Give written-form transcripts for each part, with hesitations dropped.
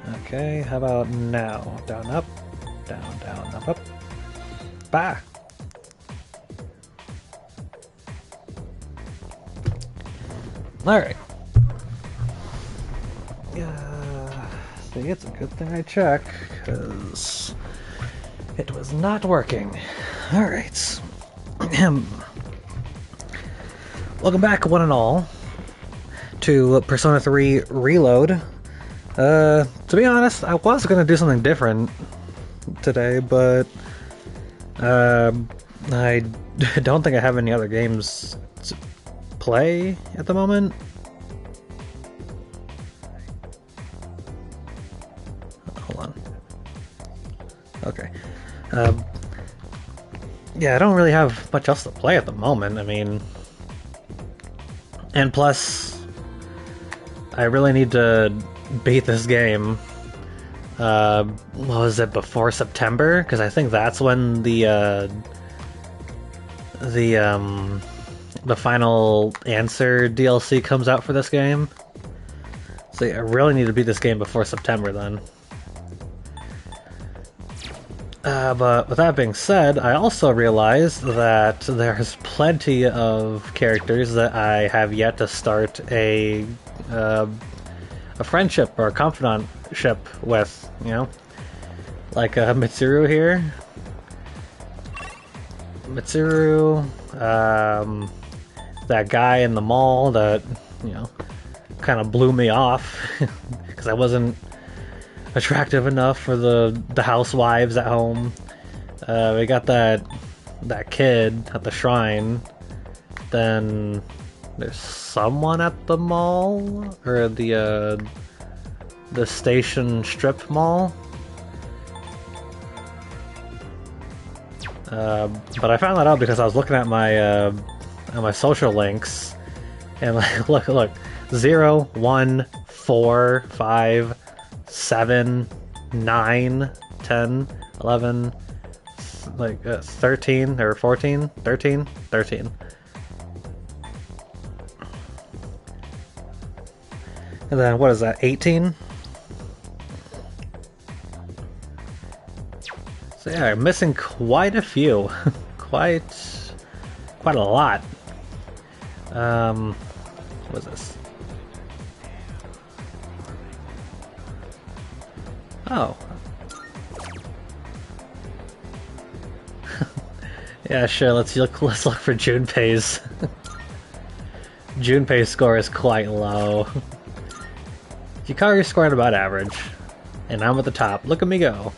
Okay, how about now? Down, up, down, down, up, up. Bah! Alright. Yeah, see, it's a good thing I check, because it was not working. Alright. Welcome back, one and all, to Persona 3 Reload. To be honest, I was gonna do something different today, but I don't think I have any other games to play at the moment. Hold on. Okay. Yeah, I don't really have much else to play at the moment. I mean, and plus, I really need to beat this game. What was it, before September? Because I think that's when the final answer DLC comes out for this game. So yeah, I really need to beat this game before September then. But with that being said, I also realized that there's plenty of characters that I have yet to start a friendship or a confidantship with, you know? Like Mitsuru here. Mitsuru, that guy in the mall that, you know, kind of blew me off because I wasn't attractive enough for the housewives at home. We got that kid at the shrine. Then there's someone at the mall, or the station strip mall. But I found that out because I was looking at my social links, and like look 0, 1, 4, 5, 7, 9, 10, 11, like 13 or 14, 13. And then what is that, 18? So yeah, I'm missing quite a few. quite a lot. What is this? Oh. Yeah, sure, let's look for Junpei's. Junpei's score is quite low. Hikari's scoring about average. And I'm at the top. Look at me go.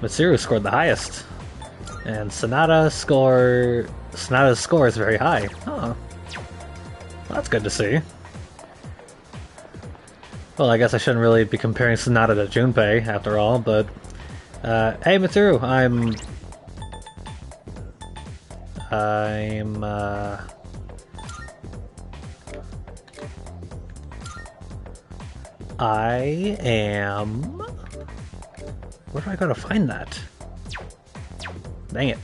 Mitsuru scored the highest. And Sonata's score is very high. Oh. Well, that's good to see. Well, I guess I shouldn't really be comparing Sonata to Junpei, after all, but... hey, Mitsuru, I am... Where do I go to find that? Dang it.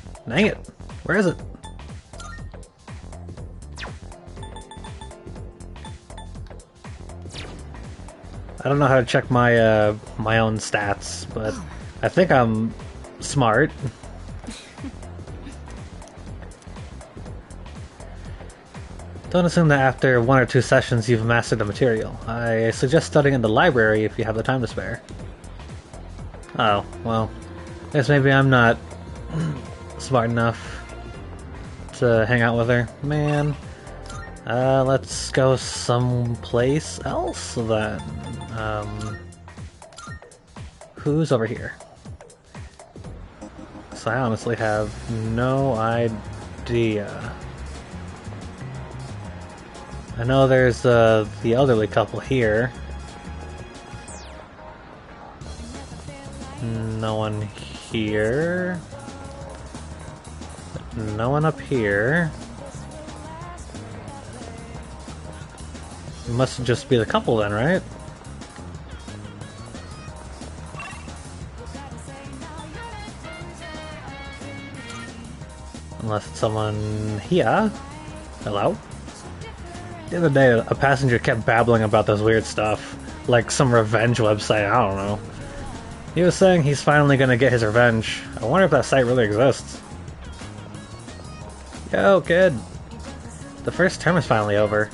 Where is it? I don't know how to check my my own stats, but I think I'm smart. Don't assume that after 1 or 2 sessions you've mastered the material. I suggest studying in the library if you have the time to spare. Oh, well, I guess maybe I'm not smart enough to hang out with her. Man, let's go someplace else then. Who's over here? So I honestly have no idea. I know there's the elderly couple here. No one here. No one up here. It must just be the couple then, right? Unless it's someone here. Hello? The other day, a passenger kept babbling about this weird stuff, like some revenge website, I don't know. He was saying he's finally gonna get his revenge. I wonder if that site really exists. Yo, kid. The first term is finally over.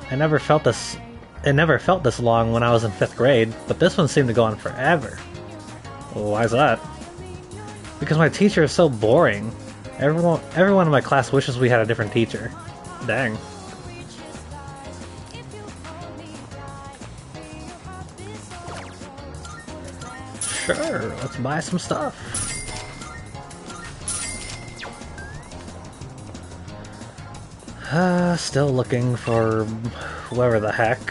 It never felt this long when I was in 5th grade, but this one seemed to go on forever. Well, why is that? Because my teacher is so boring. Everyone in my class wishes we had a different teacher. Dang. Sure, let's buy some stuff. Still looking for whoever the heck.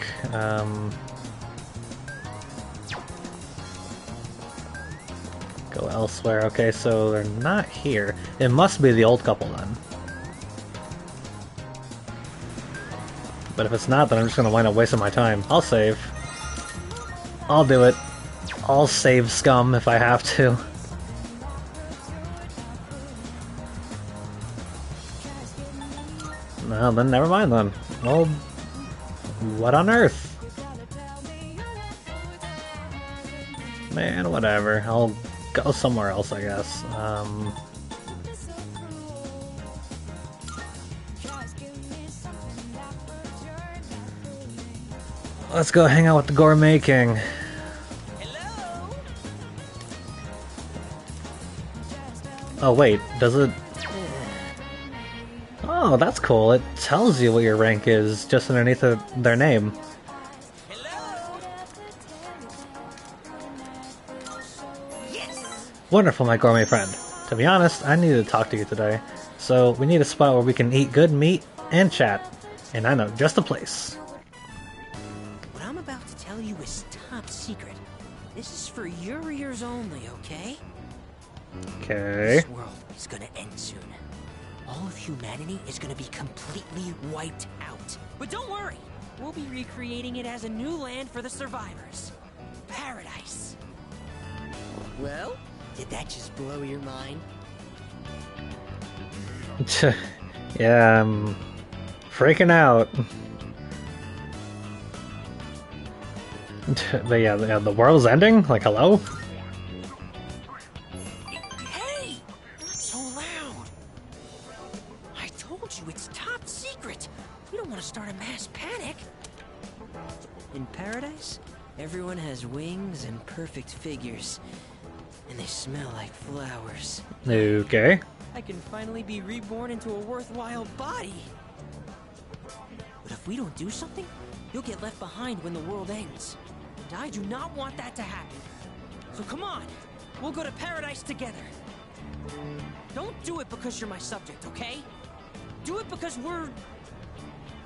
Go elsewhere. Okay, so they're not here. It must be the old couple then. But if it's not, then I'm just gonna wind up wasting my time. I'll save. I'll do it. I'll save scum if I have to. Well, then never mind then. Well, what on earth? Man, whatever. I'll go somewhere else, I guess. Let's go hang out with the Gourmet King. Oh wait, does it? Oh, that's cool. It tells you what your rank is just underneath their name. Yes. Wonderful, my gourmet friend. To be honest, I needed to talk to you today. So we need a spot where we can eat good meat and chat. And I know just the place. What I'm about to tell you is top secret. This is for your ears only, okay? Okay. This world is gonna end soon. All of humanity is gonna be completely wiped out. But don't worry, we'll be recreating it as a new land for the survivors. Paradise. Well, did that just blow your mind? Yeah, I'm freaking out. But yeah, the world's ending? Like, hello? Hey! Not so loud! I told you it's top secret! We don't want to start a mass panic! In paradise, everyone has wings and perfect figures. And they smell like flowers. Okay. I can finally be reborn into a worthwhile body! But if we don't do something, you'll get left behind when the world ends. And I do not want that to happen. So come on, we'll go to paradise together. Don't do it because you're my subject, okay? Do it because we're...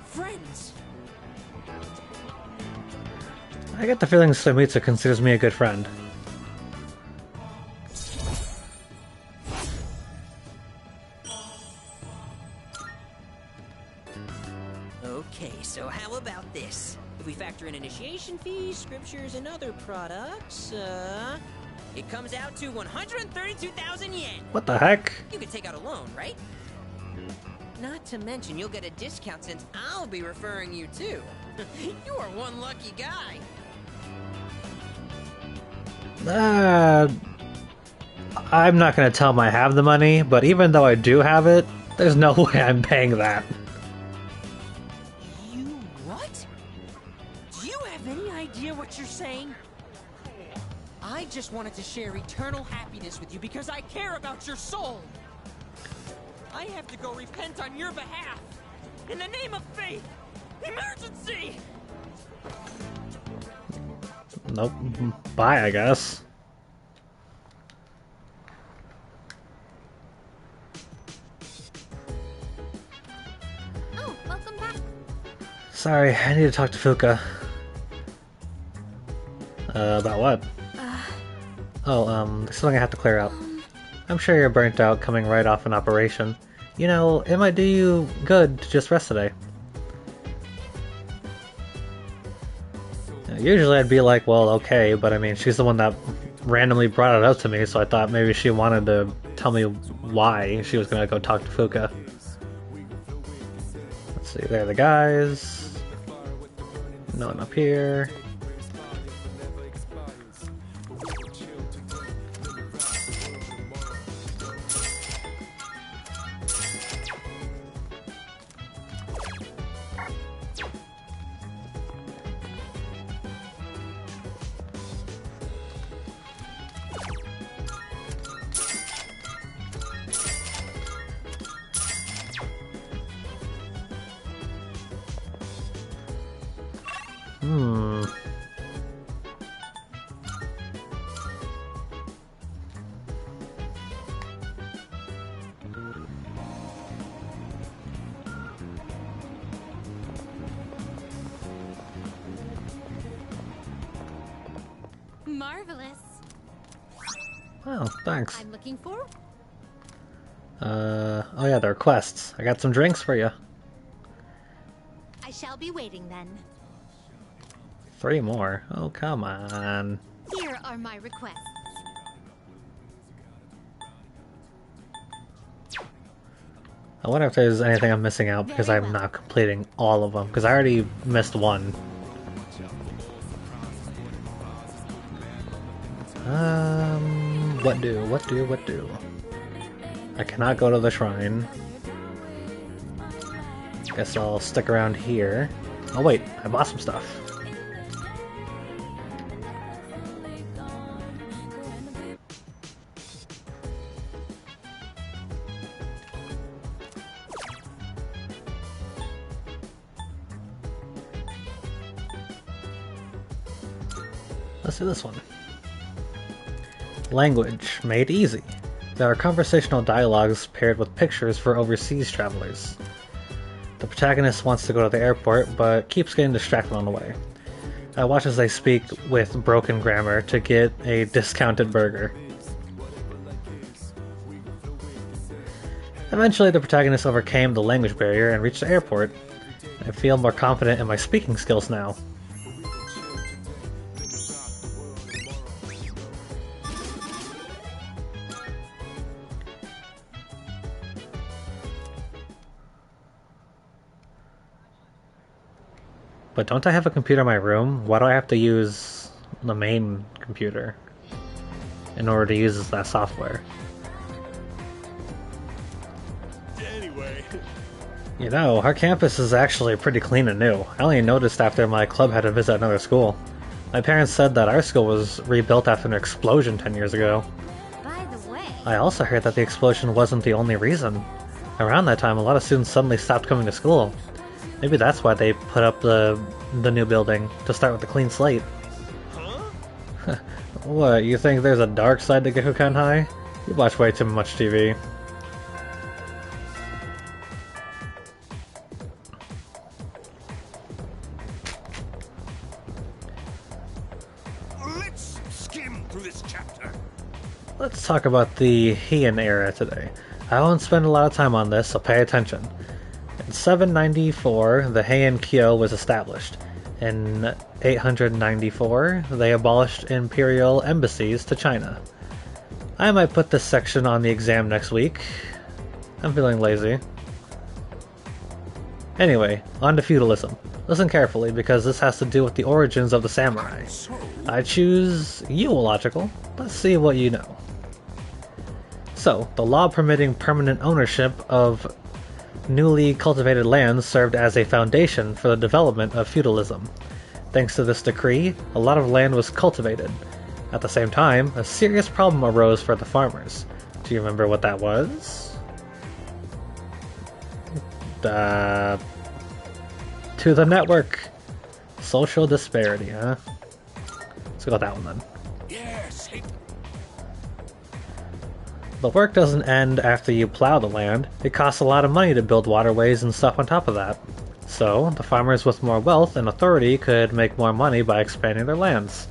friends. I get the feeling Slimitsa considers me a good friend. Okay, so how about this? If we factor in initiation fees, scriptures, and other products, it comes out to 132,000 yen. What the heck? You could take out a loan, right? Not to mention you'll get a discount since I'll be referring you too. You are one lucky guy. I'm not gonna tell him I have the money, but even though I do have it, there's no way I'm paying that. You what? Do you have any idea what you're saying? I just wanted to share eternal happiness with you because I care about your soul. I have to go repent on your behalf. In the name of faith. Emergency! Nope. Bye, I guess. Oh, welcome back. Sorry, I need to talk to Fuka. About what? There's something I have to clear out. I'm sure you're burnt out coming right off an operation. You know, it might do you good to just rest today. Usually I'd be like, well, okay, but I mean, she's the one that randomly brought it up to me, so I thought maybe she wanted to tell me why she was gonna go talk to Fuka. Let's see, there are the guys. No one up here. Hmm. Marvelous. Oh, thanks. I'm looking for. Oh yeah, the requests. I got some drinks for you. I shall be waiting then. 3 more. Oh, come on. Here are my requests. I wonder if there's anything I'm missing out because I'm not completing all of them, because I already missed one. What do? I cannot go to the shrine. Guess I'll stick around here. Oh wait, I bought some stuff. Let's do this one. Language made easy. There are conversational dialogues paired with pictures for overseas travelers. The protagonist wants to go to the airport, but keeps getting distracted on the way. I watch as they speak with broken grammar to get a discounted burger. Eventually, the protagonist overcame the language barrier and reached the airport. I feel more confident in my speaking skills now. But don't I have a computer in my room? Why do I have to use the main computer in order to use that software? Anyway. You know, our campus is actually pretty clean and new. I only noticed after my club had to visit another school. My parents said that our school was rebuilt after an explosion 10 years ago. By the way, I also heard that the explosion wasn't the only reason. Around that time, a lot of students suddenly stopped coming to school. Maybe that's why they put up the new building, to start with a clean slate. Huh? What, you think there's a dark side to Gekukan High? You watch way too much TV. Let's skim through this chapter. Let's talk about the Heian era today. I won't spend a lot of time on this, so pay attention. In 794, the Heian Kyo was established. In 894, they abolished imperial embassies to China. I might put this section on the exam next week. I'm feeling lazy. Anyway, on to feudalism. Listen carefully, because this has to do with the origins of the samurai. I choose eulogical. Let's see what you know. So, the law permitting permanent ownership of newly cultivated lands served as a foundation for the development of feudalism. Thanks to this decree, a lot of land was cultivated. At the same time, a serious problem arose for the farmers. Do you remember what that was? To the network. Social disparity, huh? Let's go with that one then. Yes. The work doesn't end after you plow the land. It costs a lot of money to build waterways and stuff on top of that. So, the farmers with more wealth and authority could make more money by expanding their lands.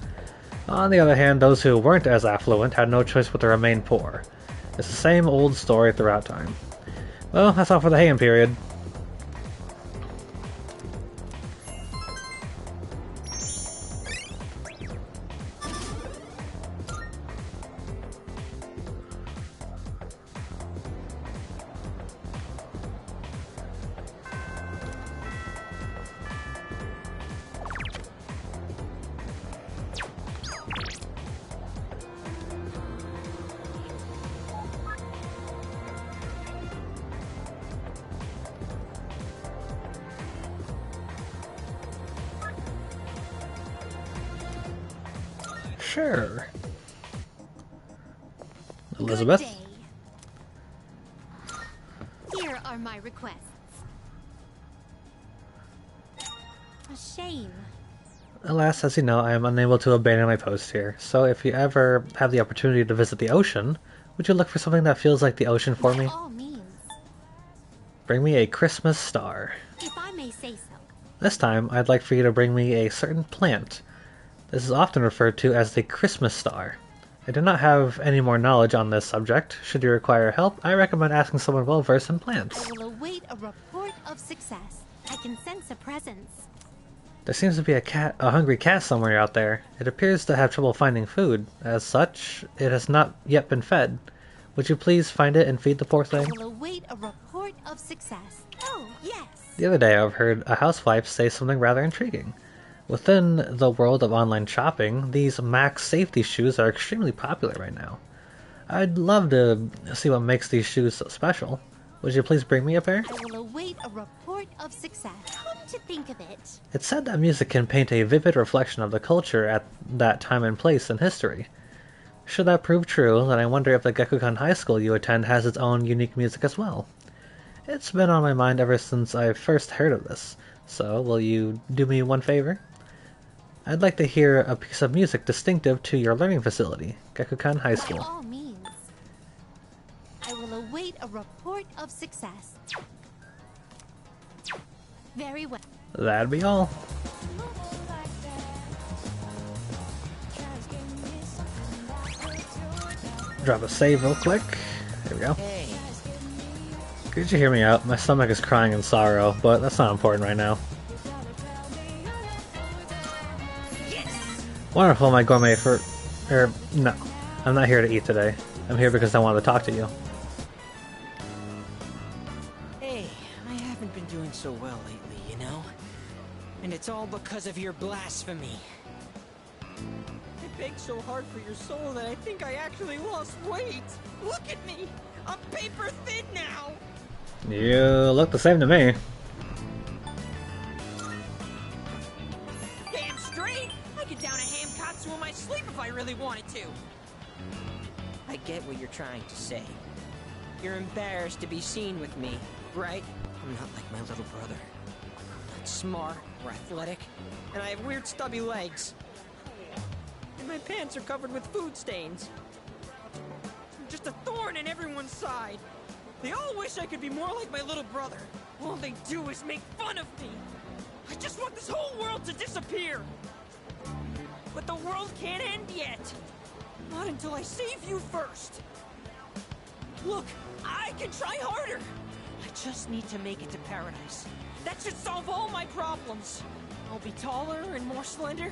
On the other hand, those who weren't as affluent had no choice but to remain poor. It's the same old story throughout time. Well, that's all for the Heian period. Sure. Good Elizabeth? day. Here are my requests. A shame. Alas, as you know, I am unable to abandon my post here, so if you ever have the opportunity to visit the ocean, would you look for something that feels like the ocean for By me? all means, Bring me a Christmas star. if I may say so. This time, I'd like for you to bring me a certain plant. This is often referred to as the Christmas star. I do not have any more knowledge on this subject. Should you require help, I recommend asking someone well-versed in plants. I will await a report of success. I can sense a presence. There seems to be a hungry cat somewhere out there. It appears to have trouble finding food. As such, it has not yet been fed. Would you please find it and feed the poor I thing? will await a report of success. Oh, yes. The other day, I've heard a housewife say something rather intriguing. Within the world of online shopping, these Max safety shoes are extremely popular right now. I'd love to see what makes these shoes so special. Would you please bring me a pair? I will await a report of success. Come to think of it. It's said that music can paint a vivid reflection of the culture at that time and place in history. Should that prove true, then I wonder if the Gekukan High School you attend has its own unique music as well. It's been on my mind ever since I first heard of this, so will you do me one favor? I'd like to hear a piece of music distinctive to your learning facility, Gekukan High By School. all means. I will await a report of success. Very well. That'd be all. Drop a save real quick. There we go. Hey, Could you hear me out? My stomach is crying in sorrow, but that's not important right now. Wonderful, my gourmet for... no. I'm not here to eat today. I'm here because I wanted to talk to you. hey, I haven't been doing so well lately, you know? And it's all because of your blasphemy. I begged so hard for your soul that I think I actually lost weight. Look at me! I'm paper thin now! You look the same to me. Damn straight! I could down a ham katsu in my sleep if I really wanted to! I get what you're trying to say. You're embarrassed to be seen with me, right? I'm not like my little brother. I'm not smart or athletic, and I have weird stubby legs. And my pants are covered with food stains. I'm just a thorn in everyone's side. They all wish I could be more like my little brother. All they do is make fun of me. I just want this whole world to disappear. But the world can't end yet. Not until I save you first. Look, I can try harder. I just need to make it to paradise. That should solve all my problems. I'll be taller and more slender,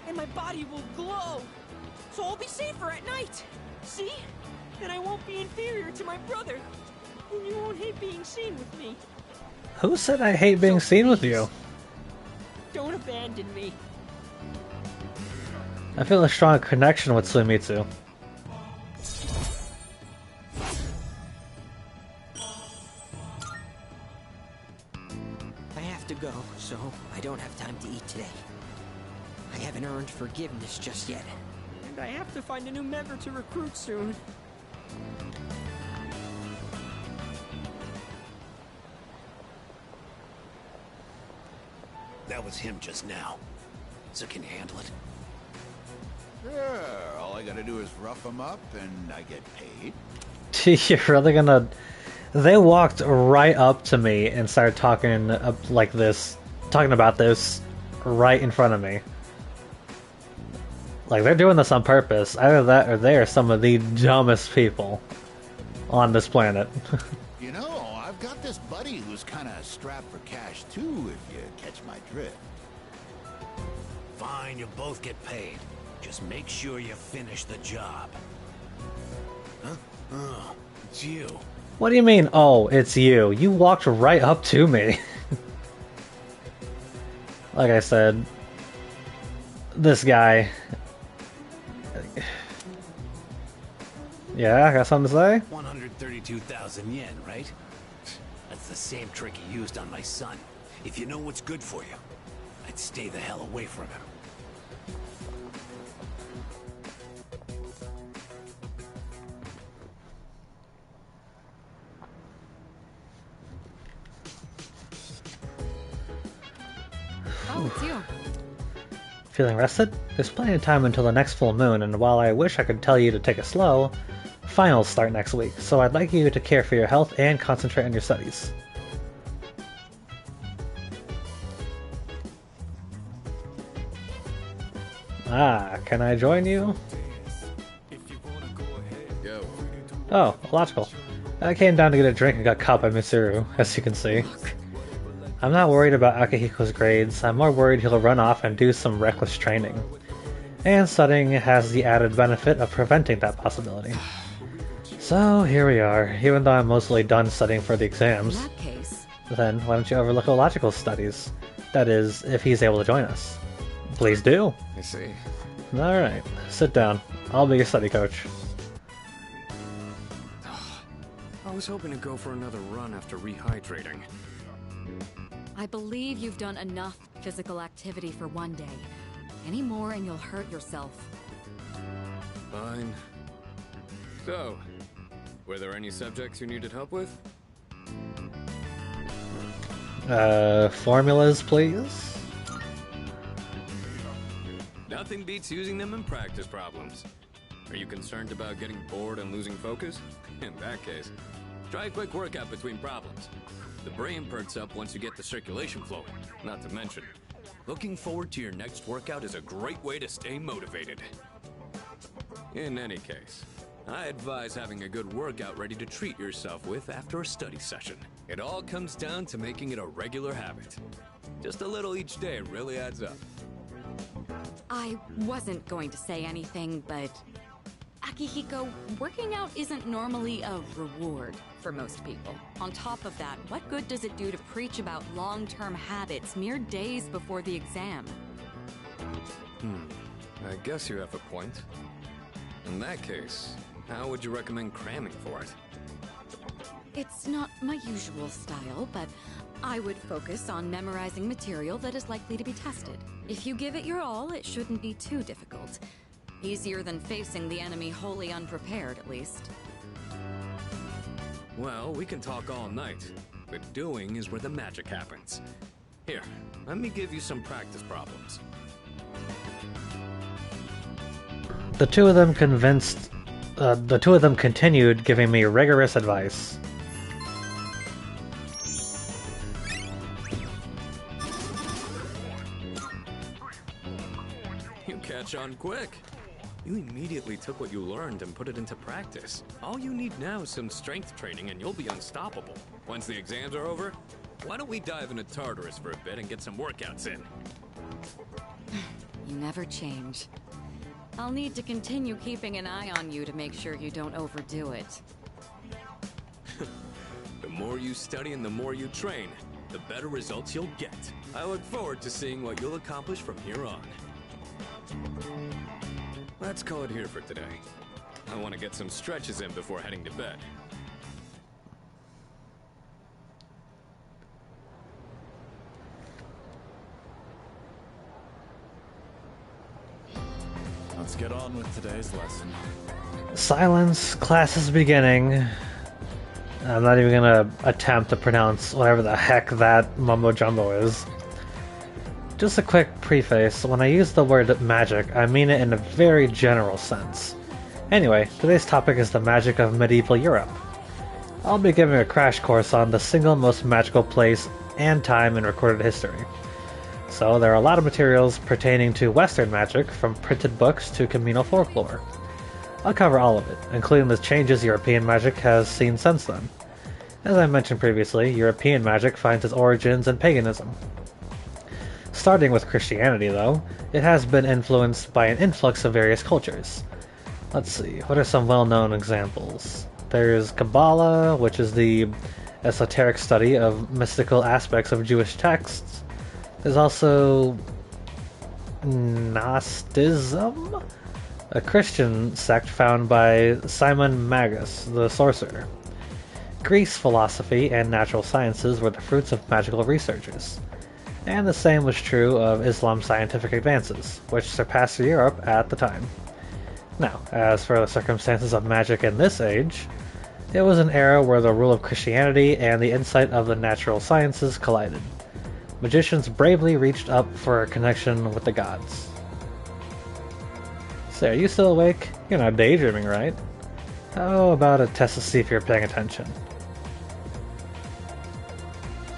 and my body will glow. So I'll be safer at night. See? And I won't be inferior to my brother. And you won't hate being seen with me. Who said I hate being seen with you? Don't abandon me. I feel a strong connection with Suimitsu. I have to go, so I don't have time to eat today. I haven't earned forgiveness just yet. And I have to find a new member to recruit soon. That was him just now. So can you handle it? Sure, all I gotta do is rough them up and I get paid. You're really gonna... They walked right up to me and started talking like this, talking about this right in front of me. Like, they're doing this on purpose. Either that or they are some of the dumbest people on this planet. You know, I've got this buddy who's kinda strapped for cash too, if you catch my drift. Fine, you'll both get paid. Just make sure you finish the job. Huh? Oh, it's you. What do you mean, oh, it's you? You walked right up to me. Like I said, this guy... Yeah, I got something to say? 132,000 yen, right? That's the same trick he used on my son. If you know what's good for you, I'd stay the hell away from him. Oh, it's you. Feeling rested? There's plenty of time until the next full moon, and while I wish I could tell you to take it slow, finals start next week, so I'd like you to care for your health and concentrate on your studies. Ah, can I join you? Yo. Oh, logical. I came down to get a drink and got caught by Mitsuru, as you can see. I'm not worried about Akihiko's grades, I'm more worried he'll run off and do some reckless training. And studying has the added benefit of preventing that possibility. So, here we are, even though I'm mostly done studying for the In exams. that case, Then, why don't you overlook logical studies? That is, if he's able to join us. Please do! I see. Alright, sit down. I'll be your study coach. I was hoping to go for another run after rehydrating. I believe you've done enough physical activity for one day. Any more and you'll hurt yourself. Fine. So, were there any subjects you needed help with? Formulas, please? Nothing beats using them in practice problems. Are you concerned about getting bored and losing focus? In that case, try a quick workout between problems. The brain perks up once you get the circulation flowing. Not to mention, looking forward to your next workout is a great way to stay motivated. In any case, I advise having a good workout ready to treat yourself with after a study session. It all comes down to making it a regular habit. Just a little each day really adds up. I wasn't going to say anything, but Akihiko, working out isn't normally a reward for most people. On top of that, what good does it do to preach about long-term habits mere days before the exam? I guess you have a point. In that case, how would you recommend cramming for it? It's not my usual style, but I would focus on memorizing material that is likely to be tested. If you give it your all, it shouldn't be too difficult. Easier than facing the enemy wholly unprepared, at least. Well, we can talk all night, but doing is where the magic happens. Here, let me give you some practice problems. The two of them continued giving me rigorous advice. You catch on quick. You immediately took what you learned and put it into practice. All you need now is some strength training and you'll be unstoppable. Once the exams are over, why don't we dive into Tartarus for a bit and get some workouts in? You never change. I'll need to continue keeping an eye on you to make sure you don't overdo it. The more you study and the more you train, the better results you'll get. I look forward to seeing what you'll accomplish from here on. Let's call it here for today. I want to get some stretches in before heading to bed. Let's get on with today's lesson. Silence, class is beginning. I'm not even gonna attempt to pronounce whatever the heck that mumbo jumbo is. Just a quick preface, when I use the word magic, I mean it in a very general sense. Anyway, today's topic is the magic of medieval Europe. I'll be giving a crash course on the single most magical place and time in recorded history. So there are a lot of materials pertaining to Western magic, from printed books to communal folklore. I'll cover all of it, including the changes European magic has seen since then. As I mentioned previously, European magic finds its origins in paganism. Starting with Christianity, though, it has been influenced by an influx of various cultures. Let's see, what are some well-known examples? There's Kabbalah, which is the esoteric study of mystical aspects of Jewish texts. There's also Gnosticism, a Christian sect found by Simon Magus, the sorcerer. Greece philosophy and natural sciences were the fruits of magical researchers. And the same was true of Islam's scientific advances, which surpassed Europe at the time. Now, as for the circumstances of magic in this age, it was an era where the rule of Christianity and the insight of the natural sciences collided. magicians bravely reached up for a connection with the gods. Say, are you still awake? You're not daydreaming, right? How about a test to see if you're paying attention?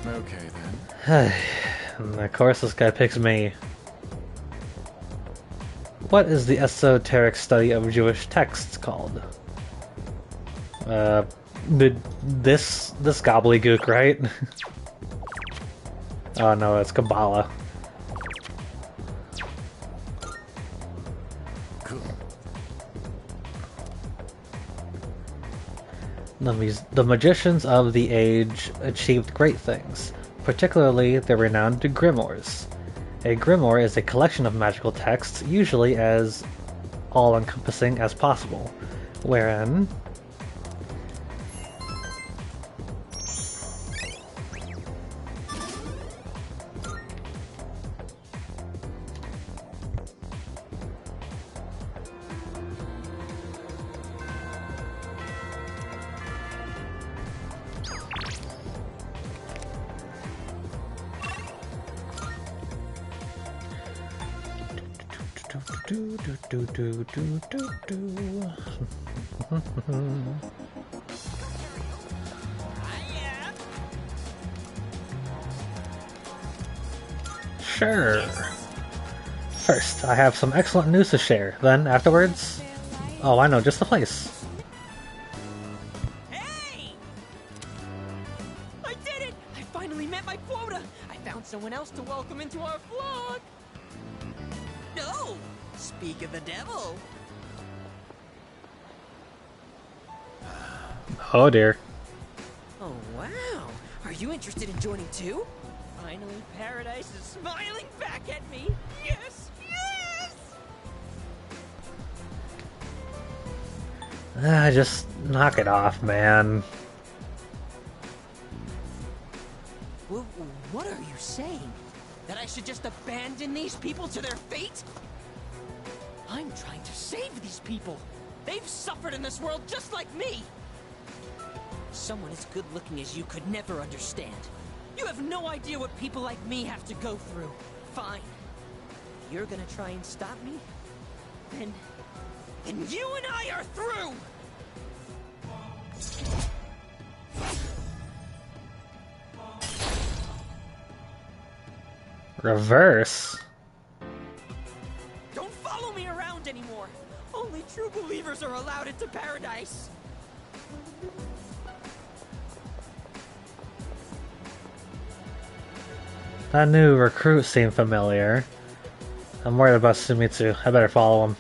Okay then. And of course, this guy picks me. What is the esoteric study of Jewish texts called? This gobbledygook, right? Oh no, it's Kabbalah. Cool. The magicians of the age achieved great things, particularly the renowned grimoires. A grimoire is a collection of magical texts, usually as all-encompassing as possible, wherein Sure. First, I have some excellent news to share. Then, afterwards... Oh, I know, just the place. Hey! I did it! I finally met my quota! I found someone else to welcome into our flock! No! Speak of the devil! Oh dear. Oh, wow! Are you interested in joining too? Finally, paradise is smiling back at me! Yes! Yes! Just knock it off, man. What are you saying? That I should just abandon these people to their fate? I'm trying to save these people! They've suffered in this world just like me! Someone as good looking as you could never understand. You have no idea what people like me have to go through. Fine. If you're gonna try and stop me, then you and I are through! Reverse? Don't follow me around anymore! Only true believers are allowed into paradise! That new recruit seemed familiar. I'm worried about Sumitsu. I better follow him.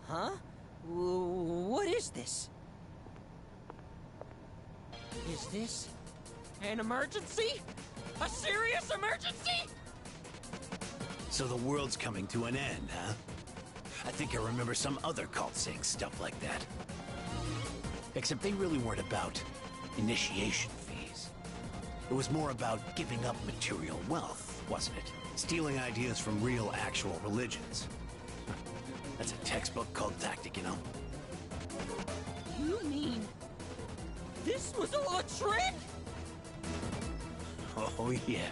Huh? What is this? Is this an emergency? A serious emergency? So the world's coming to an end, huh? I think I remember some other cult saying stuff like that. Except they really weren't about initiation fees. It was more about giving up material wealth, wasn't it? Stealing ideas from real, actual religions. That's a textbook cult tactic, you know? You mean this was all a trick? Oh, yeah.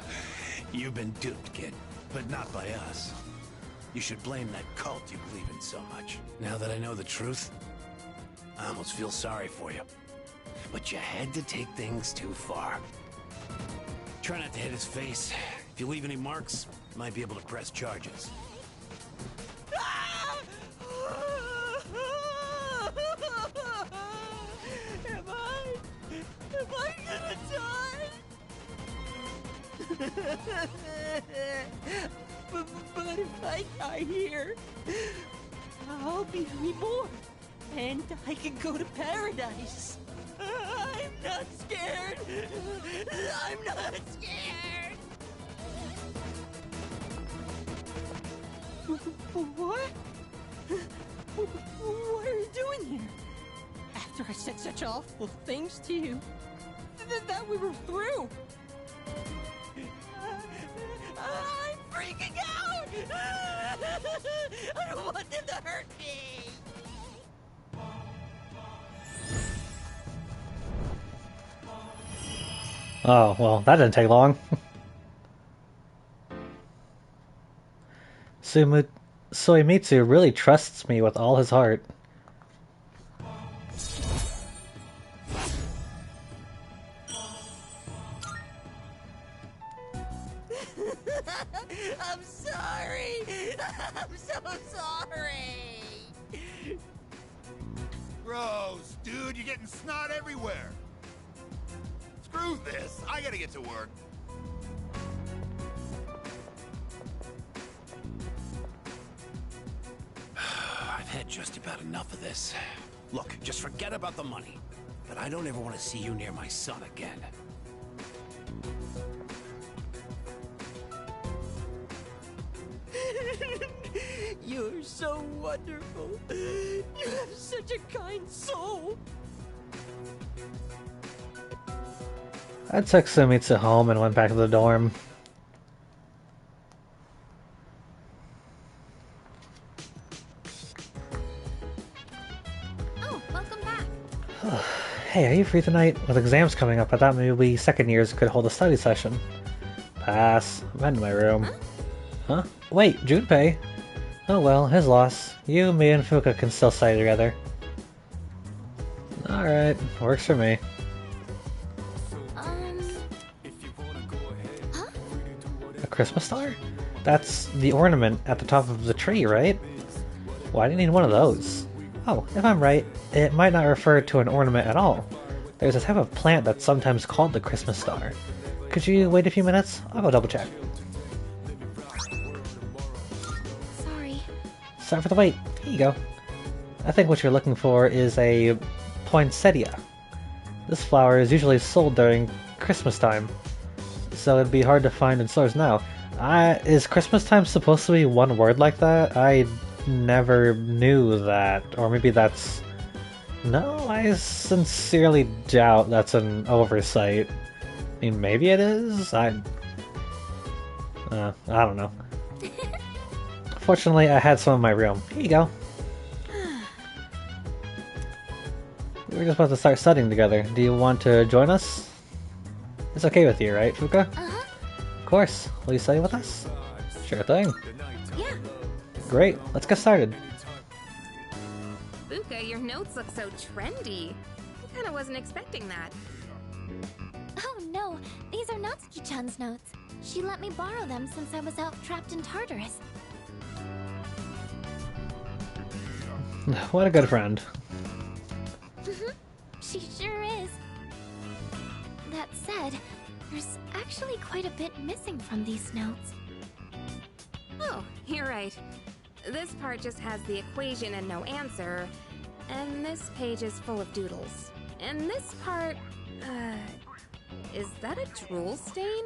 You've been duped, kid. But not by us. You should blame that cult you believe in so much. Now that I know the truth, I almost feel sorry for you. But you had to take things too far. Try not to hit his face. If you leave any marks, you might be able to press charges. Am I gonna die? but if I die here, I'll be reborn, and I can go to paradise. I'm not scared. I'm not scared. What? What are you doing here? After I said such awful things to you, that we were through. I'm freaking out! I don't want them to hurt me! Oh, well, that didn't take long. Soimitsu really trusts me with all his heart. I'm sorry. I'm so sorry. Gross, dude, you're getting snot everywhere. Screw this. I gotta get to work. I've had just about enough of this. Look, just forget about the money. But I don't ever want to see you near my son again. You're so wonderful. You have such a kind soul. I took Soimitsu home and went back to the dorm. Oh, welcome back. Hey, are you free tonight? With exams coming up, I thought maybe we second years could hold a study session. Pass. I'm heading to my room. Huh? Wait, Junpei? Oh well, his loss. You, me, and Fuka can still study together. Alright, works for me. Huh? A Christmas star? That's the ornament at the top of the tree, right? Why do you need one of those? Oh, if I'm right, it might not refer to an ornament at all. There's a type of plant that's sometimes called the Christmas star. Could you wait a few minutes? I'll go double check. Sorry. Sorry for the wait. Here you go. I think what you're looking for is a poinsettia. This flower is usually sold during Christmas time, so it'd be hard to find in stores now. Is Christmas time supposed to be one word like that? I never knew that. Or maybe that's... No, I sincerely doubt that's an oversight. I mean, maybe it is? I don't know. Fortunately, I had some in my room. Here you go. We were just about to start studying together. Do you want to join us? It's okay with you, right, Fuka? Uh-huh. Of course. Will you study with us? Sure thing. Yeah. Great. Let's get started. Fuka, your notes look so trendy. I kinda wasn't expecting that. Oh no, these are Natsuki-chan's notes. She let me borrow them since I was out trapped in Tartarus. What a good friend. She sure is. That said, there's actually quite a bit missing from these notes. Oh, you're right. This part just has the equation and no answer. And this page is full of doodles. And this part... is that a drool stain?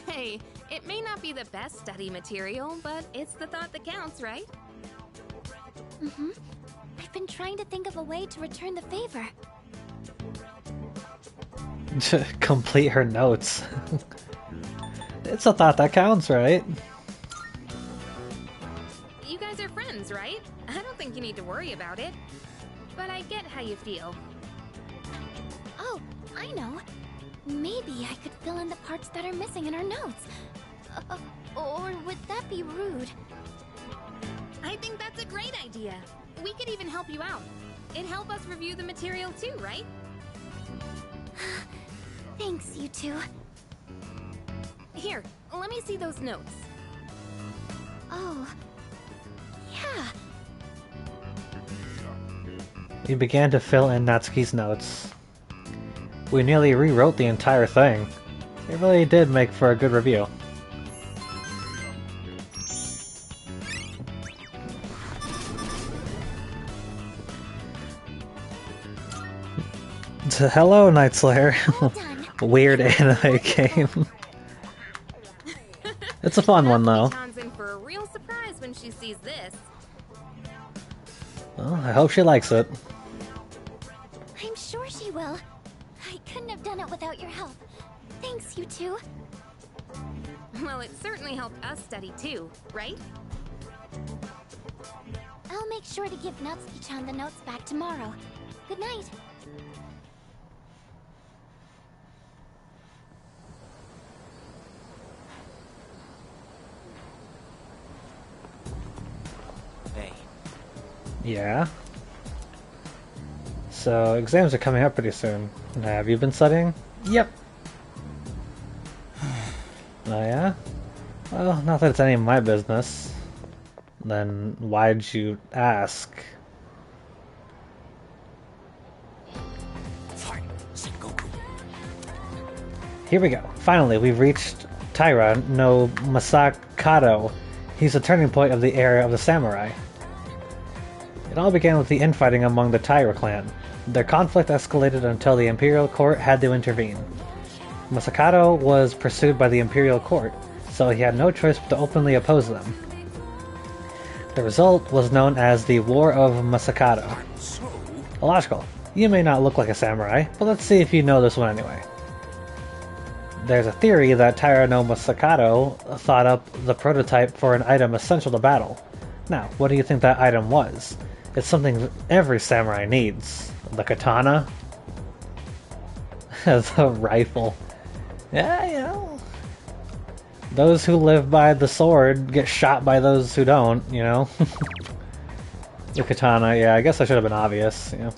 Hey, it may not be the best study material, but it's the thought that counts, right? Mm-hmm. I've been trying to think of a way to return the favor. Complete her notes. It's a thought that counts, right? You guys are friends, right? I don't think you need to worry about it. But I get how you feel. Oh, I know. Maybe I could fill in the parts that are missing in our notes. Or would that be rude? I think that's a great idea. We could even help you out. It'd help us review the material too, right? Thanks, you two. Here, let me see those notes. Oh, yeah. We began to fill in Natsuki's notes. We nearly rewrote the entire thing. It really did make for a good review. Hello, Night Slayer. Well done. Weird anime game. It's a fun one, though. Natsuki-chan's in for a real surprise when she sees this. Well, I hope she likes it. I'm sure she will. I couldn't have done it without your help. Thanks, you two. Well, it certainly helped us study too, right? I'll make sure to give Natsuki-chan the notes back tomorrow. Good night. Yeah? So, exams are coming up pretty soon. Have you been studying? Yep. Oh yeah? Well, not that it's any of my business. Then why'd you ask? Fine, Sengoku. Here we go. Finally, we've reached Taira no Masakado. He's the turning point of the era of the samurai. It all began with the infighting among the Taira clan. Their conflict escalated until the Imperial Court had to intervene. Masakado was pursued by the Imperial Court, so he had no choice but to openly oppose them. The result was known as the War of Masakado. Illogical. You may not look like a samurai, but let's see if you know this one anyway. There's a theory that Taira no Masakado thought up the prototype for an item essential to battle. Now, what do you think that item was? It's something that every samurai needs. The katana? The rifle. Yeah, you know. Those who live by the sword get shot by those who don't, you know? The katana, yeah, I guess I should have been obvious, you know.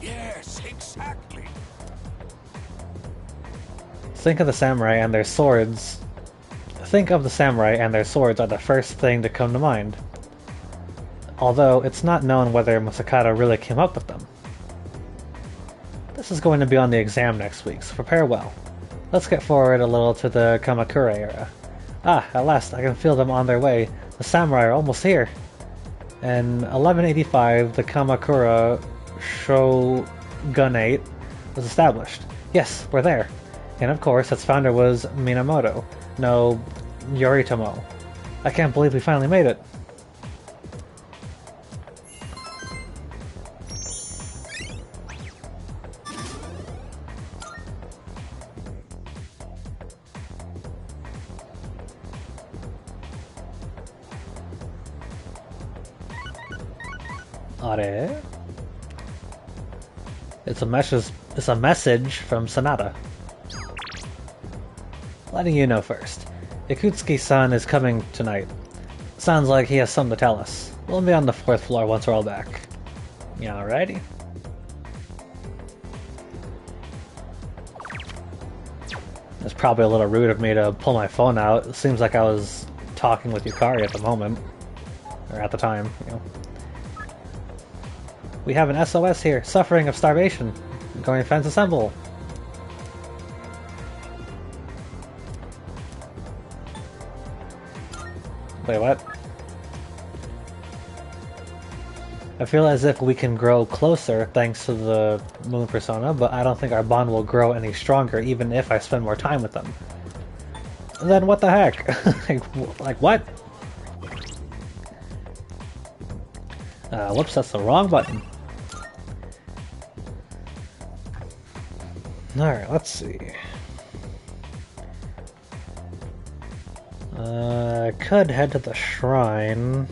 Yes, exactly. Think of the samurai and their swords. Think of the samurai and their swords are the first thing to come to mind. Although, it's not known whether Masakado really came up with them. This is going to be on the exam next week, so prepare well. Let's get forward a little to the Kamakura era. Ah, at last, I can feel them on their way. The samurai are almost here. In 1185, the Kamakura Shogunate was established. Yes, we're there. And of course, its founder was Minamoto, no Yoritomo. I can't believe we finally made it. Are? It's a message from Sonata. Letting you know first. Ikutsuki-san is coming tonight. Sounds like he has something to tell us. We'll be on the 4th floor once we're all back. Yeah, alrighty. It's probably a little rude of me to pull my phone out. It seems like I was talking with Yukari at the moment. Or at the time, you know. We have an SOS here, suffering of starvation. Going to fence assemble. Wait, what? I feel as if we can grow closer thanks to the moon persona, but I don't think our bond will grow any stronger even if I spend more time with them. Then what the heck? like what? Whoops, that's the wrong button. Alright, let's see. I could head to the shrine.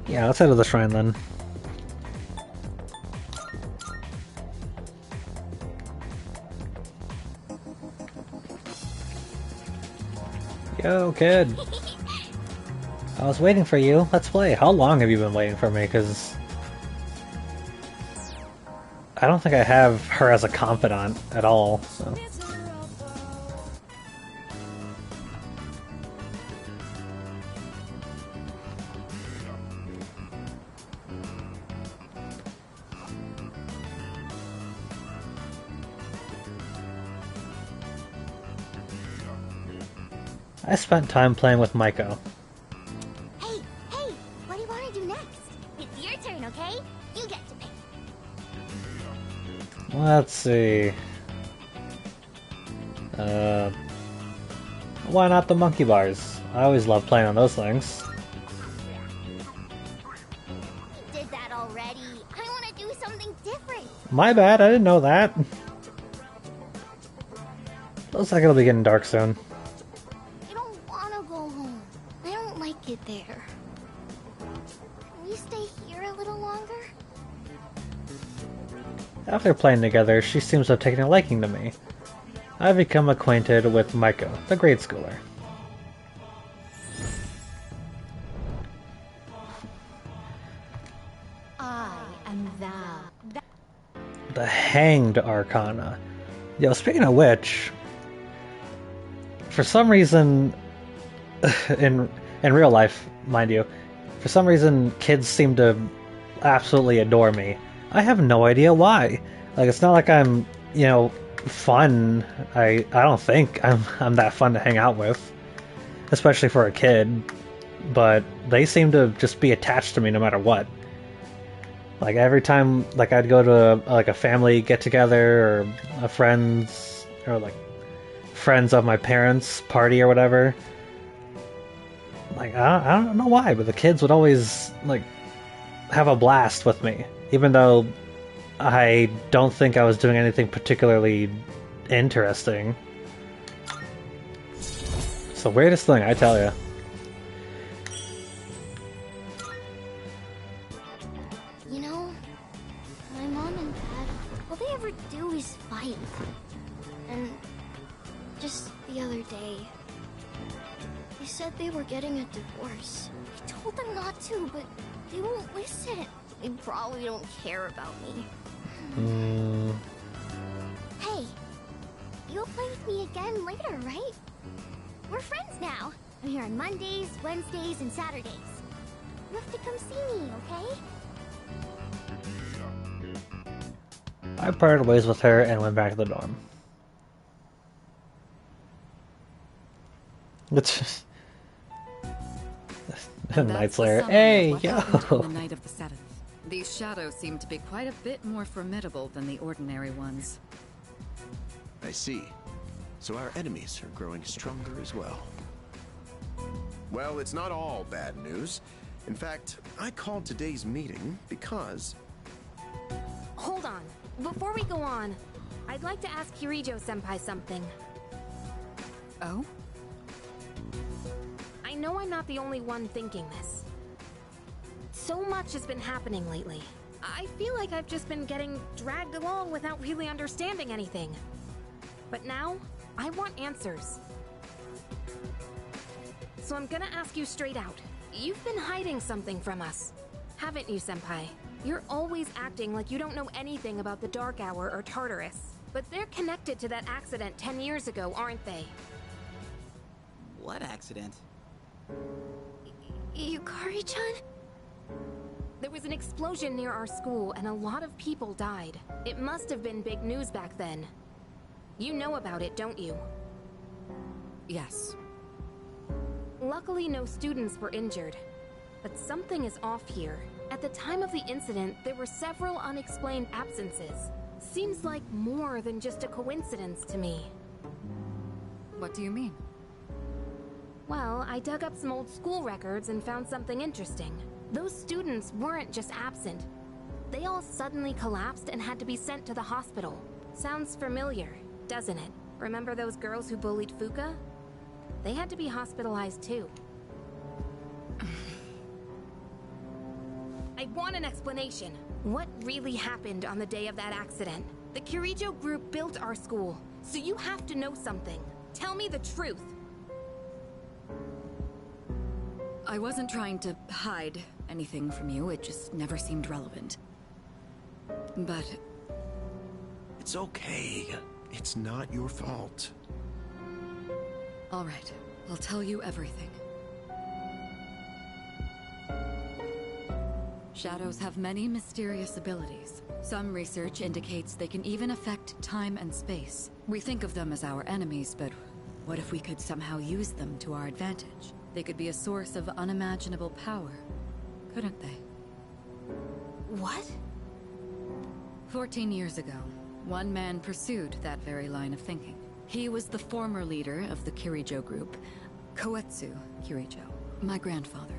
Yeah, let's head to the shrine then. Yo, kid! I was waiting for you. Let's play. How long have you been waiting for me? Because I don't think I have her as a confidant at all, so. I spent time playing with Maiko. Hey, what do you want to do next? It's your turn, okay? You get to pick. Let's see. Why not the monkey bars? I always love playing on those things. You did that already. I want to do something different. My bad, I didn't know that. Looks like it'll be getting dark soon. I don't want to go home. I don't like it there. Can we stay here a little longer? After playing together, she seems to have taken a liking to me. I've become acquainted with Maiko, the grade schooler. I am thou. The Hanged Arcana. Yo, speaking of which, for some reason, in real life, mind you, for some reason, kids seem to absolutely adore me. I have no idea why. Like, it's not like I'm, you know, fun. I don't think I'm that fun to hang out with, especially for a kid. But they seem to just be attached to me no matter what. Like every time, like I'd go to a family get together or a friends or like friends of my parents' party or whatever. Like I don't know why, but the kids would always like have a blast with me, even though I don't think I was doing anything particularly interesting. It's the weirdest thing, I tell you. You know, my mom and dad, all they ever do is fight. And just the other day, they said they were getting a divorce. I told them not to, but they won't listen. They probably don't care about me. Hey, you'll play with me again later, right? We're friends now. I'm here on Mondays, Wednesdays, and Saturdays. You have to come see me, okay? I parted ways with her and went back to the dorm. It's just... Night Slayer. Hey, yo! The night of the 7th. These shadows seem to be quite a bit more formidable than the ordinary ones. I see. So our enemies are growing stronger as well. Well, it's not all bad news. In fact, I called today's meeting because... Hold on. Before we go on, I'd like to ask Kirijo-senpai something. Oh? I know I'm not the only one thinking this. So much has been happening lately. I feel like I've just been getting dragged along without really understanding anything. But now, I want answers. So I'm gonna ask you straight out. You've been hiding something from us, haven't you, Senpai? You're always acting like you don't know anything about the Dark Hour or Tartarus. But they're connected to that accident 10 years ago, aren't they? What accident? Yukari-chan? There was an explosion near our school and a lot of people died. It must have been big news back then. You know about it, don't you? Yes. Luckily, no students were injured. But something is off here. At the time of the incident, there were several unexplained absences. Seems like more than just a coincidence to me. What do you mean? Well, I dug up some old school records and found something interesting. Those students weren't just absent. They all suddenly collapsed and had to be sent to the hospital. Sounds familiar, doesn't it? Remember those girls who bullied Fuka? They had to be hospitalized too. I want an explanation. What really happened on the day of that accident? The Kirijo group built our school, so you have to know something. Tell me the truth. I wasn't trying to hide anything from you, it just never seemed relevant. But... It's okay. It's not your fault. all right, I'll tell you everything. Shadows have many mysterious abilities. Some research indicates they can even affect time and space. We think of them as our enemies, but what if we could somehow use them to our advantage? They could be a source of unimaginable power, couldn't they? What? 14 years ago, one man pursued that very line of thinking. He was the former leader of the Kirijo group, Koetsu Kirijo, my grandfather.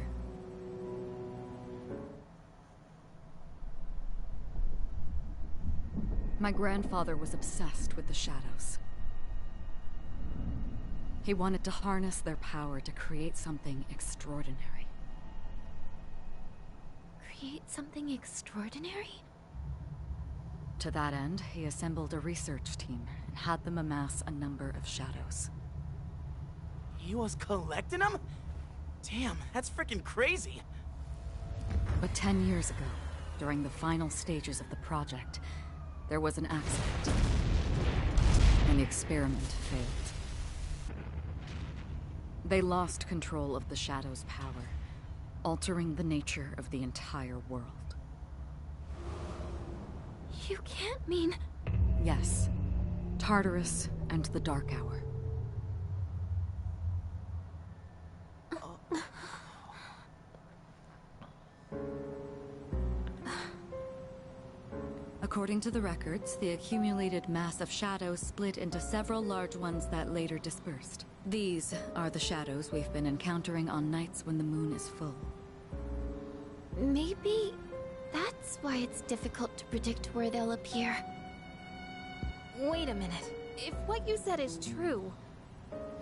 My grandfather was obsessed with the shadows. He wanted to harness their power to create something extraordinary. Create something extraordinary? To that end, he assembled a research team and had them amass a number of shadows. He was collecting them? Damn, that's freaking crazy. But 10 years ago, during the final stages of the project, there was an accident. And the experiment failed. They lost control of the Shadow's power, altering the nature of the entire world. You can't mean... Yes. Tartarus and the Dark Hour. According to the records, the accumulated mass of shadows split into several large ones that later dispersed. These are the shadows we've been encountering on nights when the moon is full. Maybe that's why it's difficult to predict where they'll appear. Wait a minute. If what you said is true,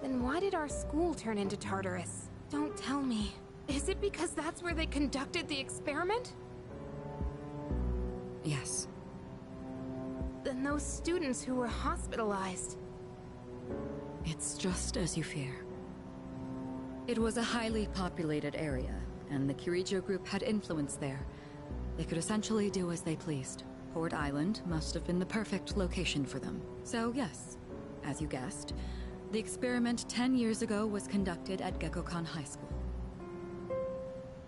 then why did our school turn into Tartarus? Don't tell me. Is it because that's where they conducted the experiment? Yes. Then those students who were hospitalized... It's just as you fear. It was a highly populated area, and the Kirijo group had influence there. They could essentially do as they pleased. Port Island must have been the perfect location for them. So yes, as you guessed, the experiment 10 years ago was conducted at Gekkokan High School.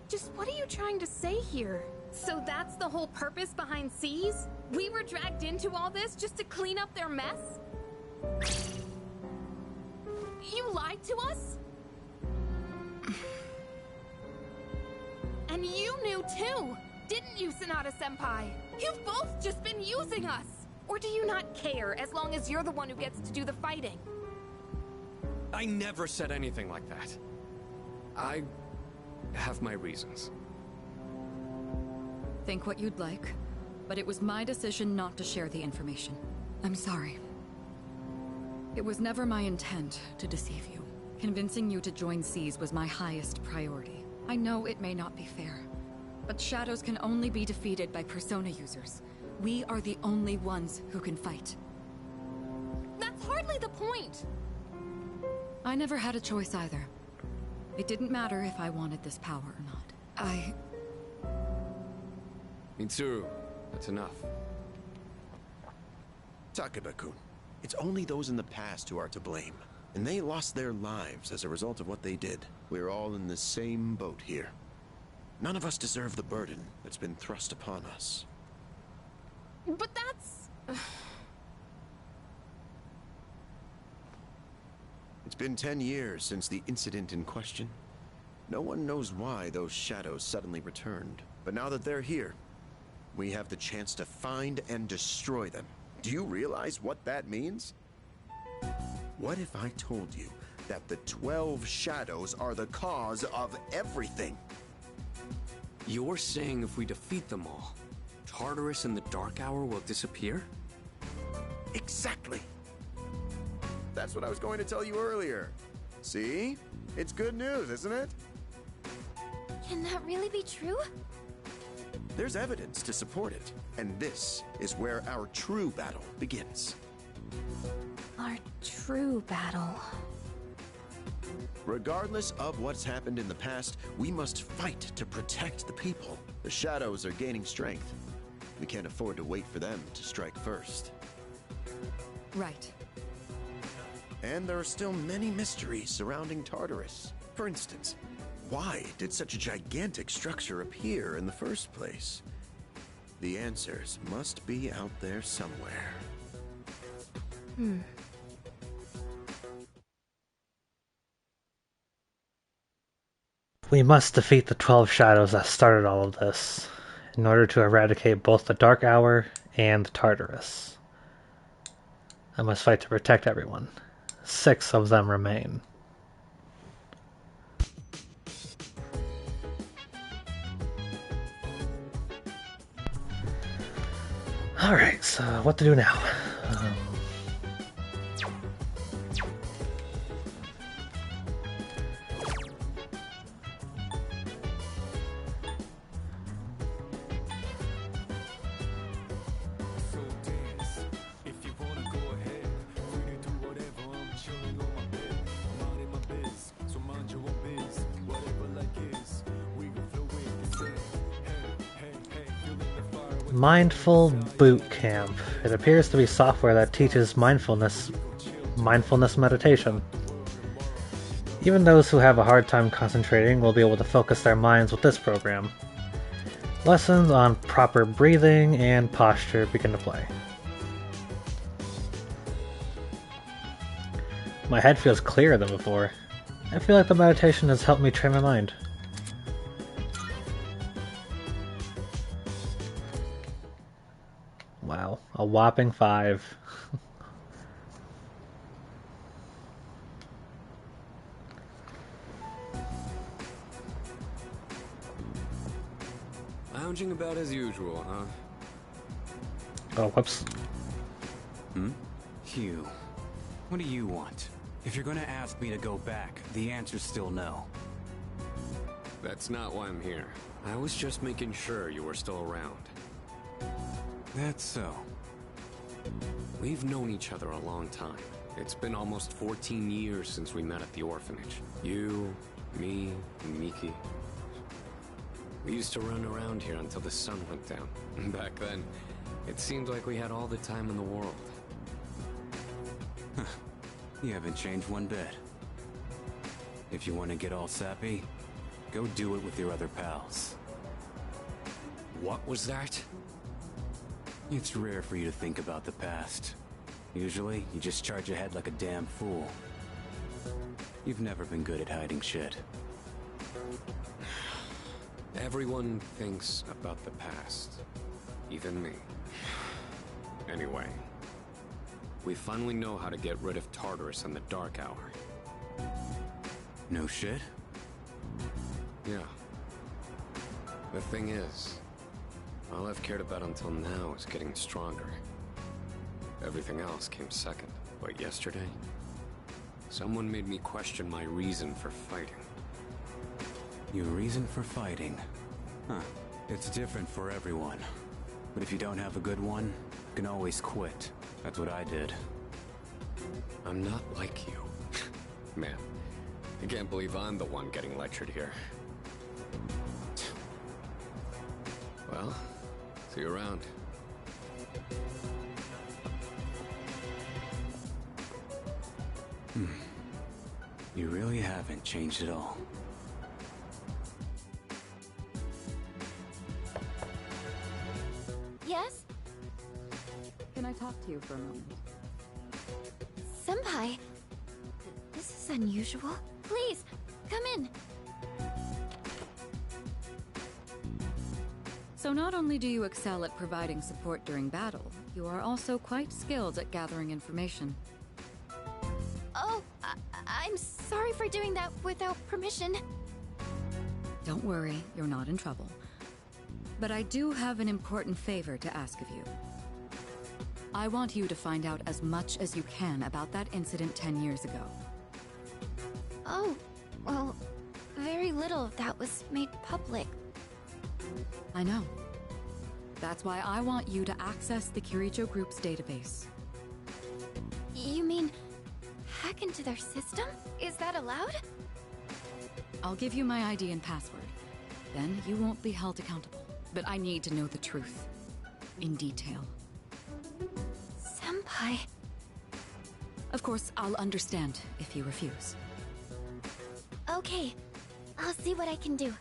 Just what are you trying to say here? So that's the whole purpose behind C's? We were dragged into all this just to clean up their mess? You lied to us? And you knew too, didn't you, Sonata-senpai? You've both just been using us! Or do you not care as long as you're the one who gets to do the fighting? I never said anything like that. I have my reasons. Think what you'd like, but it was my decision not to share the information. I'm sorry. It was never my intent to deceive you. Convincing you to join C's was my highest priority. I know it may not be fair, but shadows can only be defeated by persona users. We are the only ones who can fight. That's hardly the point! I never had a choice either. It didn't matter if I wanted this power or not. Mitsuru, that's enough. Takeba-kun, it's only those in the past who are to blame. And they lost their lives as a result of what they did. We're all in the same boat here. None of us deserve the burden that's been thrust upon us. But that's... It's been 10 years since the incident in question. No one knows why those shadows suddenly returned. But now that they're here, we have the chance to find and destroy them. Do you realize what that means? What if I told you that the 12 shadows are the cause of everything? You're saying if we defeat them all, Tartarus and the Dark Hour will disappear? Exactly. That's what I was going to tell you earlier. See? It's good news, isn't it? Can that really be true? There's evidence to support it, and this is where our true battle begins. Our true battle. Regardless of what's happened in the past, we must fight to protect the people. The shadows are gaining strength. We can't afford to wait for them to strike first. Right. And there are still many mysteries surrounding Tartarus. For instance, why did such a gigantic structure appear in the first place? The answers must be out there somewhere. We must defeat the 12 shadows that started all of this, in order to eradicate both the Dark Hour and Tartarus. I must fight to protect everyone. 6 of them remain. Alright, so what to do now? Mindful Boot Camp. It appears to be software that teaches mindfulness meditation. Even those who have a hard time concentrating will be able to focus their minds with this program. Lessons on proper breathing and posture begin to play. My head feels clearer than before. I feel like the meditation has helped me train my mind. Wow, a whopping 5. Lounging about as usual, huh? Oh, whoops. Hugh, what do you want? If you're gonna ask me to go back, the answer's still no. That's not why I'm here. I was just making sure you were still around. That's so. We've known each other a long time. It's been almost 14 years since we met at the orphanage. You, me, and Miki. We used to run around here until the sun went down. Back then, it seemed like we had all the time in the world. You haven't changed one bit. If you want to get all sappy, go do it with your other pals. What was that? It's rare for you to think about the past. Usually, you just charge ahead like a damn fool. You've never been good at hiding shit. Everyone thinks about the past. Even me. Anyway, we finally know how to get rid of Tartarus in the Dark Hour. No shit? Yeah. The thing is, all I've cared about until now is getting stronger. Everything else came second. But yesterday, someone made me question my reason for fighting. Your reason for fighting? Huh. It's different for everyone. But if you don't have a good one, you can always quit. That's what I did. I'm not like you. Man, I can't believe I'm the one getting lectured here. Well, see you around. You really haven't changed at all. Yes? Can I talk to you for a moment? Senpai. This is unusual. Please, come in. So not only do you excel at providing support during battle, you are also quite skilled at gathering information. Oh, I'm sorry for doing that without permission. Don't worry, you're not in trouble. But I do have an important favor to ask of you. I want you to find out as much as you can about that incident 10 years ago. Oh, well, very little of that was made public. I know. That's why I want you to access the Kirijo Group's database. You mean hack into their system? Is that allowed? I'll give you my ID and password. Then you won't be held accountable. But I need to know the truth. In detail. Senpai. Of course, I'll understand if you refuse. Okay, I'll see what I can do.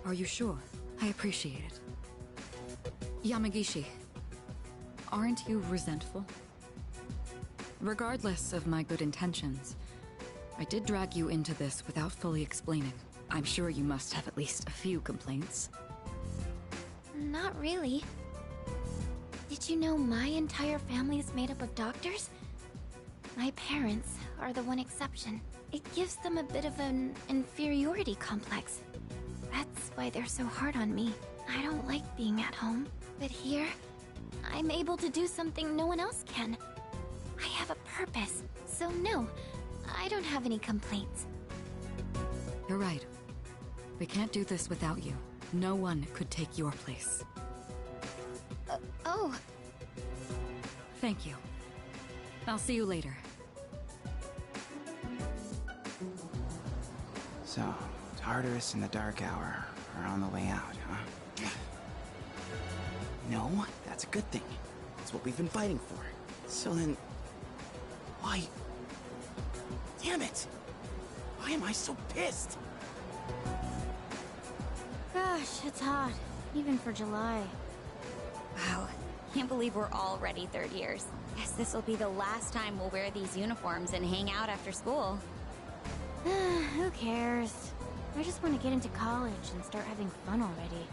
Are you sure? I appreciate it. Yamagishi, aren't you resentful? Regardless of my good intentions, I did drag you into this without fully explaining. I'm sure you must have at least a few complaints. Not really. Did you know my entire family is made up of doctors? My parents are the one exception. It gives them a bit of an inferiority complex. That's why they're so hard on me. I don't like being at home, but here, I'm able to do something no one else can. I have a purpose, so no, I don't have any complaints. You're right. We can't do this without you. No one could take your place. Oh. Thank you. I'll see you later. So, Tartarus and the Dark Hour are on the way out, huh? No, that's a good thing. That's what we've been fighting for. So then... why... Damn it! Why am I so pissed? Gosh, it's hot. Even for July. Wow. Can't believe we're already third years. Guess this will be the last time we'll wear these uniforms and hang out after school. Who cares? I just want to get into college and start having fun already.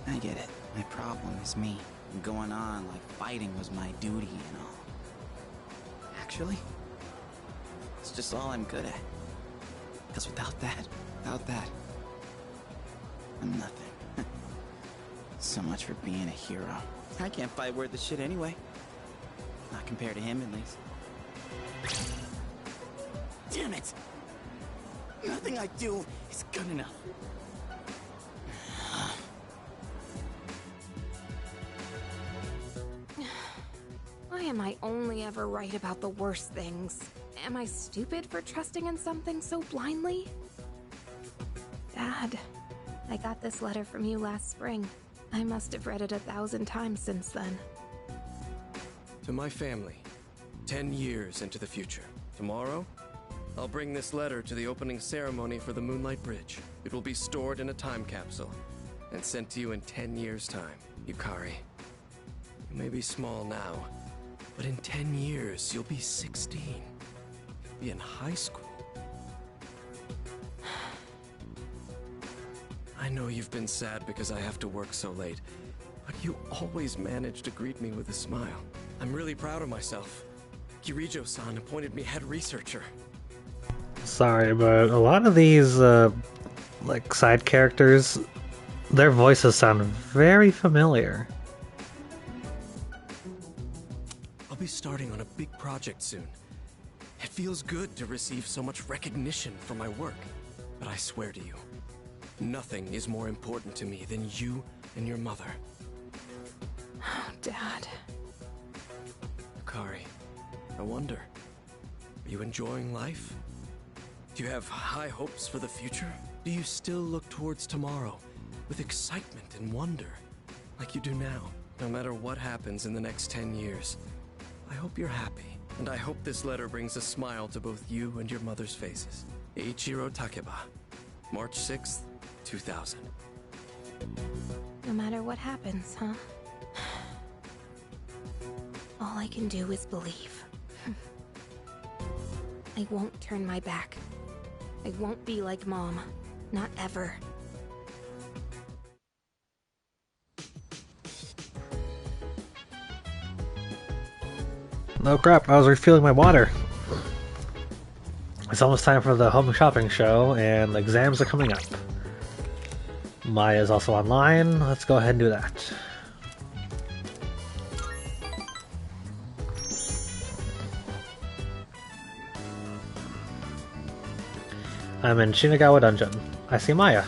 I get it. My problem is me. Going on like fighting was my duty and all. Actually, it's just all I'm good at. Because without that, I'm nothing. So much for being a hero. I can't fight worth the shit anyway. Not compared to him, at least. Damn it! Nothing I do is good enough. Why am I only ever right about the worst things? Am I stupid for trusting in something so blindly? Dad, I got this letter from you last spring. I must have read it 1,000 times since then. To my family, 10 years into the future. Tomorrow, I'll bring this letter to the opening ceremony for the Moonlight Bridge. It will be stored in a time capsule and sent to you in 10 years' time. Yukari, you may be small now, but in 10 years, you'll be 16. You'll be in high school. I know you've been sad because I have to work so late, but you always manage to greet me with a smile. I'm really proud of myself. Kirijo-san appointed me head researcher. Sorry, but a lot of these, like, side characters, their voices sound very familiar. I'll be starting on a big project soon. It feels good to receive so much recognition for my work. But I swear to you, nothing is more important to me than you and your mother. Oh, Dad. Yukari, I wonder, are you enjoying life? Do you have high hopes for the future? Do you still look towards tomorrow with excitement and wonder, like you do now? No matter what happens in the next 10 years, I hope you're happy. And I hope this letter brings a smile to both you and your mother's faces. Eiichiro Takeba, March 6th, 2000. No matter what happens, huh? All I can do is believe. I won't turn my back. I won't be like Mom. Not ever. Oh crap, I was refueling my water. It's almost time for the home shopping show, and exams are coming up. Maya's also online. Let's go ahead and do that. I'm in Shinagawa Dungeon. I see Maya.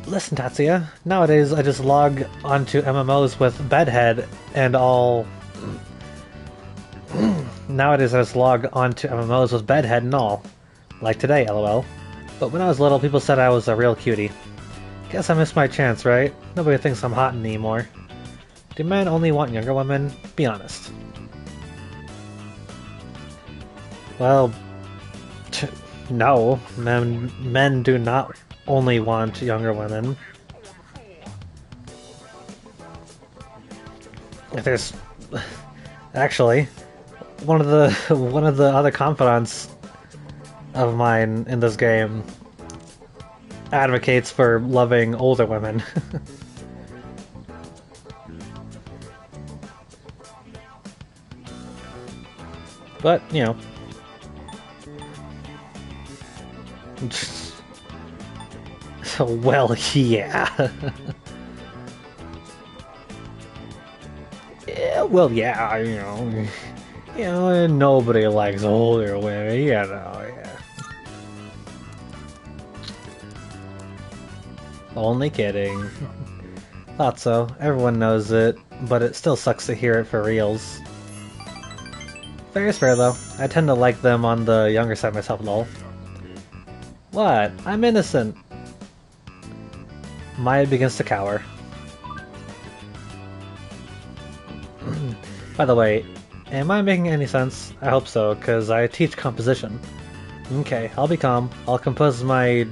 Listen, Tatsuya, nowadays I just log onto MMOs with Bedhead and all... Nowadays I just log onto MMOs with Bedhead and all. Like today, lol. But when I was little, people said I was a real cutie. Guess I missed my chance, right? Nobody thinks I'm hot anymore. Do men only want younger women? Be honest. Well... No, men do not only want younger women. If there's actually one of the other confidants of mine in this game advocates for loving older women. But, you know, well, yeah. Yeah, well, yeah, you know, nobody likes older women, you know, yeah. Only kidding. Thought so. Everyone knows it, but it still sucks to hear it for reals. Very fair though. I tend to like them on the younger side myself, lol. What? I'm innocent. Maya begins to cower. By the way, am I making any sense? I hope so, because I teach composition. Okay, I'll be calm. I'll compose my...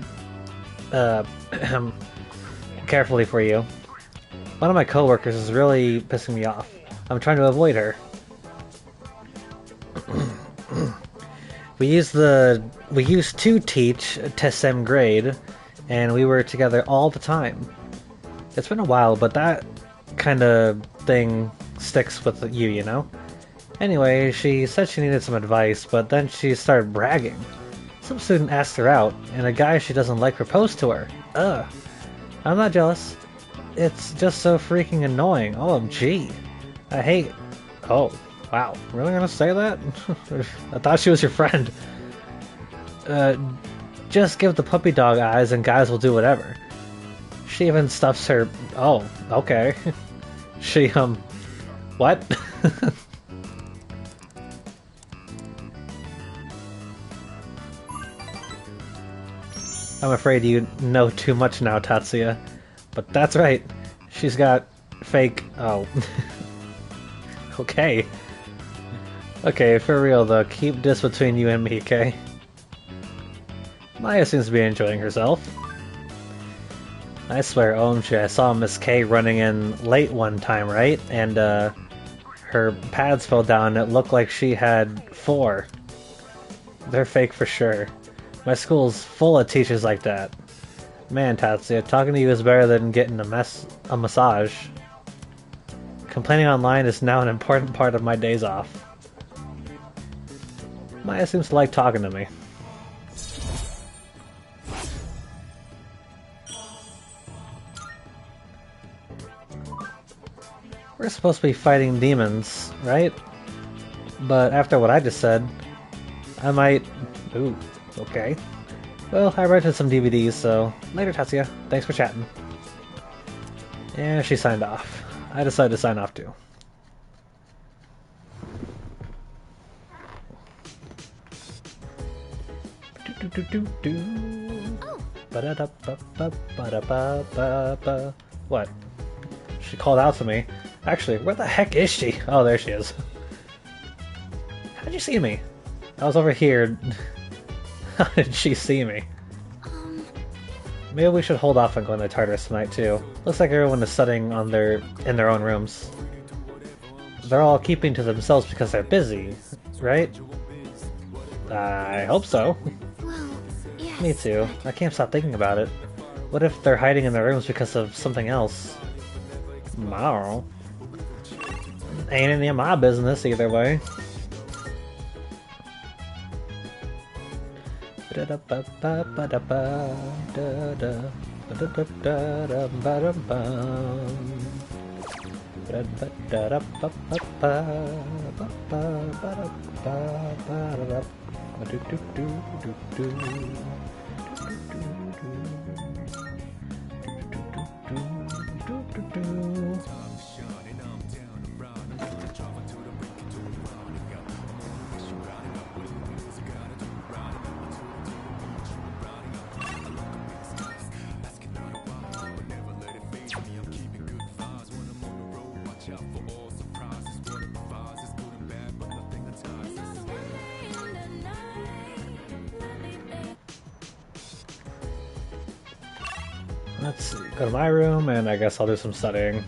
carefully for you. One of my coworkers is really pissing me off. I'm trying to avoid her. We used to teach to same grade, and we were together all the time. It's been a while, but that kind of thing sticks with you, you know? Anyway, she said she needed some advice, but then she started bragging. Some student asked her out, and a guy she doesn't like proposed to her. Ugh. I'm not jealous. It's just so freaking annoying. OMG. I hate... Oh, wow. Really gonna say that? I thought she was your friend. Just give the puppy dog eyes and guys will do whatever. She even stuffs her... Oh, okay. She, what? I'm afraid you know too much now, Tatsuya. But that's right. She's got fake... Oh. Okay. Okay, for real though, keep this between you and me, okay? Maya seems to be enjoying herself. I swear, OMG, I saw Miss K running in late one time, right? And, her pads fell down and it looked like she had 4. They're fake for sure. My school's full of teachers like that. Man, Tatsuya, talking to you is better than getting a massage. Complaining online is now an important part of my days off. Maya seems to like talking to me. We're supposed to be fighting demons, right? But after what I just said, I might... Ooh, okay. Well, I rented some DVDs, so later, Tatsuya. Thanks for chatting. And she signed off. I decided to sign off too. What? She called out to me. Actually, where the heck is she? Oh, there she is. How'd you see me? I was over here. How did she see me? Maybe we should hold off on going to Tartarus tonight too. Looks like everyone is studying in their own rooms. They're all keeping to themselves because they're busy, right? I hope so. Well, yes. Me too. I can't stop thinking about it. What if they're hiding in their rooms because of something else? I don't know. Ain't any of my business either way. Let's see, go to my room, and I guess I'll do some studying.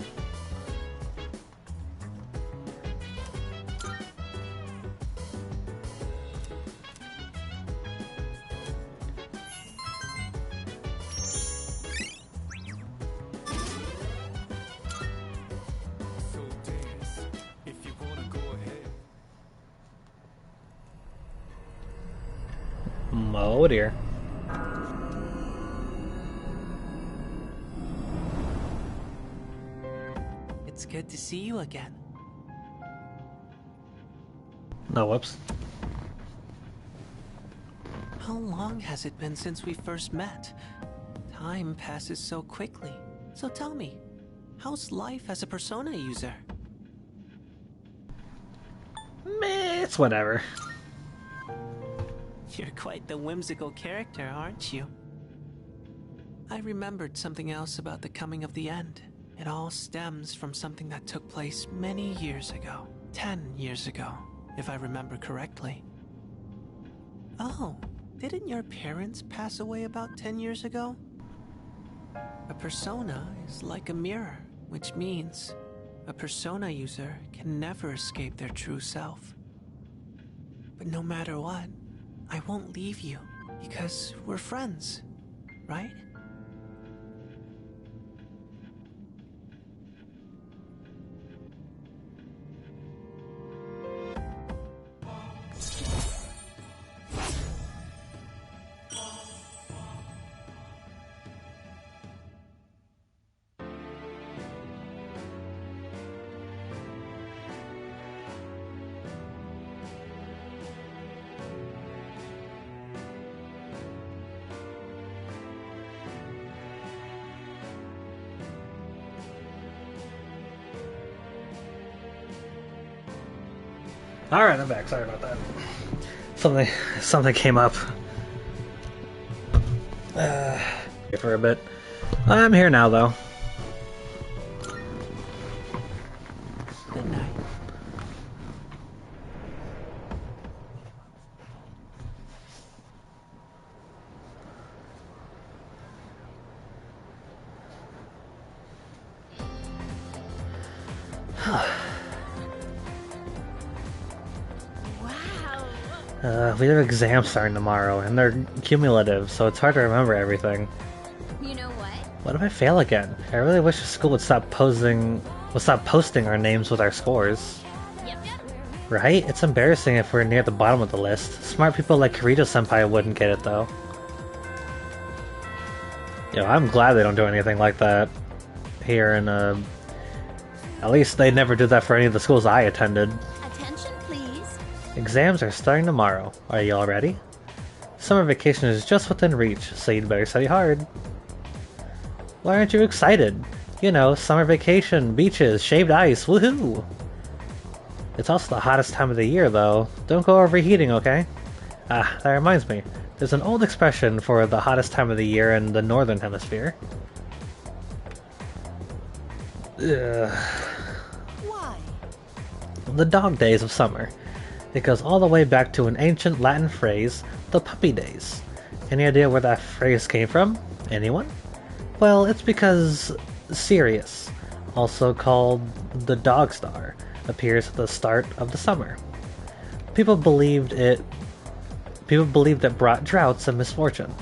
Oh dear. It's good to see you again. No, whoops. How long has it been since we first met? Time passes so quickly. So tell me, how's life as a Persona user? Meh, it's whatever. You're quite the whimsical character, aren't you? I remembered something else about the coming of the end. It all stems from something that took place many years ago. 10 years ago, if I remember correctly. Oh, didn't your parents pass away about 10 years ago? A persona is like a mirror, which means a persona user can never escape their true self. But no matter what, I won't leave you, because we're friends, right? Alright, I'm back. Sorry about that. Something came up. For a bit. I'm here now, though. Good night. We have exams starting tomorrow, and they're cumulative, so it's hard to remember everything. You know what? What if I fail again? I really wish the school would stop posting our names with our scores. Yep. Right? It's embarrassing if we're near the bottom of the list. Smart people like Kirito-senpai wouldn't get it, though. I'm glad they don't do anything like that here in, at least they never did that for any of the schools I attended. Attention, please. Exams are starting tomorrow. Are you all ready? Summer vacation is just within reach, so you'd better study hard. Why aren't you excited? Summer vacation, beaches, shaved ice, woohoo! It's also the hottest time of the year, though. Don't go overheating, okay? Ah, that reminds me. There's an old expression for the hottest time of the year in the northern hemisphere. Ugh. Why? The dog days of summer. It goes all the way back to an ancient Latin phrase, the puppy days. Any idea where that phrase came from? Anyone? Well, it's because Sirius, also called the Dog Star, appears at the start of the summer. People believed it brought droughts and misfortune.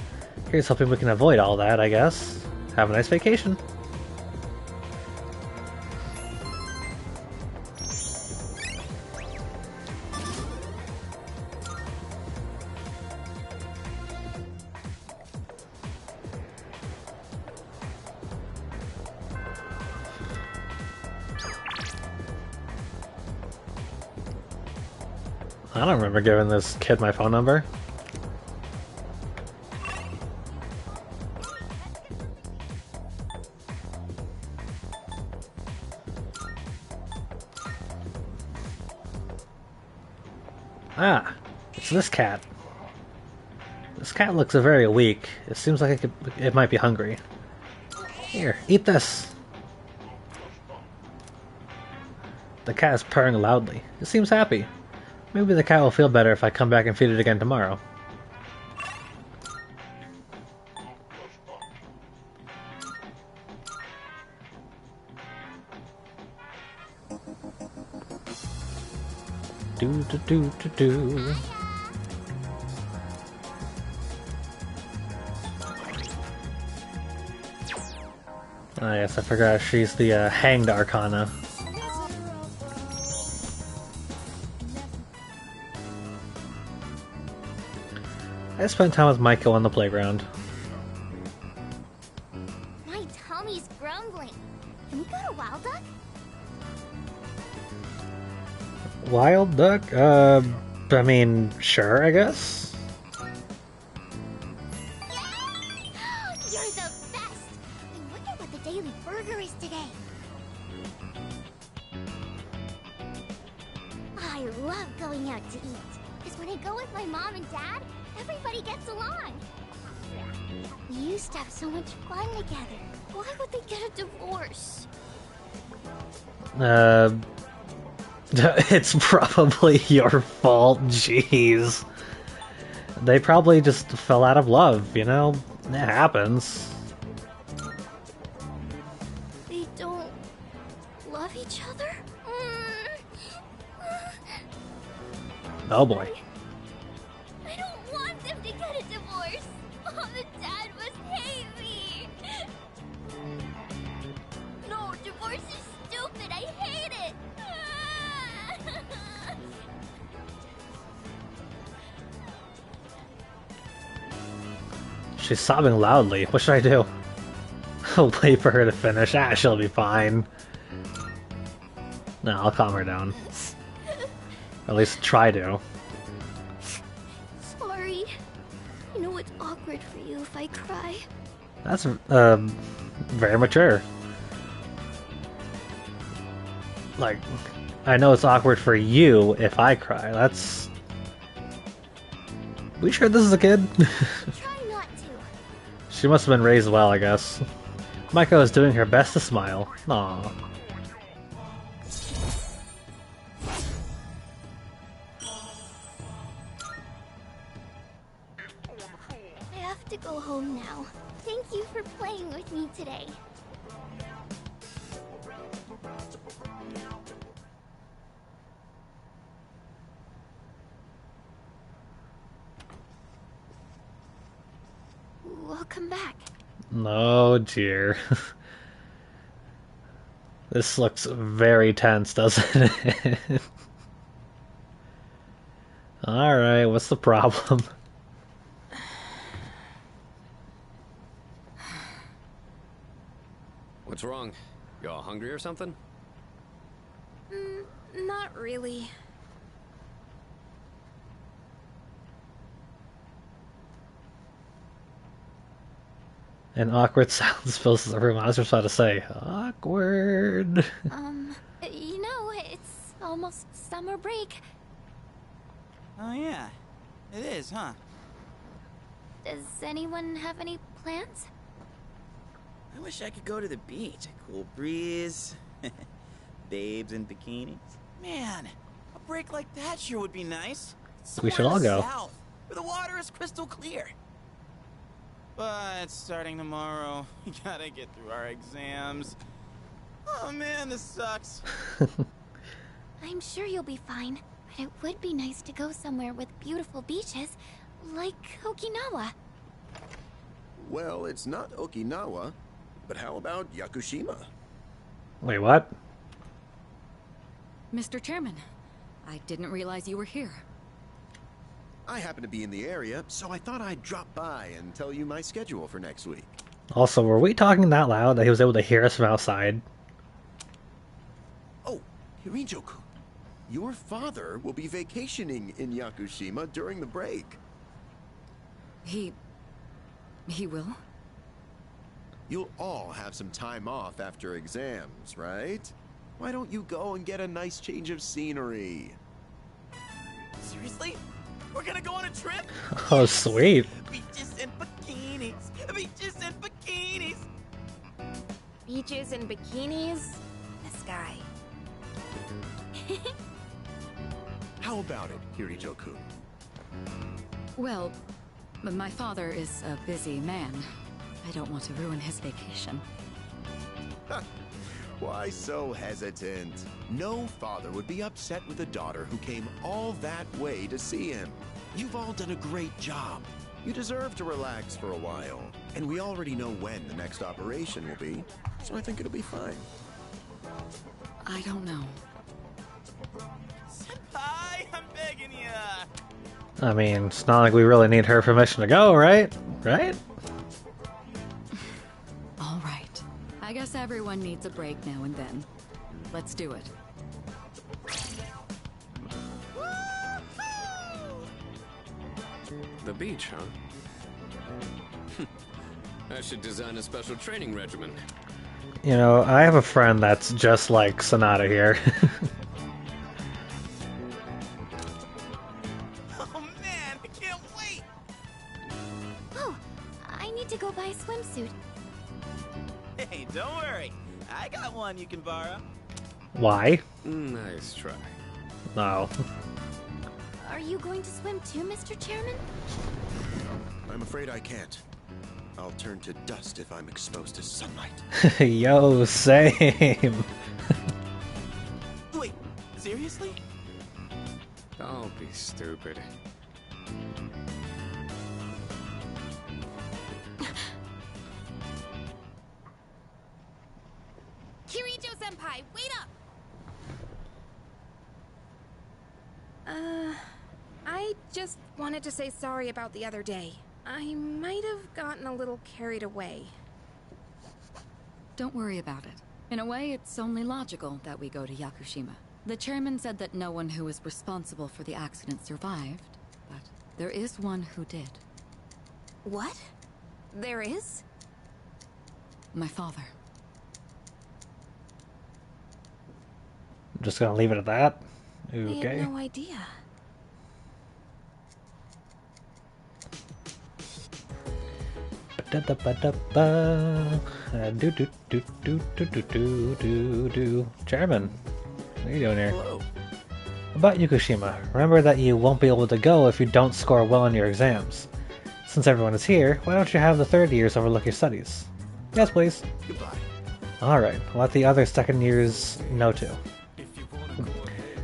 Here's hoping we can avoid all that, I guess. Have a nice vacation. I don't remember giving this kid my phone number. Ah, it's this cat. This cat looks very weak. It seems like it might be hungry. Here, eat this. The cat is purring loudly. It seems happy. Maybe the cat will feel better if I come back and feed it again tomorrow. Do. Ah, yes, I forgot she's the Hanged Arcana. I spent time with Michael on the playground. My tummy's grumbling. Can we go to Wild Duck? Wild Duck? I mean, sure, I guess? You're the best! I wonder what the daily burger is today. I love going out to eat. Because when I go with my mom and dad, everybody gets along. We used to have so much fun together. Why would they get a divorce? It's probably your fault, jeez. They probably just fell out of love, you know? It happens. They don't love each other? Oh boy. I don't want them to get a divorce. Mom and Dad must hate me. No, divorce is stupid. I hate it. She's sobbing loudly. What should I do? I'll wait for her to finish. Ah, she'll be fine. No, I'll calm her down. At least try to. Sorry. I know it's awkward for you if I cry. That's, very mature. Like, I know it's awkward for you if I cry. That's... We sure this is a kid? Try not to. She must have been raised well, I guess. Miko is doing her best to smile. Aww. I have to go home now. Thank you for playing with me today. Welcome back. Oh dear. This looks very tense, doesn't it? Alright, what's the problem? What's wrong? You all hungry or something? Not really. An awkward silence fills the room. I was just about to say, awkward. You know, it's almost summer break. Oh yeah, it is, huh? Does anyone have any plans? I wish I could go to the beach. A cool breeze, babes in bikinis. Man, a break like that sure would be nice. We should all go. South, where the water is crystal clear. But starting tomorrow, we gotta get through our exams. Oh man, this sucks. I'm sure you'll be fine, but it would be nice to go somewhere with beautiful beaches, like Okinawa. Well, it's not Okinawa, but how about Yakushima? Wait, what? Mr. Chairman, I didn't realize you were here. I happen to be in the area, so I thought I'd drop by and tell you my schedule for next week. Also, were we talking that loud that he was able to hear us from outside? Oh, Hirijo-kun, your father will be vacationing in Yakushima during the break. He will? You'll all have some time off after exams, right? Why don't you go and get a nice change of scenery? Seriously? We're gonna go on a trip? Oh, sweet. Beaches and bikinis. Beaches and bikinis. Beaches and bikinis? The sky. How about it, Hirijo-kun? Well, my father is a busy man. I don't want to ruin his vacation. Why so hesitant? No father would be upset with a daughter who came all that way to see him. You've all done a great job. You deserve to relax for a while. And we already know when the next operation will be, so I think it'll be fine. I don't know. Senpai, I'm begging ya. I mean, it's not like we really need her permission to go, right? Right? All right. I guess everyone needs a break now and then. Let's do it. The beach, huh? I should design a special training regimen. You know, I have a friend that's just like Sonata here. I got one you can borrow. Why? Nice try. No. Are you going to swim too, Mr. Chairman? I'm afraid I can't. I'll turn to dust if I'm exposed to sunlight. Yo, same. Wait, seriously? Don't be stupid. Kirijo-senpai, wait up! I just wanted to say sorry about the other day. I might have gotten a little carried away. Don't worry about it. In a way, it's only logical that we go to Yakushima. The chairman said that no one who was responsible for the accident survived, but there is one who did. What? There is? My father. I'm just gonna leave it at that. I Okay. had no idea. Chairman, what are you doing here? Hello. About Yakushima, remember that you won't be able to go if you don't score well on your exams. Since everyone is here, why don't you have the third years overlook your studies? Yes, please. Goodbye. Alright, let the other second years know too.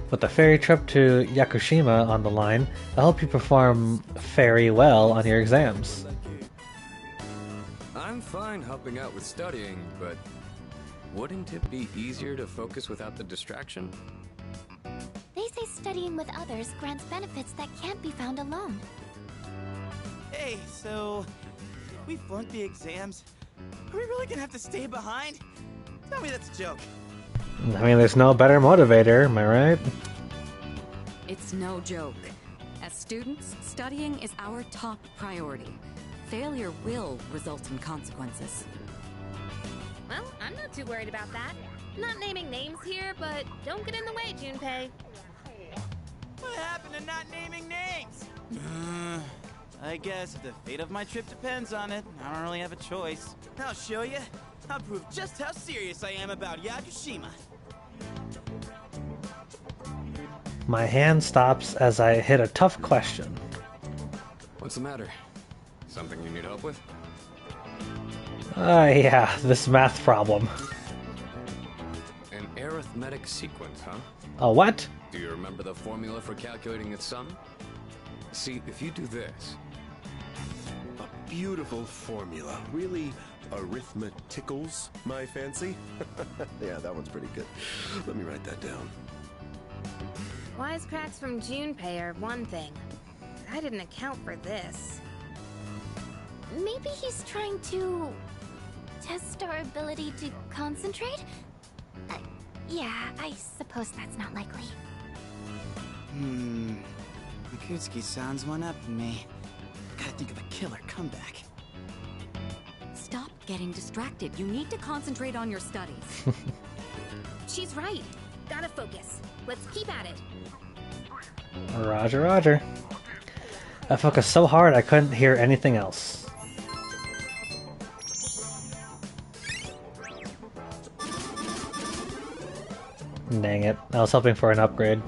With the ferry trip to Yakushima on the line, I'll help you perform very well on your exams. I'm fine helping out with studying, but wouldn't it be easier to focus without the distraction? They say studying with others grants benefits that can't be found alone. Hey, so if we flunk the exams, are we really gonna have to stay behind? Tell me that's a joke. I mean, there's no better motivator, am I right? It's no joke. As students, studying is our top priority. Failure will result in consequences. Well, I'm not too worried about that. Not naming names here, but don't get in the way, Junpei. What happened to not naming names? I guess if the fate of my trip depends on it, I don't really have a choice. I'll show you. I'll prove just how serious I am about Yakushima. My hand stops as I hit a tough question. What's the matter? Something you need help with? Yeah, this math problem. An arithmetic sequence, huh? A what? Do you remember the formula for calculating its sum? See, if you do this... A beautiful formula. Really arithmeticals my fancy. Yeah, that one's pretty good. Let me write that down. Wisecracks from Junpei are one thing. But I didn't account for this. Maybe he's trying to test our ability to concentrate? Yeah, I suppose that's not likely. Mikutsuki sounds one up in me. Gotta think of a killer comeback. Stop getting distracted. You need to concentrate on your studies. She's right. Gotta focus. Let's keep at it. Roger, roger. I focused so hard I couldn't hear anything else. Dang it. I was hoping for an upgrade.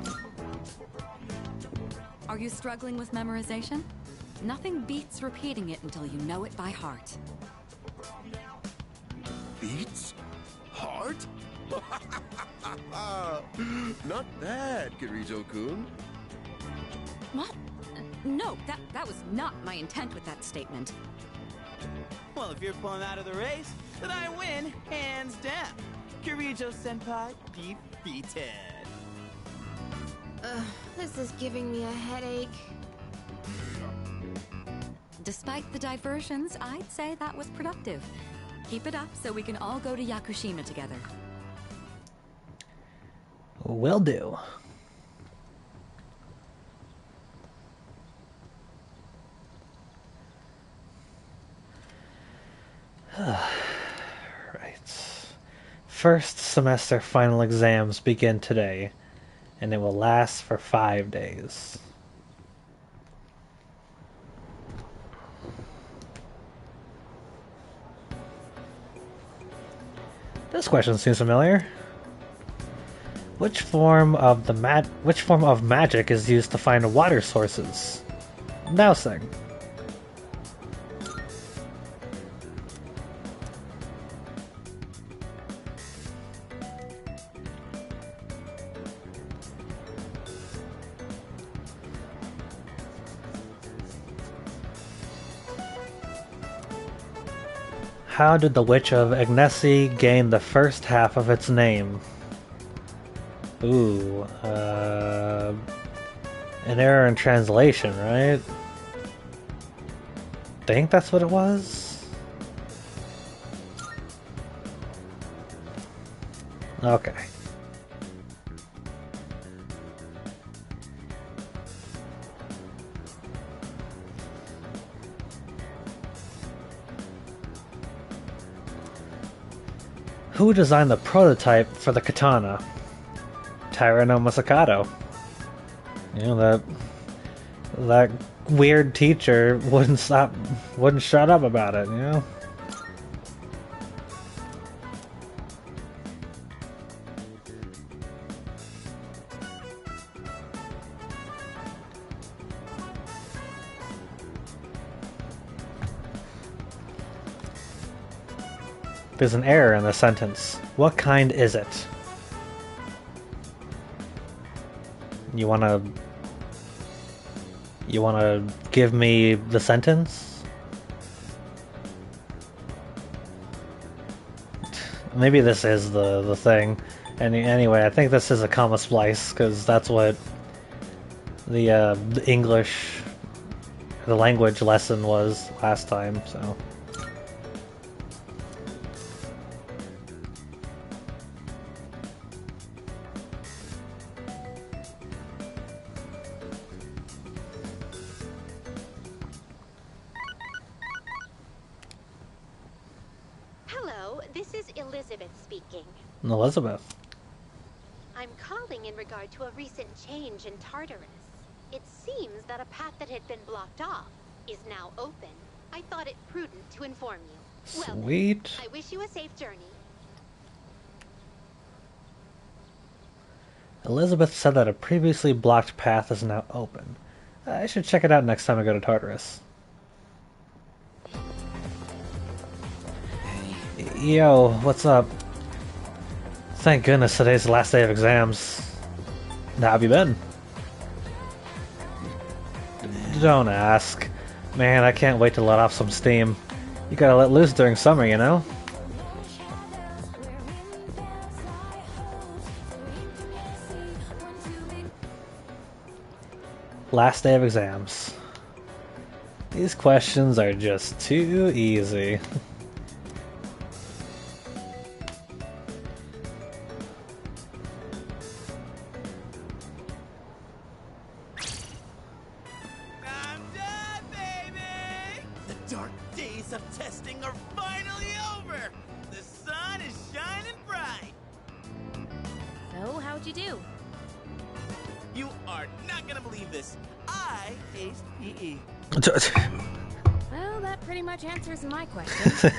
Are you struggling with memorization? Nothing beats repeating it until you know it by heart. Beats? Heart? Not bad, Kirijo-kun. What? No, that was not my intent with that statement. Well, if you're pulling out of the race, then I win, hands down. Kirijo-senpai defeated. This is giving me a headache. Despite the diversions, I'd say that was productive. Keep it up so we can all go to Yakushima together. Will do. Right. First semester final exams begin today, and it will last for 5 days. This question seems familiar. Which form of magic is used to find water sources? Dowsing. How did the Witch of Agnessi gain the first half of its name? Ooh, an error in translation, right? Think that's what it was? Okay. Who designed the prototype for the katana? Tyrano Masakato. You know, that weird teacher wouldn't shut up about it, you know? There's an error in the sentence. What kind is it? You wanna give me the sentence? Maybe this is the thing. Anyway, I think this is a comma splice because that's what the English, the language lesson was last time. So. Elizabeth. I'm calling in regard to a recent change in Tartarus. It seems that a path that had been blocked off is now open. I thought it prudent to inform you. Sweet. Well, I wish you a safe journey. Elizabeth said that a previously blocked path is now open. I should check it out next time I go to Tartarus. Hey. Yo, what's up? Thank goodness today's the last day of exams. How have you been? Don't ask. Man, I can't wait to let off some steam. You gotta let loose during summer, you know? Last day of exams. These questions are just too easy. Well, that pretty much answers my question.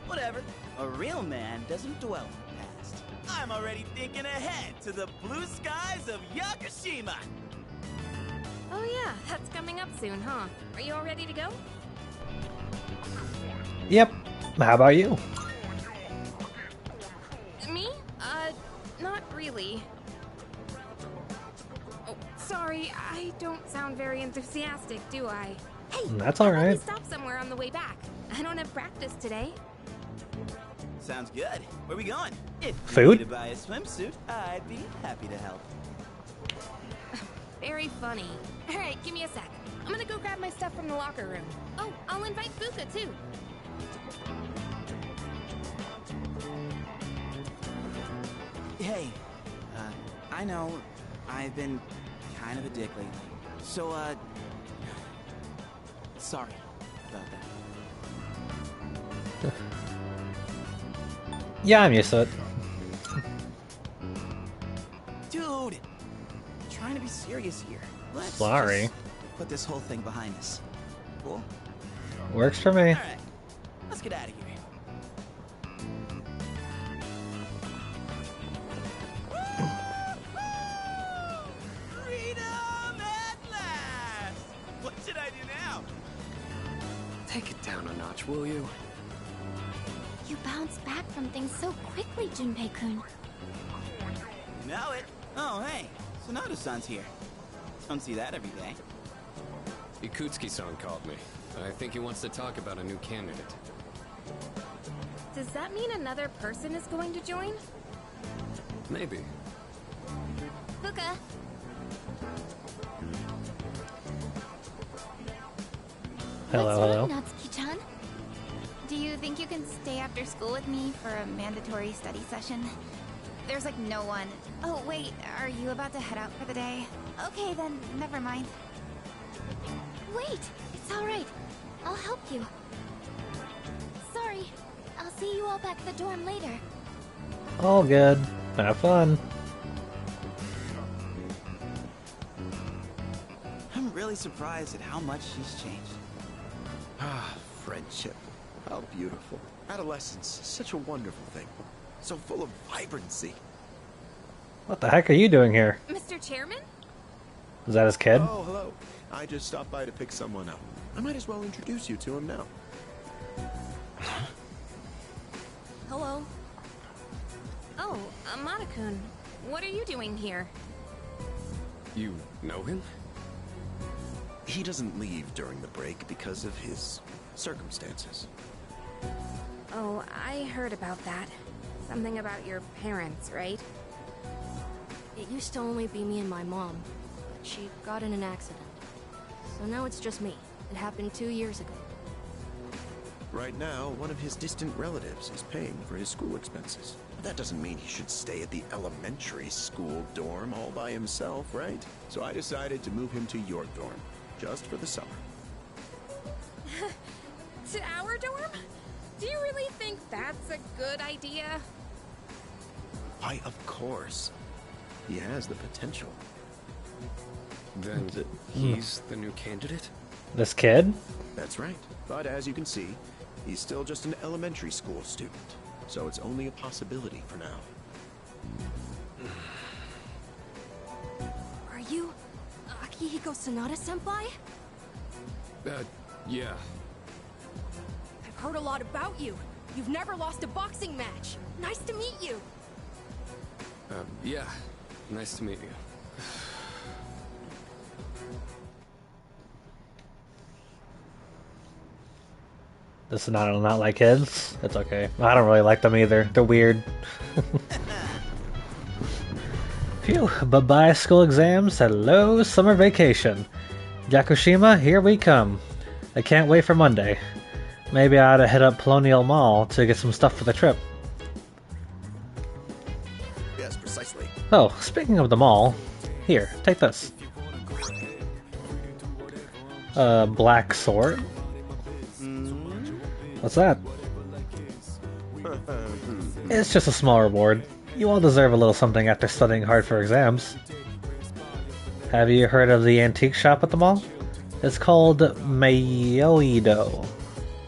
Whatever. A real man doesn't dwell in the past. I'm already thinking ahead to the blue skies of Yakushima. Oh yeah, that's coming up soon, huh? Are you all ready to go? Yep. How about you? Me? Not really. Oh, sorry, I don't sound very enthusiastic, do I? Hey, that's all right. Stop somewhere on the way back. I don't have practice today. Sounds good. Where we going? If Food? you need to buy a swimsuit, I'd be happy to help. Very funny. All right, give me a sec. I'm gonna go grab my stuff from the locker room. Oh, I'll invite Fuka too. Hey, I know I've been kind of a dick lately. So, sorry about that. Yeah, I'm used to it. Dude, I'm trying to be serious here. Let's Sorry. just put this whole thing behind us. Cool? Works for me. All right, let's get out of here. much, will you? You bounce back from things so quickly, Junpei-kun. You know it. Oh, hey, Sonata-san's here. Don't see that every day. Ikutsuki-san called me. I think he wants to talk about a new candidate. Does that mean another person is going to join? Maybe. Fuka. Hello. Natsuki-chan? Do you think you can stay after school with me for a mandatory study session? There's like no one. Oh, wait, are you about to head out for the day? Okay, then, never mind. Wait, it's alright. I'll help you. Sorry, I'll see you all back at the dorm later. All good. Have fun. I'm really surprised at how much she's changed. Ah, friendship. How beautiful. Adolescence, such a wonderful thing. So full of vibrancy. What the heck are you doing here? Mr. Chairman? Is that his kid? Oh, hello. I just stopped by to pick someone up. I might as well introduce you to him now. Hello. Oh, Amada-kun, what are you doing here? You know him? He doesn't leave during the break because of his circumstances. Oh, I heard about that. Something about your parents, right? It used to only be me and my mom, but she got in an accident. So now it's just me. It happened 2 years ago. Right now, one of his distant relatives is paying for his school expenses. But that doesn't mean he should stay at the elementary school dorm all by himself, right? So I decided to move him to your dorm, just for the summer. To our dorm? Do you really think that's a good idea? Why, of course. He has the potential. Then he's the new candidate? This kid? That's right. But as you can see, he's still just an elementary school student. So it's only a possibility for now. Are you Akihiko Sanada-senpai? Yeah. I've heard a lot about you. You've never lost a boxing match. Nice to meet you. Yeah. Nice to meet you. This is not like kids. It's okay. I don't really like them either. They're weird. Phew. Bye-bye school exams. Hello summer vacation. Yakushima, here we come. I can't wait for Monday. Maybe I ought to hit up Colonial Mall to get some stuff for the trip. Yes, precisely. Oh, speaking of the mall, here, take this. Black sword? What's that? It's just a small reward. You all deserve a little something after studying hard for exams. Have you heard of the antique shop at the mall? It's called Mayoido.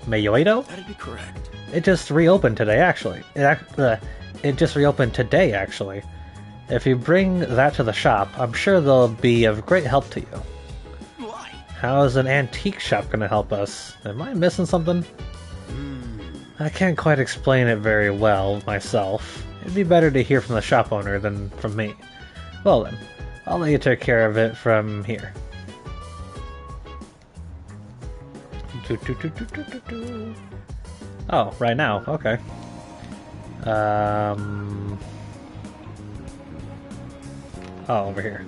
Mayoido? That'd be correct. It just reopened today, actually. It just reopened today, actually. If you bring that to the shop, I'm sure they'll be of great help to you. Why? How is an antique shop gonna help us? Am I missing something? I can't quite explain it very well myself. It'd be better to hear from the shop owner than from me. Well then, I'll let you take care of it from here. Oh, right now, okay. Oh, over here.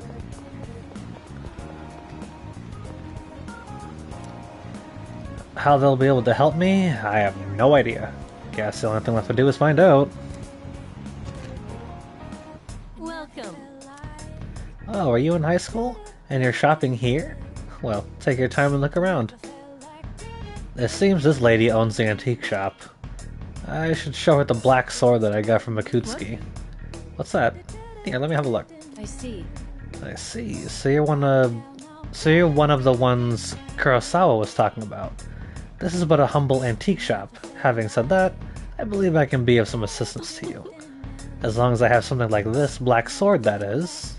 How they'll be able to help me, I have no idea. Guess the only thing left to do is find out. Welcome. Oh, are you in high school? And you're shopping here? Well, take your time and look around. It seems this lady owns the antique shop. I should show her the black sword that I got from Ikutsuki. What's that? Here, let me have a look. I see. I see. So you're one of the ones Kurosawa was talking about. This is but a humble antique shop. Having said that, I believe I can be of some assistance to you. As long as I have something like this black sword, that is.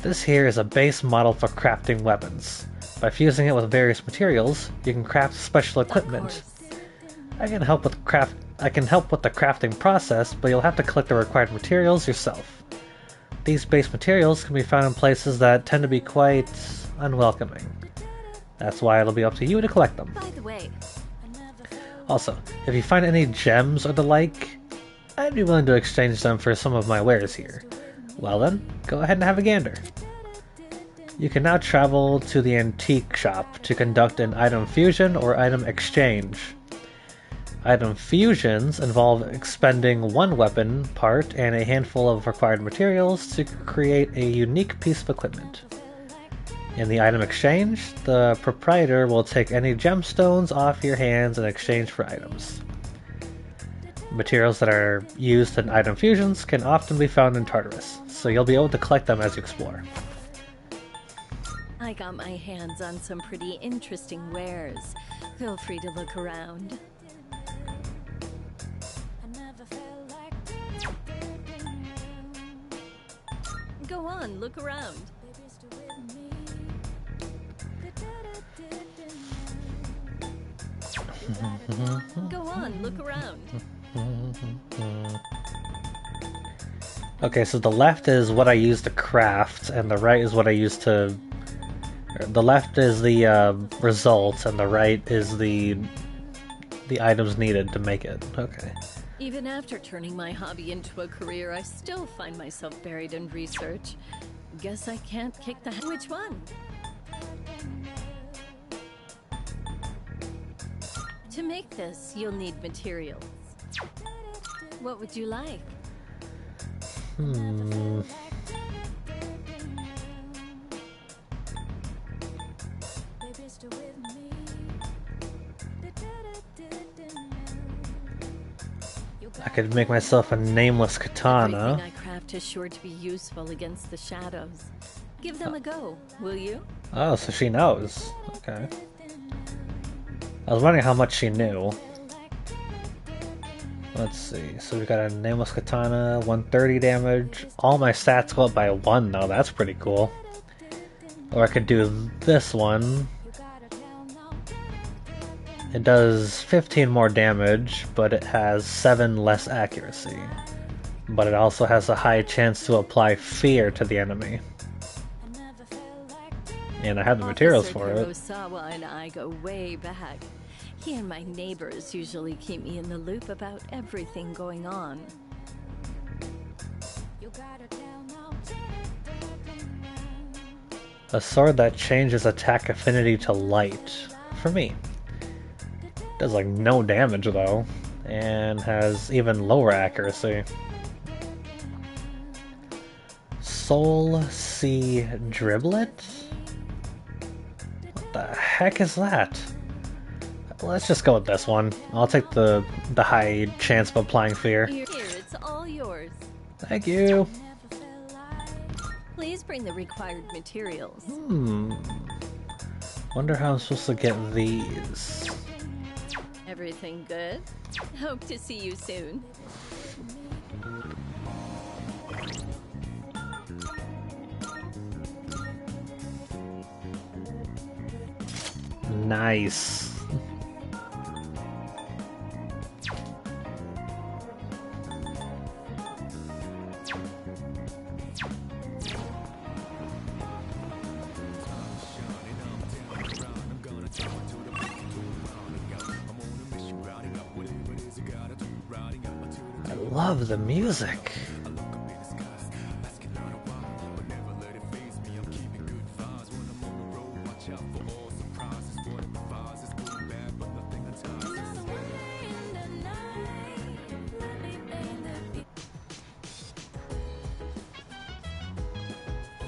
This here is a base model for crafting weapons. By fusing it with various materials, you can craft special equipment. I can help with the crafting process, but you'll have to collect the required materials yourself. These base materials can be found in places that tend to be quite unwelcoming. That's why it'll be up to you to collect them. By the way, Also, if you find any gems or the like, I'd be willing to exchange them for some of my wares here. Well then, go ahead and have a gander. You can now travel to the antique shop to conduct an item fusion or item exchange. Item fusions involve expending one weapon part and a handful of required materials to create a unique piece of equipment. In the item exchange, the proprietor will take any gemstones off your hands in exchange for items. Materials that are used in item fusions can often be found in Tartarus, so you'll be able to collect them as you explore. I got my hands on some pretty interesting wares. Feel free to look around. Go on, look around. Go on, look around. Okay, so the left is what I use to craft, and the right is what I use to... The left is the results, and the right is the items needed to make it. Okay. Even after turning my hobby into a career, I still find myself buried in research. Guess I can't kick the... Which one? To make this, you'll need materials. What would you like? I could make myself a nameless katana. Everything I craft is sure to be useful against the shadows. Give them a go, will you? Oh, so she knows. Okay. I was wondering how much she knew. Let's see. So we got a nameless katana, 130 damage. All my stats go up by 1 though. That's pretty cool. Or I could do this one. It does 15 more damage, but it has 7 less accuracy. But it also has a high chance to apply fear to the enemy. And I have the materials for it. Kurosawa and I go way back. He and my neighbors usually keep me in the loop about everything going on. A sword that changes attack affinity to light. For me. Does like no damage though, and has even lower accuracy. Soul Sea Driblet? What the heck is that? Let's just go with this one. I'll take the high chance of applying fear. Here, it's all yours. Thank you. Please bring the required materials. Wonder how I'm supposed to get these. Everything good? Hope to see you soon. Nice. I love the music.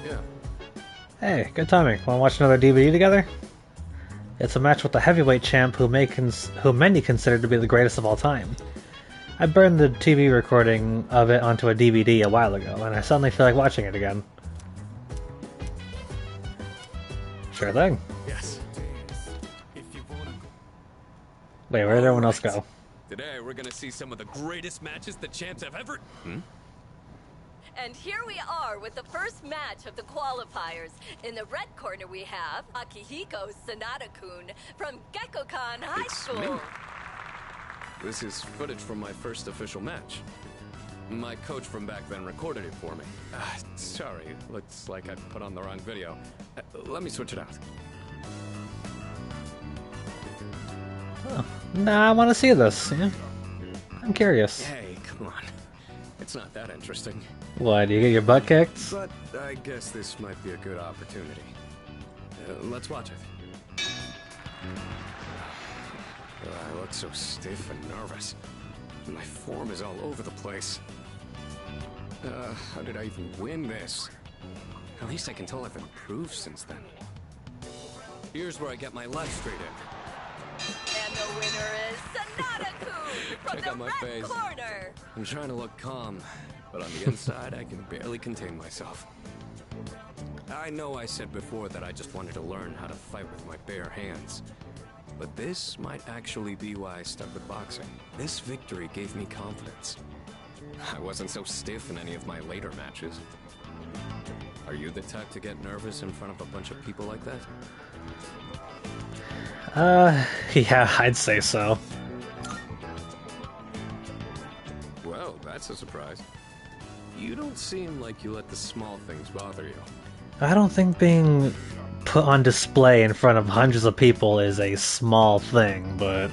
Yeah. Hey, good timing. Want to watch another DVD together? It's a match with the heavyweight champ who many consider to be the greatest of all time. I burned the TV recording of it onto a DVD a while ago, and I suddenly feel like watching it again. Sure thing. Yes. Wait, where did everyone else go? Today we're gonna see some of the greatest matches the champs have ever... And here we are with the first match of the qualifiers. In the red corner we have Akihiko Sanada-kun from Gekkokan High It's School. me. This is footage from my first official match. My coach from back then recorded it for me. Sorry, looks like I put on the wrong video. Let me switch it out. Oh. Nah, I want to see this. Yeah. I'm curious. Hey, come on. It's not that interesting. What, do you get your butt kicked? But I guess this might be a good opportunity. Let's watch it. I look so stiff and nervous. My form is all over the place. How did I even win this? At least I can tell I've improved since then. Here's where I get my left straight in. And the winner is Sanada-kun from Check the out my red face. corner. I'm trying to look calm, but on the inside I can barely contain myself. I know I said before that I just wanted to learn how to fight with my bare hands. But this might actually be why I stuck with boxing. This victory gave me confidence. I wasn't so stiff in any of my later matches. Are you the type to get nervous in front of a bunch of people like that? Yeah, I'd say so. Well, that's a surprise. You don't seem like you let the small things bother you. I don't think being put on display in front of hundreds of people is a small thing, but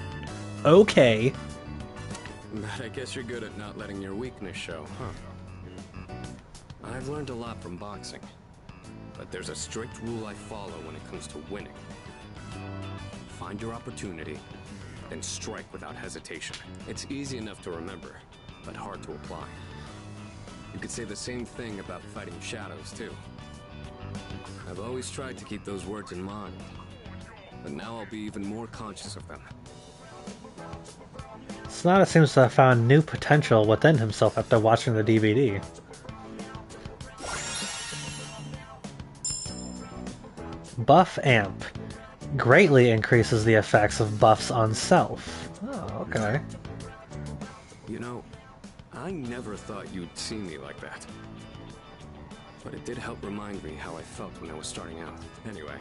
okay. But I guess you're good at not letting your weakness show, huh? I've learned a lot from boxing, but there's a strict rule I follow when it comes to winning. Find your opportunity, then strike without hesitation. It's easy enough to remember, but hard to apply. You could say the same thing about fighting shadows, too. I've always tried to keep those words in mind, but now I'll be even more conscious of them. Sonata seems to have found new potential within himself after watching the DVD. Buff Amp. Greatly increases the effects of buffs on self. Oh, okay. You know, I never thought you'd see me like that. But it did help remind me how I felt when I was starting out. Anyway,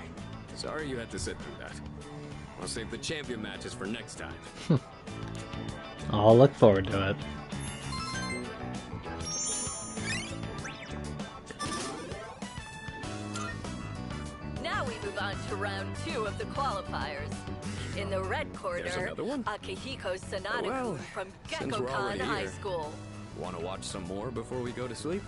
sorry you had to sit through that. I'll save the champion matches for next time. I'll look forward to it. Now we move on to round 2 of the qualifiers. In the red corner, Akihiko Sanada-kun Well, from since we're Gekkokan already High here, School. Want to watch some more before we go to sleep?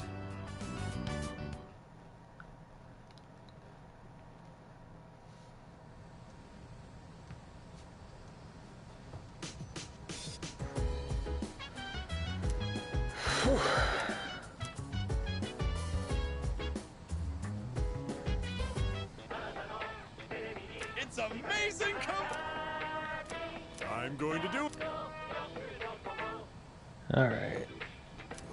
It's amazing! I'm going to do. Alright.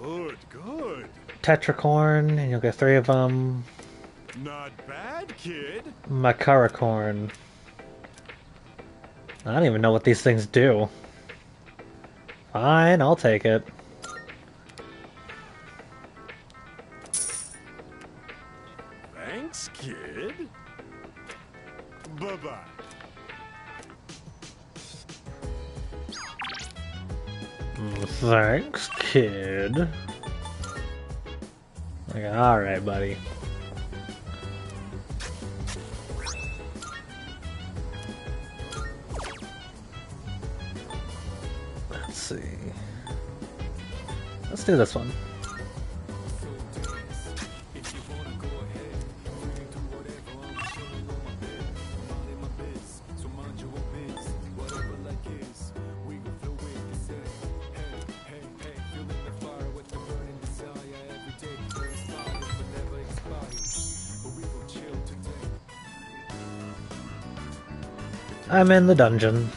Good, good. Tetracorn, and you'll get 3 of them. Not bad, kid. Makaracorn. I don't even know what these things do. Fine, I'll take it. Thanks, kid. Bye-bye. Thanks, kid. Okay, alright, buddy. Let's see. Let's do this one. I'm in the dungeon.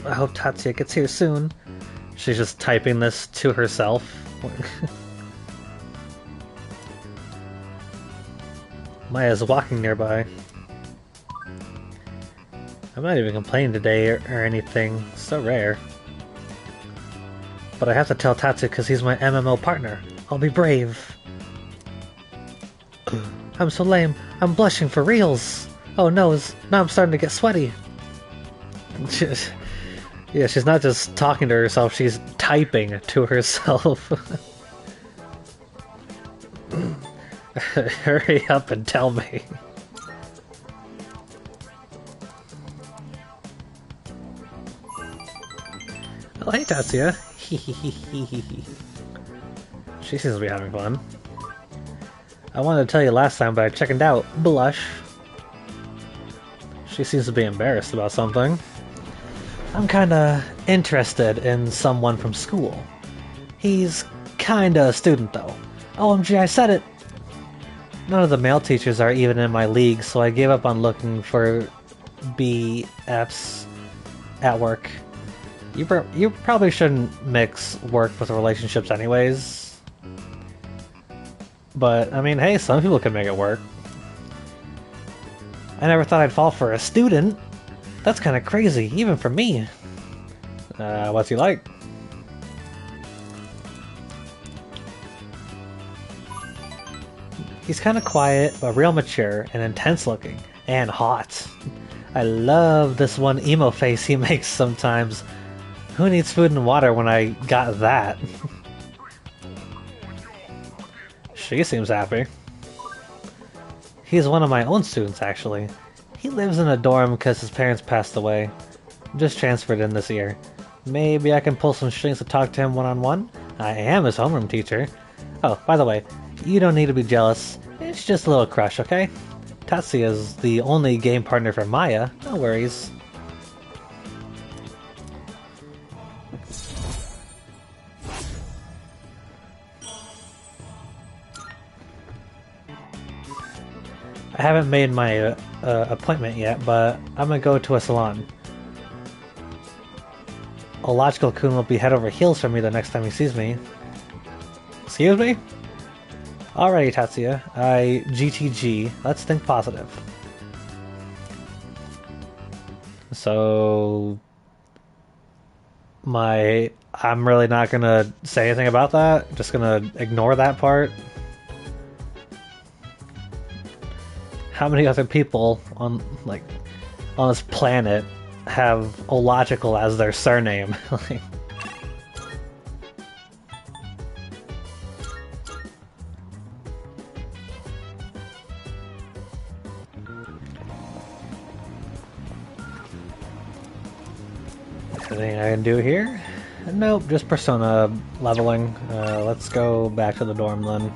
I hope Tatsuya gets here soon. She's just typing this to herself. Maya's walking nearby. I'm not even complaining today or anything. It's so rare. But I have to tell Tatsu because he's my MMO partner. I'll be brave. I'm so lame. I'm blushing for reals. Oh no, now I'm starting to get sweaty. Yeah, she's not just talking to herself, she's typing to herself. Hurry up and tell me. Oh, hey, Tatsuya. She seems to be having fun. I wanted to tell you last time, but I chickened out. Blush. She seems to be embarrassed about something. I'm kinda interested in someone from school. He's kinda a student, though. OMG, I said it! None of the male teachers are even in my league, so I gave up on looking for BFs at work. You probably shouldn't mix work with relationships anyways. But, I mean, hey, some people can make it work. I never thought I'd fall for a student. That's kind of crazy, even for me. What's he like? He's kind of quiet, but real mature and intense looking, and hot. I love this one emo face he makes sometimes. Who needs food and water when I got that? She seems happy. He's one of my own students, actually. He lives in a dorm because his parents passed away. Just transferred in this year. Maybe I can pull some strings to talk to him one-on-one? I am his homeroom teacher. Oh, by the way, you don't need to be jealous. It's just a little crush, okay? Tatsuya is the only game partner for Maya. No worries. I haven't made my appointment yet, but I'm gonna go to a salon. Logical-kun will be head over heels for me the next time he sees me. Excuse me? Alrighty, Tatsuya. GTG. Let's think positive. So... I'm really not gonna say anything about that? Just gonna ignore that part? How many other people on this planet have illogical as their surname? Anything I can do here? Nope, just persona leveling. Let's go back to the dorm then.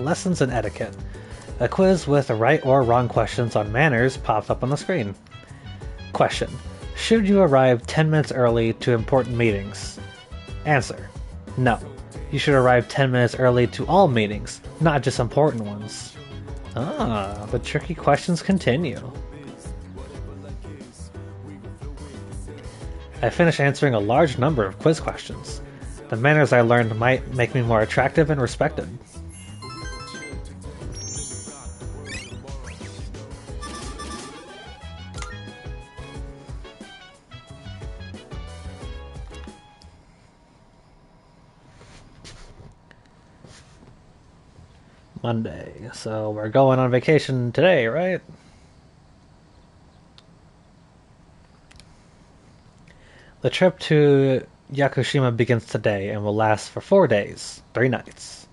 Lessons in etiquette. A quiz with right or wrong questions on manners pops up on the screen. Question: should you arrive 10 minutes early to important meetings? Answer: no. You should arrive 10 minutes early to all meetings, not just important ones. Ah, the tricky questions continue. I finished answering a large number of quiz questions. The manners I learned might make me more attractive and respected. Monday, so we're going on vacation today, right? The trip to Yakushima begins today and will last for 4 days, 3 nights.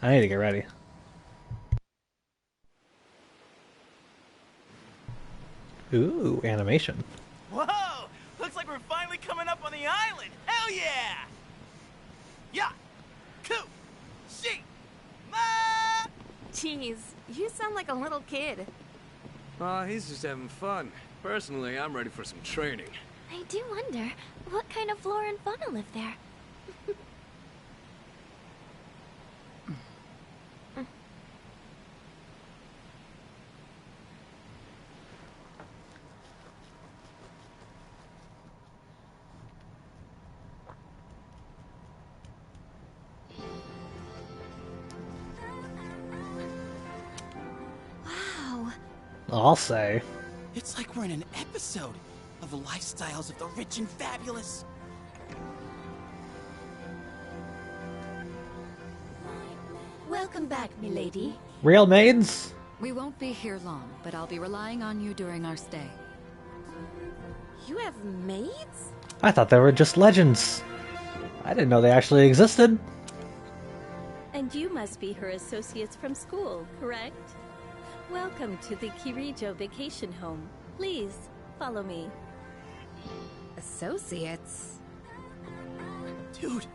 I need to get ready. Ooh, animation. Whoa! Looks like we're finally coming up on the island! Hell yeah! Yeah! Ku! She! Ma! Jeez, you sound like a little kid. He's just having fun. Personally, I'm ready for some training. I do wonder, what kind of flora and fauna live there? I'll say. It's like we're in an episode of the lifestyles of the rich and fabulous. Welcome back, milady. Real maids? We won't be here long, but I'll be relying on you during our stay. You have maids? I thought they were just legends. I didn't know they actually existed. And you must be her associates from school, correct? Welcome to the Kirijo vacation home. Please, follow me. Associates? Dude,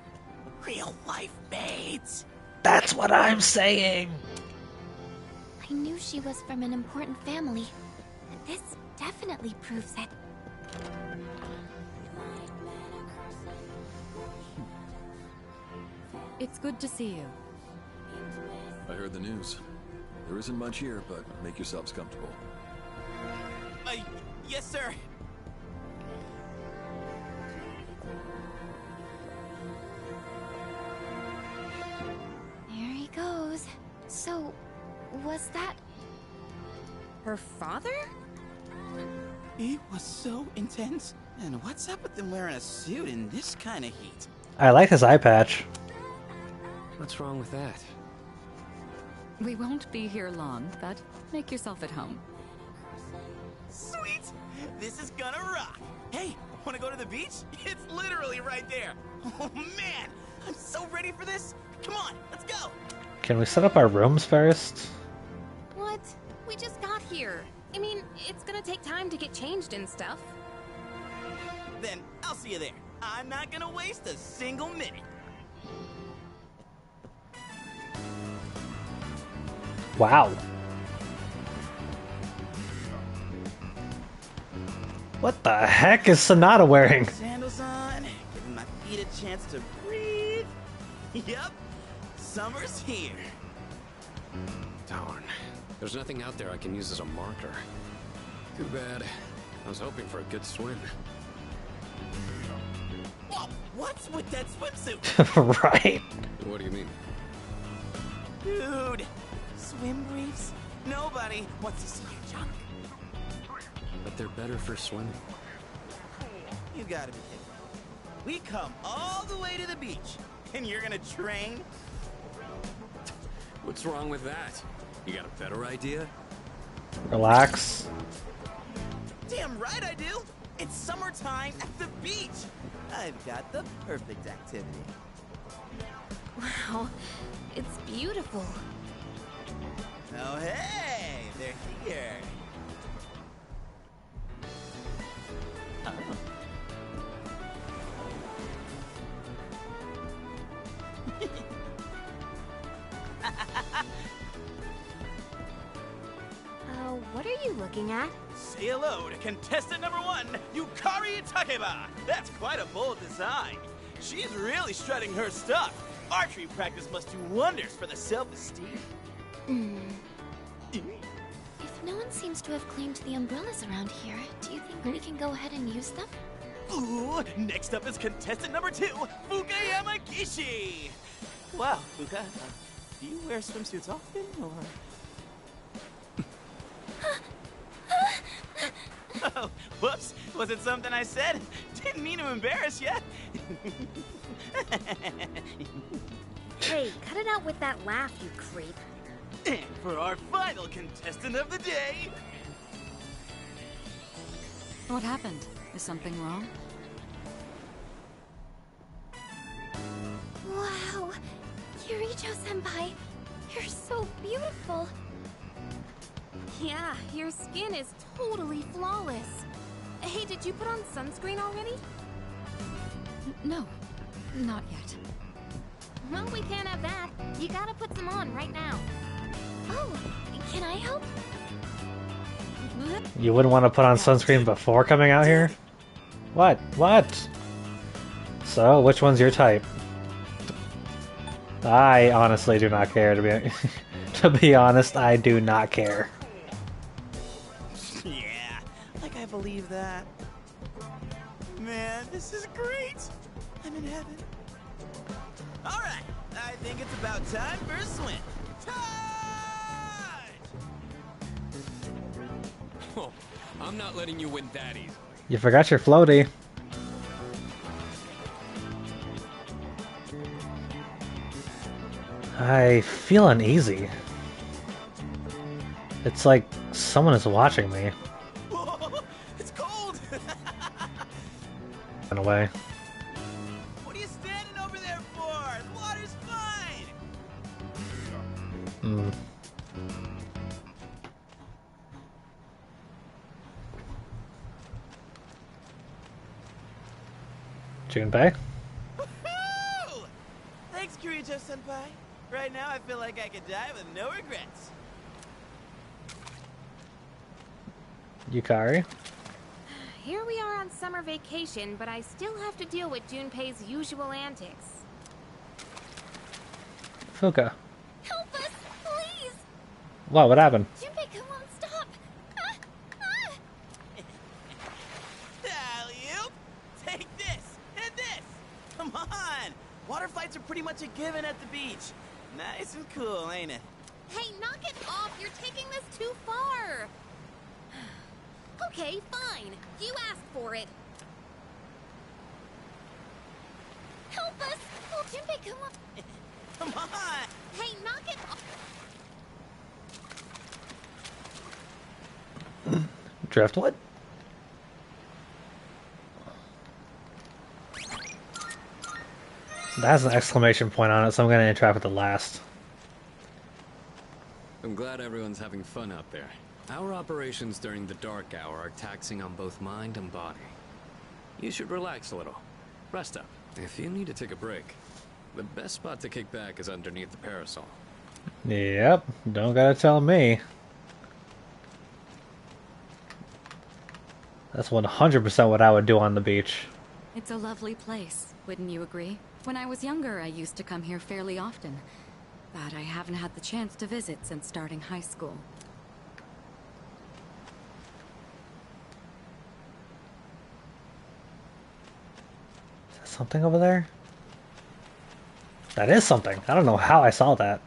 real life maids. That's what I'm saying. I knew she was from an important family. This definitely proves it. It's good to see you. I heard the news. There isn't much here, but make yourselves comfortable. Yes, sir. There he goes. So, was that her father? He was so intense. And what's up with him wearing a suit in this kind of heat? I like his eye patch. What's wrong with that? We won't be here long, but make yourself at home. Sweet! This is gonna rock! Hey, wanna go to the beach? It's literally right there! Oh man! I'm so ready for this! Come on, let's go! Can we set up our rooms first? What? We just got here. I mean, it's gonna take time to get changed and stuff. Then I'll see you there. I'm not gonna waste a single minute. Wow. What the heck is Sonata wearing? Sandals on, giving my feet a chance to breathe. Yep, summer's here. Darn. There's nothing out there I can use as a marker. Too bad. I was hoping for a good swim. Whoa, what's with that swimsuit? Right. What do you mean? Dude, swim briefs? Nobody wants to see your junk. But they're better for swimming. You gotta be kidding. We come all the way to the beach, and you're gonna train? What's wrong with that? You got a better idea? Relax. Damn right I do! It's summertime at the beach! I've got the perfect activity. Wow, it's beautiful. Oh hey, they're here. What are you looking at? Say hello to contestant number 1, Yukari Takeba. That's quite a bold design. She's really strutting her stuff. Archery practice must do wonders for the self-esteem. If no one seems to have claimed the umbrellas around here, do you think we can go ahead and use them? Ooh, next up is contestant number 2, Fuka Yamagishi. Wow, Fuka, do you wear swimsuits often, or...? Oh, whoops. Was it something I said? Didn't mean to embarrass you. Hey, cut it out with that laugh, you creep. And for our final contestant of the day... What happened? Is something wrong? Wow! Kirijo-senpai, you're so beautiful! Yeah, your skin is totally flawless. Hey, did you put on sunscreen already? No, not yet. Well, we can't have that. You gotta put some on right now. Oh, can I help? You wouldn't want to put on sunscreen before coming out here? What? What? So, which one's your type? I honestly do not care, to be to be honest, I do not care. Yeah, like I believe that. Man, this is great. I'm in heaven. All right, I think it's about time for a swim. Charge! I'm not letting you win that easy. You forgot your floaty. I feel uneasy. It's like someone is watching me. Whoa, it's cold! In a way. What are you standing over there for? The water's fine! Hmm. Junpei? Woohoo! Thanks, Kirijo-senpai. Right now I feel like I could die with no regrets. Yukari? Here we are on summer vacation, but I still have to deal with Junpei's usual antics. Fuka. Help us, please! Wow, what happened? Junpei, come on, stop! Alley-oop! Take this! And this! Come on! Water fights are pretty much a given at the beach. Nice and cool, ain't it? Hey, knock it off! You're taking this too far! Okay, fine. You asked for it. Help us! Oh, Junpei, come on! Come on! Hey, knock it off! Driftwood? That has an exclamation point on it, so I'm gonna interact with the last. I'm glad everyone's having fun out there. Our operations during the dark hour are taxing on both mind and body. You should relax a little. Rest up. If you need to take a break, the best spot to kick back is underneath the parasol. Yep, don't gotta tell me. That's 100% what I would do on the beach. It's a lovely place, wouldn't you agree? When I was younger, I used to come here fairly often. But I haven't had the chance to visit since starting high school. Is that something over there? That is something. I don't know how I saw that.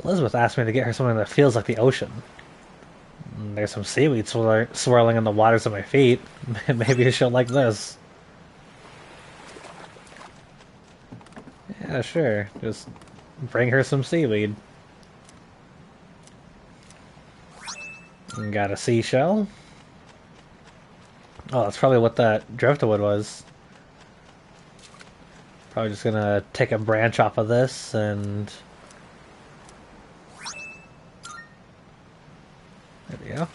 Elizabeth asked me to get her something that feels like the ocean. There's some seaweed swirling in the waters of my feet. Maybe she'll like this. Yeah, sure. Just bring her some seaweed. Got a seashell. Oh, that's probably what that driftwood was. Probably just gonna take a branch off of this and... There we go. Is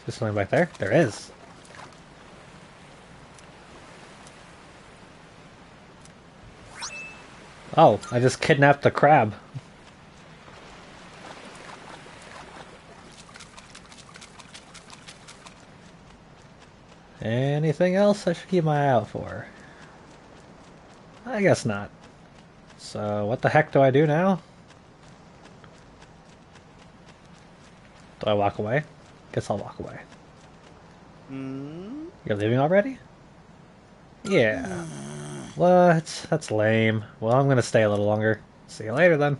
there something back there? There is. Oh, I just kidnapped the crab. Anything else I should keep my eye out for? I guess not. So, what the heck do I do now? Do I walk away? Guess I'll walk away. You're leaving already? Yeah. What? That's lame. Well, I'm gonna stay a little longer. See you later then.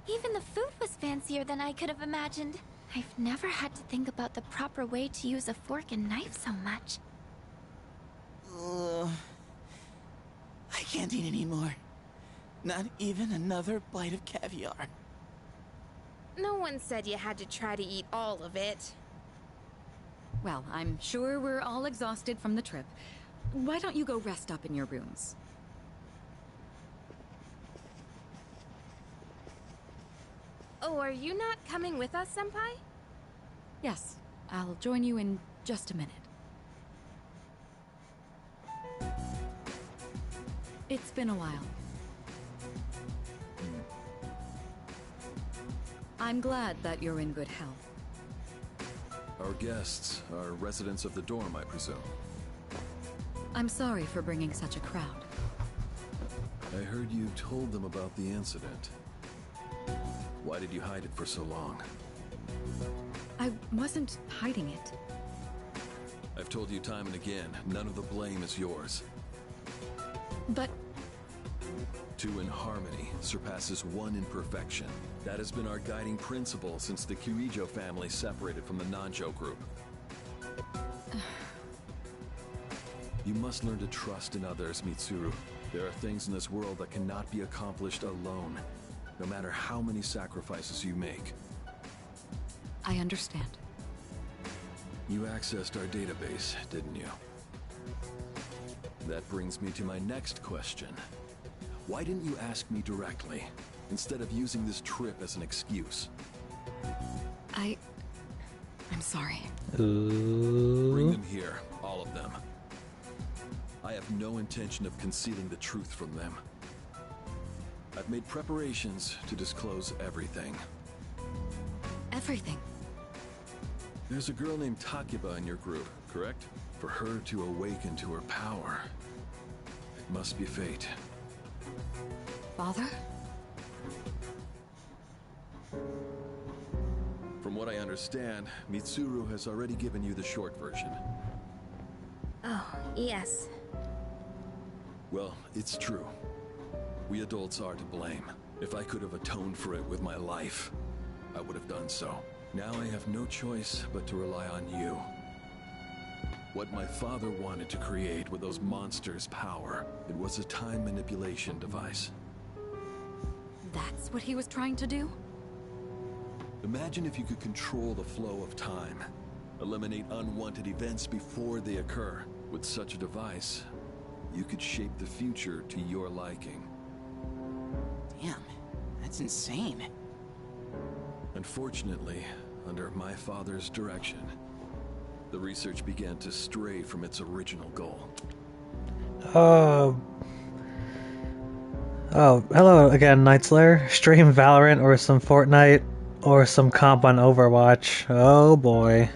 Even the food was fancier than I could have imagined. I've never had to think about the proper way to use a fork and knife so much. I can't eat anymore. Not even another bite of caviar. No one said you had to try to eat all of it. Well, I'm sure we're all exhausted from the trip. Why don't you go rest up in your rooms? Oh, are you not coming with us, Senpai? Yes, I'll join you in just a minute. It's been a while. I'm glad that you're in good health. Our guests are residents of the dorm, I presume. I'm sorry for bringing such a crowd. I heard you told them about the incident. Why did you hide it for so long? I wasn't hiding it. I've told you time and again, none of the blame is yours. But... Two in harmony surpasses one in perfection. That has been our guiding principle since the Kirijo family separated from the Nanjo group. You must learn to trust in others, Mitsuru. There are things in this world that cannot be accomplished alone, no matter how many sacrifices you make. I understand. You accessed our database, didn't you? That brings me to my next question. Why didn't you ask me directly, instead of using this trip as an excuse? I'm sorry. Bring them here, all of them. I have no intention of concealing the truth from them. I've made preparations to disclose everything. Everything? There's a girl named Takiba in your group, correct? For her to awaken to her power, it must be fate. Father? From what I understand, Mitsuru has already given you the short version. Oh, yes. Well, it's true. We adults are to blame. If I could have atoned for it with my life, I would have done so. Now I have no choice but to rely on you. What my father wanted to create with those monsters' power, it was a time manipulation device. That's what he was trying to do? Imagine if you could control the flow of time, eliminate unwanted events before they occur. With such a device, you could shape the future to your liking. Damn, that's insane. Unfortunately, under my father's direction, the research began to stray from its original goal. Oh, hello again, Night Slayer. Stream Valorant or some Fortnite or some comp on Overwatch. Oh boy.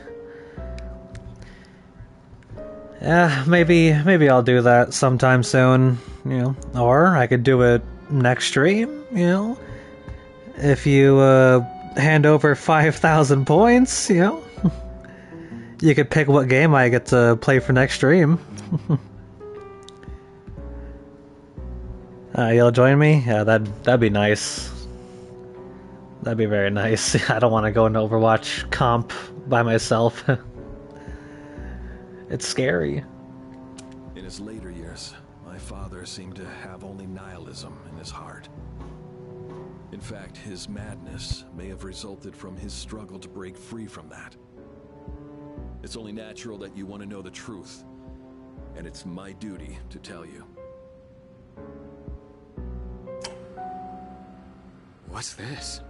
Yeah, maybe I'll do that sometime soon, you know. Or I could do it next stream, you know. If you hand over 5,000 points, you know. You could pick what game I get to play for next stream. You'll join me? Yeah, that'd be nice. That'd be very nice. I don't want to go into Overwatch comp by myself. It's scary. In his later years, my father seemed to have only nihilism in his heart. In fact, his madness may have resulted from his struggle to break free from that. It's only natural that you want to know the truth, and it's my duty to tell you. What's this?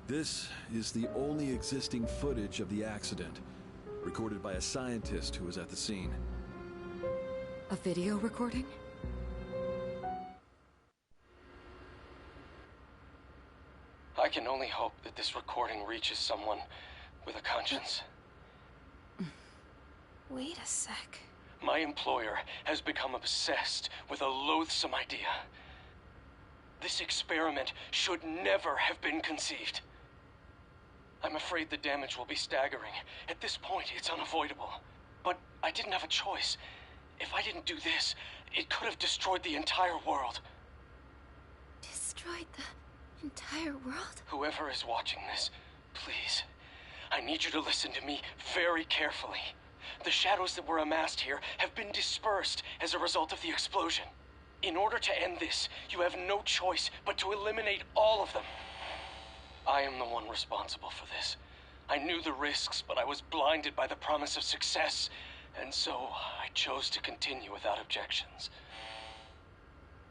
This is the only existing footage of the accident, recorded by a scientist who was at the scene. A video recording? I can only hope that this recording reaches someone with a conscience. Wait a sec. My employer has become obsessed with a loathsome idea. This experiment should never have been conceived. I'm afraid the damage will be staggering. At this point, it's unavoidable. But I didn't have a choice. If I didn't do this, it could have destroyed the entire world. Destroyed the entire world? Whoever is watching this, please, I need you to listen to me very carefully. The shadows that were amassed here have been dispersed as a result of the explosion. In order to end this, you have no choice but to eliminate all of them. I am the one responsible for this. I knew the risks, but I was blinded by the promise of success, and so I chose to continue without objections.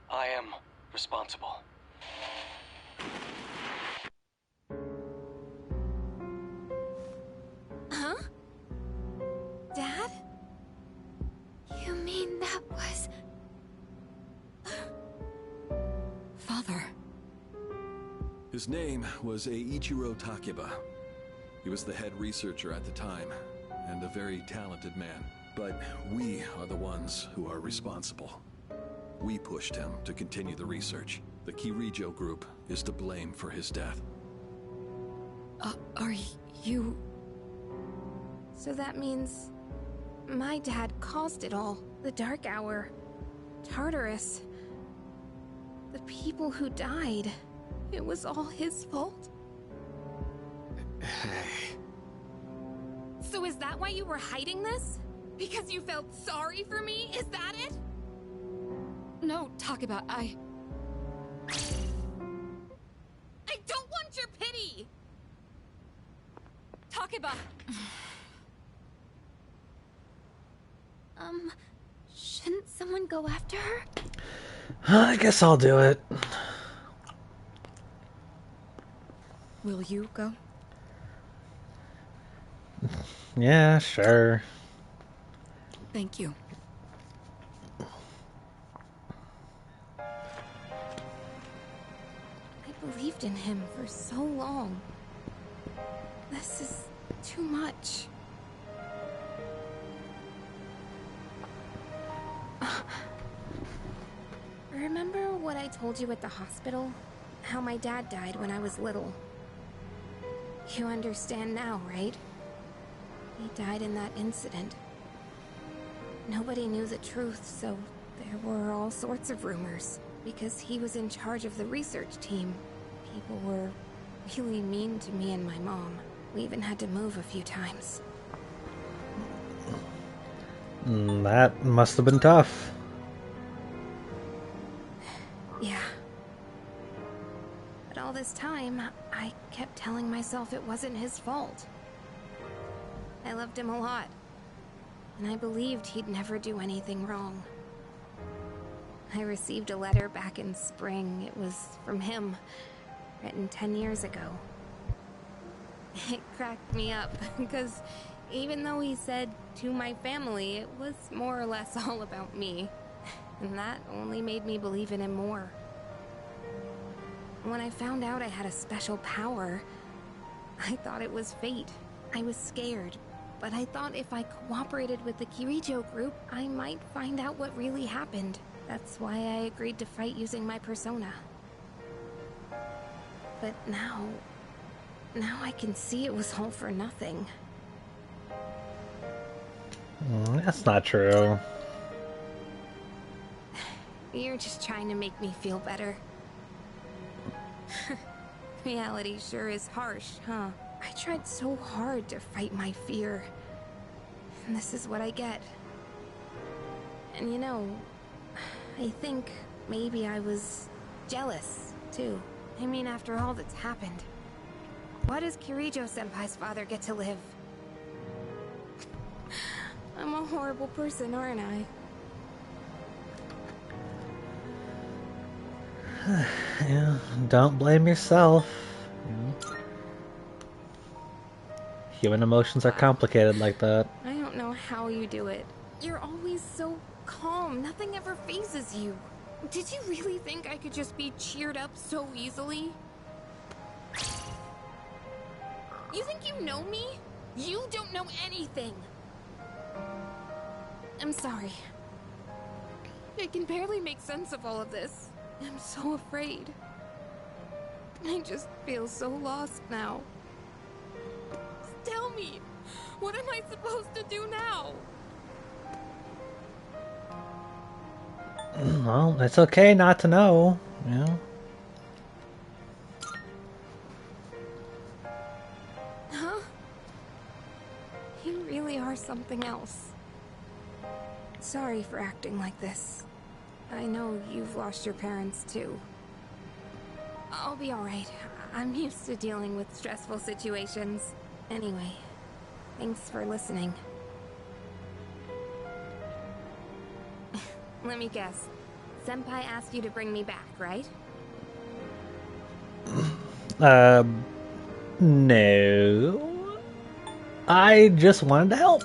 I am responsible. Huh? Dad? You mean that was... Father. His name was Eiichiro Takiba. He was the head researcher at the time, and a very talented man. But we are the ones who are responsible. We pushed him to continue the research. The Kirijo group is to blame for his death. Are you... So that means my dad caused it all. The Dark Hour, Tartarus, the people who died. It was all his fault. So is that why you were hiding this? Because you felt sorry for me? Is that it? No, Takeba, I don't want your pity! Takeba! Shouldn't someone go after her? I guess I'll do it. Will you go? Yeah, sure. Thank you. I believed in him for so long. This is too much. Remember what I told you at the hospital? How my dad died when I was little. You understand now, right? He died in that incident. Nobody knew the truth, so there were all sorts of rumors. Because he was in charge of the research team, people were really mean to me and my mom. We even had to move a few times. That must have been tough. Yeah. But all this time, I kept telling myself it wasn't his fault. I loved him a lot, and I believed he'd never do anything wrong. I received a letter back in spring. It was from him, written 10 years ago. It cracked me up, because even though he said to my family, it was more or less all about me. And that only made me believe in him more. When I found out I had a special power, I thought it was fate. I was scared, but I thought if I cooperated with the Kirijo group, I might find out what really happened. That's why I agreed to fight using my persona. But now I can see it was all for nothing. That's not true. You're just trying to make me feel better. Reality sure is harsh, huh? I tried so hard to fight my fear. And this is what I get. And you know, I think maybe I was jealous, too. I mean, after all that's happened, why does Kirijo-senpai's father get to live? I'm a horrible person, aren't I? Yeah, don't blame yourself. Human emotions are complicated like that. I don't know how you do it. You're always so calm. Nothing ever phases you. Did you really think I could just be cheered up so easily? You think you know me? You don't know anything. I'm sorry. I can barely make sense of all of this. I'm so afraid. I just feel so lost now. Tell me, what am I supposed to do now? Well, it's okay not to know, you know? Huh? You really are something else. Sorry for acting like this. I know you've lost your parents too. I'll be alright. I'm used to dealing with stressful situations. Anyway, thanks for listening. Let me guess. Senpai asked you to bring me back, right? No. I just wanted to help.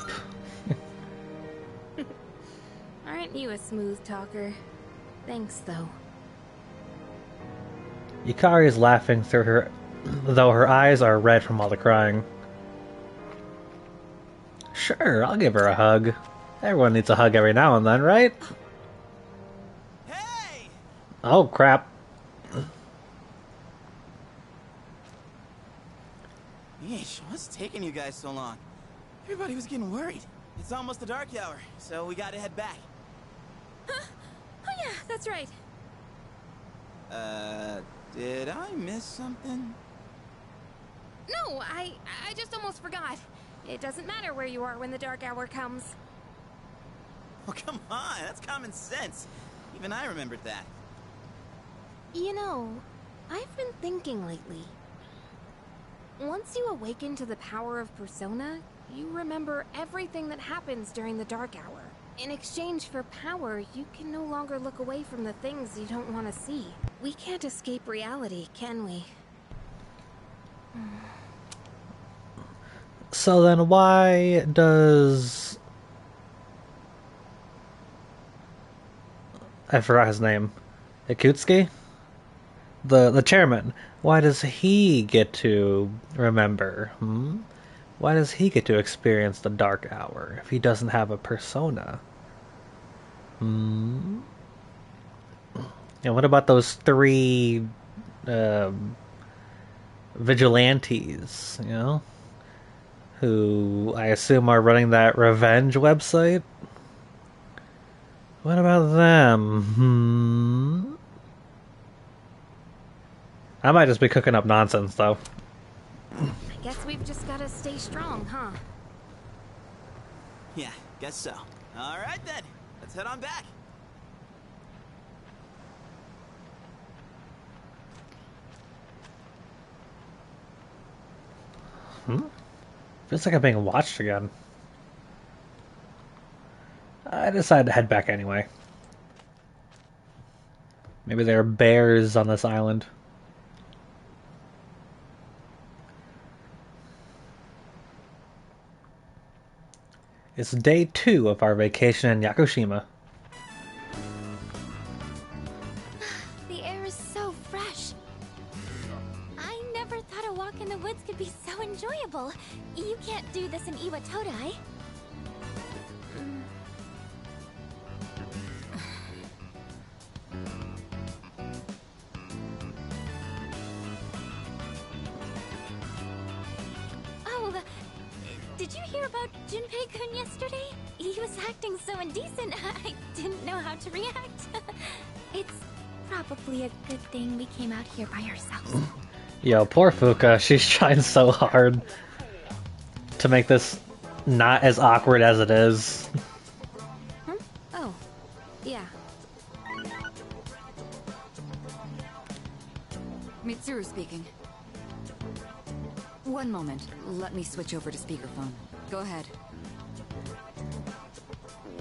Aren't you a smooth talker? Thanks, though. Yukari is laughing through her, though her eyes are red from all the crying. Sure, I'll give her a hug. Everyone needs a hug every now and then, right? Hey! Oh, crap. Yeesh, what's taking you guys so long? Everybody was getting worried. It's almost the dark hour, so we gotta head back. Huh? Oh yeah, that's right. Did I miss something? No, I just almost forgot. It doesn't matter where you are when the dark hour comes. Oh, come on, that's common sense. Even I remembered that. You know, I've been thinking lately. Once you awaken to the power of Persona, you remember everything that happens during the dark hour. In exchange for power, you can no longer look away from the things you don't want to see. We can't escape reality, can we? So then why does... I forgot his name. Ikutsuki? The chairman. Why does he get to remember? Why does he get to experience the dark hour if he doesn't have a persona? And what about those 3 vigilantes, you know? Who I assume are running that revenge website? What about them? I might just be cooking up nonsense, though. I guess we've just gotta stay strong, huh? Yeah, guess so. All right then, let's head on back. Feels like I'm being watched again. I decided to head back anyway. Maybe there are bears on this island. It's day 2 of our vacation in Yakushima. The air is so fresh. I never thought a walk in the woods could be so enjoyable. You can't do this in Iwatodai. Did you hear about Junpei-kun yesterday? He was acting so indecent, I didn't know how to react. It's probably a good thing we came out here by ourselves. Yo, poor Fuka. She's trying so hard to make this not as awkward as it is. Huh? Oh, yeah. Mitsuru speaking. One moment. Let me switch over to speakerphone. Go ahead.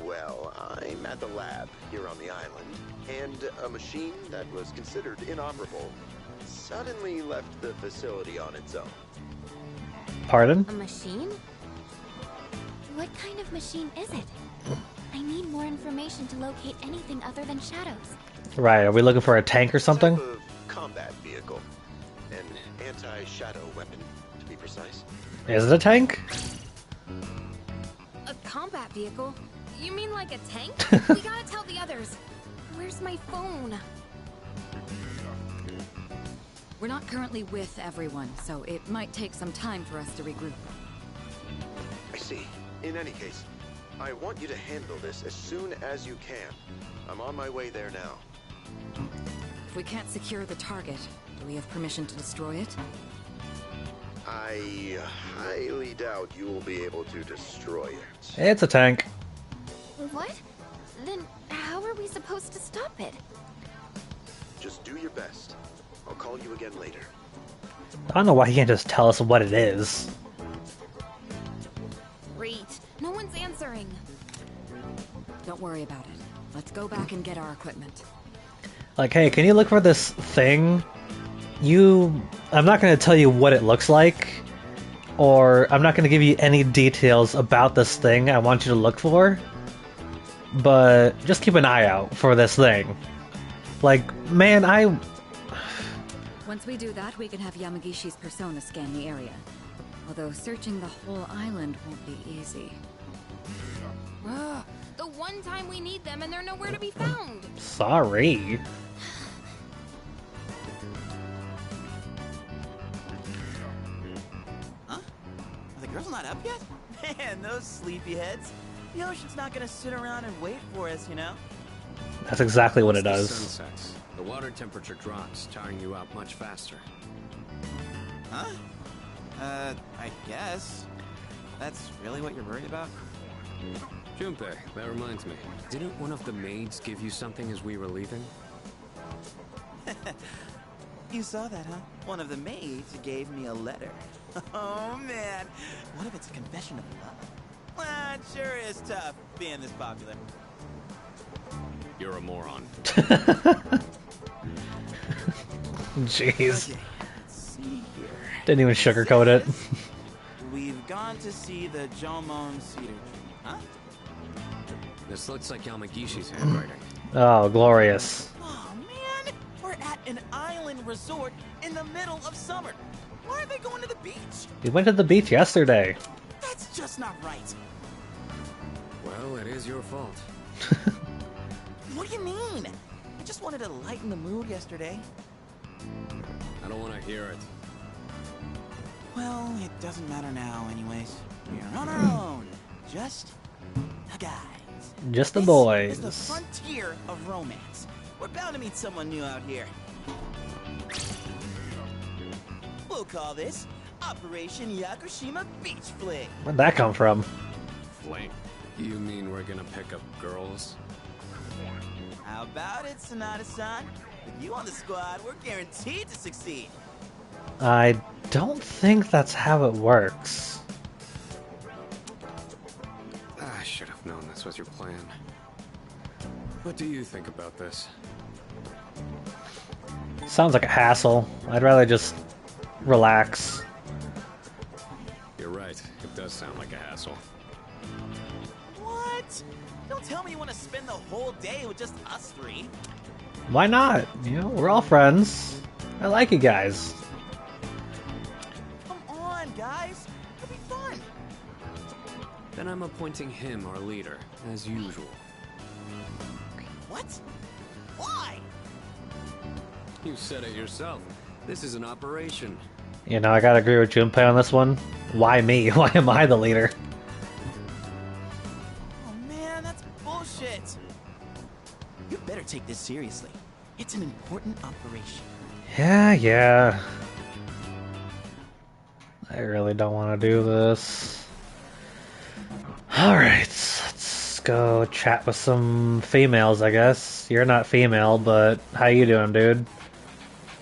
Well, I'm at the lab here on the island, and a machine that was considered inoperable suddenly left the facility on its own. Pardon? A machine? What kind of machine is it? I need more information to locate anything other than shadows. Right, are we looking for a tank or something? A type of combat vehicle. An anti-shadow weapon, to be precise. Is it a tank? A combat vehicle? You mean like a tank? We gotta tell the others. Where's my phone? We're not currently with everyone, so it might take some time for us to regroup. I see. In any case, I want you to handle this as soon as you can. I'm on my way there now. If we can't secure the target, do we have permission to destroy it? I highly doubt you will be able to destroy it. It's a tank. What? Then how are we supposed to stop it? Just do your best. I'll call you again later. I don't know why he can't just tell us what it is. Great. No one's answering. Don't worry about it. Let's go back and get our equipment. Like, hey, can you look for this thing? I'm not going to tell you what it looks like, or I'm not going to give you any details about this thing I want you to look for, but just keep an eye out for this thing. Like, man, Once we do that, we can have Yamagishi's persona scan the area. Although searching the whole island won't be easy. The one time we need them and they're nowhere to be found. Sorry. Huh? Are the girls not up yet? Man, those sleepyheads. The ocean's not gonna sit around and wait for us, you know? That's exactly what it Once does. the sun sets, the water temperature drops, tiring you out much faster. Huh? I guess. That's really what you're worried about? Junpei, that reminds me. Didn't one of the maids give you something as we were leaving? You saw that, huh? One of the maids gave me a letter. Oh, man. What if it's a confession of love? Well, it sure is tough being this popular. You're a moron. Jeez. Okay, let's see here. Didn't even sugarcoat it. We've gone to see the Jomon Cedar Tree, huh? This looks like Yamagishi's handwriting. Oh, glorious. Oh, man. We're at an island resort in the middle of summer. Why are they going to the beach? We went to the beach yesterday. That's just not right. Well, it is your fault. What do you mean? I just wanted to lighten the mood yesterday. I don't want to hear it. Well, it doesn't matter now anyways. We're on our own. Just the guys. Just the This boys. is the frontier of romance. We're bound to meet someone new out here. We'll call this Operation Yakushima Beach Fling. Where'd that come from? Fling. You mean we're gonna pick up girls? How about it, Sonata-san? With you on the squad, we're guaranteed to succeed. I don't think that's how it works. I should have known this was your plan. What do you think about this? Sounds like a hassle. I'd rather just relax. You're right. It does sound like a hassle. What? Don't tell me you want to spend the whole day with just us three. Why not? You know, we're all friends. I like you guys. Come on, guys. It'll be fun. Then I'm appointing him our leader, as usual. What? Why? You said it yourself. This is an operation. You know, I gotta agree with Junpei on this one. Why me? Why am I the leader? Oh man, that's bullshit. You better take this seriously. It's an important operation. Yeah. I really don't want to do this. Alright, let's go chat with some females, I guess. You're not female, but how you doing, dude?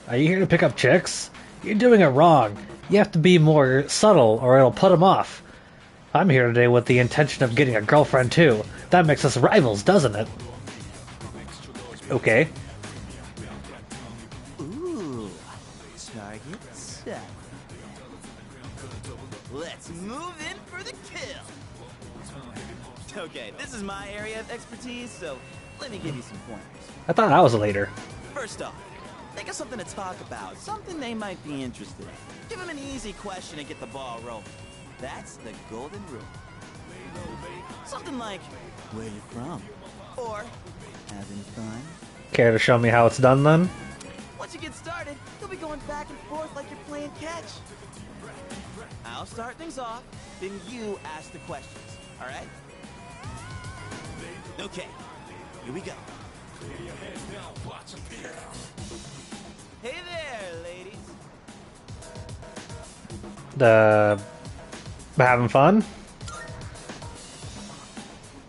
Are you here to pick up chicks? You're doing it wrong. You have to be more subtle, or it'll put them off. I'm here today with the intention of getting a girlfriend, too. That makes us rivals, doesn't it? Okay. Ooh, target set. Let's move in for the kill. Okay, this is my area of expertise, so let me give you some pointers. I thought I was a leader. First off, think of something to talk about, something they might be interested in. Give them an easy question and get the ball rolling. That's the golden rule. Something like, where you from? Or, having fun? Care to show me how it's done, then? Once you get started, you'll be going back and forth like you're playing catch. I'll start things off, then you ask the questions, alright? Okay, here we go. Hey there, ladies. Having fun?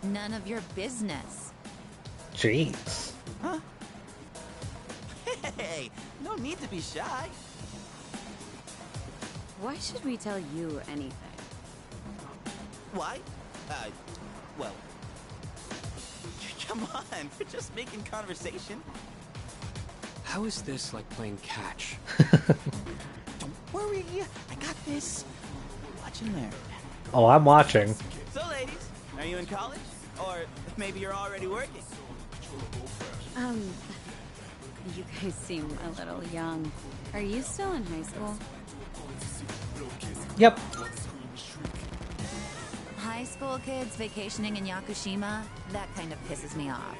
None of your business. Jeez. Huh? Hey, no need to be shy. Why should we tell you anything? Why? Well... Come on, we're just making conversation. How is this like playing catch? Don't worry, I got this. Watch and learn. Oh, I'm watching. So, ladies, are you in college? Or maybe you're already working? You guys seem a little young. Are you still in high school? Yep. High school kids vacationing in Yakushima? That kind of pisses me off.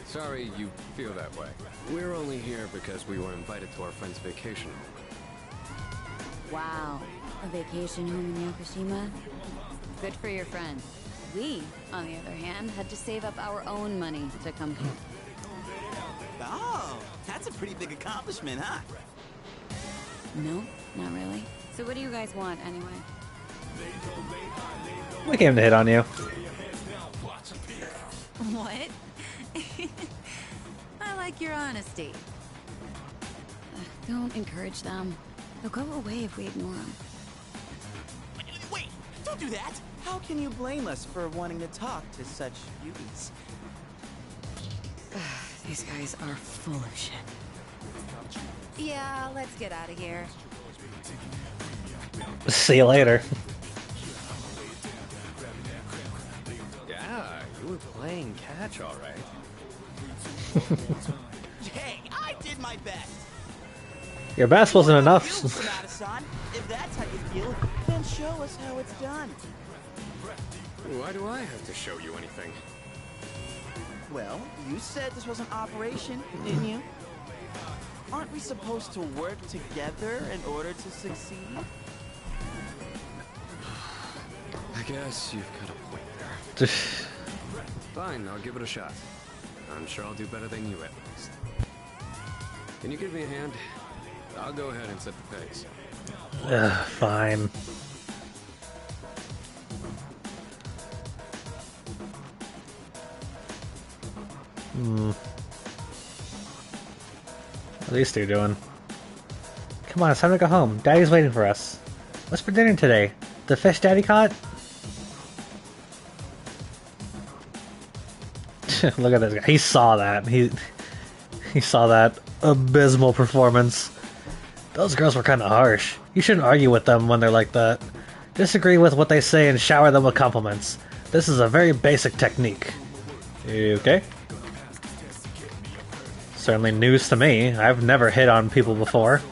Sorry you feel that way. We're only here because we were invited to our friend's vacation home. Wow. A vacation home in Yakushima? Good for your friend. We, on the other hand, had to save up our own money to come here. Oh, that's a pretty big accomplishment, huh? No, not really. So what do you guys want, anyway? We came to hit on you. What? I like your honesty. Don't encourage them. They'll go away if we ignore them. Wait, don't do that! How can you blame us for wanting to talk to such beauties? These guys are full of shit. Yeah, let's get out of here. See you later. Yeah, you were playing catch all right. Hey, I did my best! Your best wasn't enough. Sonata-san. If that's how you feel, then show us how it's done. Why do I have to show you anything? Well, you said this was an operation, didn't you? Aren't we supposed to work together in order to succeed? I guess you've got a point there. Fine, I'll give it a shot. I'm sure I'll do better than you at least. Can you give me a hand? I'll go ahead and set the pace. Fine. What are these two doing? Come on, it's time to go home. Daddy's waiting for us. What's for dinner today? The fish Daddy caught? Look at this guy. He saw that. He saw that abysmal performance. Those girls were kind of harsh. You shouldn't argue with them when they're like that. Disagree with what they say and shower them with compliments. This is a very basic technique. Okay? Certainly news to me. I've never hit on people before.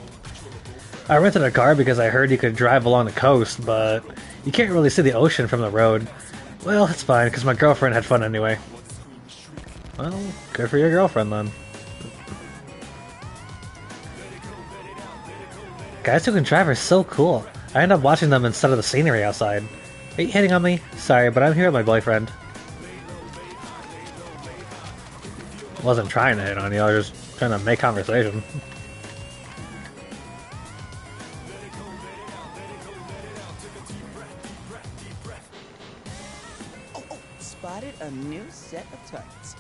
I rented a car because I heard you could drive along the coast, but you can't really see the ocean from the road. Well, it's fine, because my girlfriend had fun anyway. Well, good for your girlfriend then. Guys who can drive are so cool. I end up watching them instead of the scenery outside. Are you hitting on me? Sorry, but I'm here with my boyfriend. Wasn't trying to hit on you, I was just trying to make conversation. Oh, spotted a new set of targets.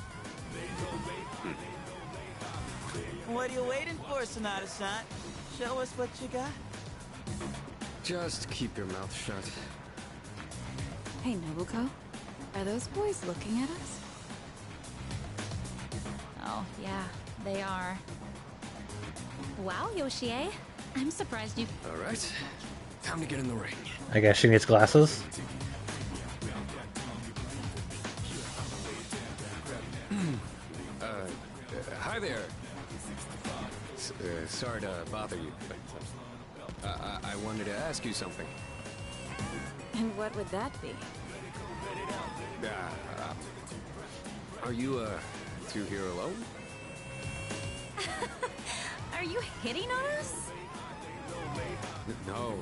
What are you waiting for, Sonata-san? Show us what you got. Just keep your mouth shut. Hey, Nobuko. Are those boys looking at us? Oh, yeah, they are. Wow, Yoshie. I'm surprised you... Alright, time to get in the ring. I guess she needs glasses. Hi there. Sorry to bother you, but I wanted to ask you something. And what would that be? Are you, two here alone? Are you hitting on us? No,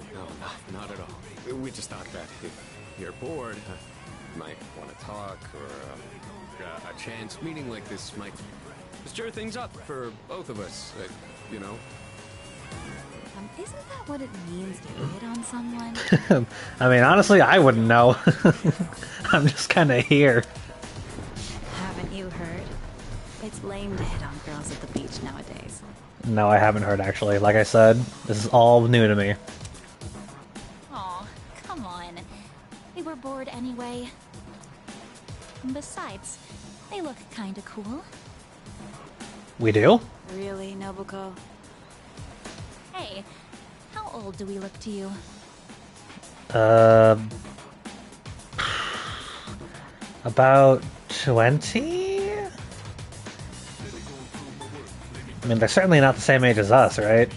not at all. We just thought that if you're bored, you might want to talk, or a chance meeting like this might stir things up for both of us, you know? Isn't that what it means to hit on someone? I mean, honestly, I wouldn't know. I'm just kind of here. Haven't you heard? It's lame to hit on girls at the beach nowadays. No, I haven't heard, actually. Like I said, this is all new to me. Aw, come on. They were bored anyway. Besides, they look kinda cool. We do? Really, Nobuko? Hey, how old do we look to you? About 20? I mean, they're certainly not the same age as us, right?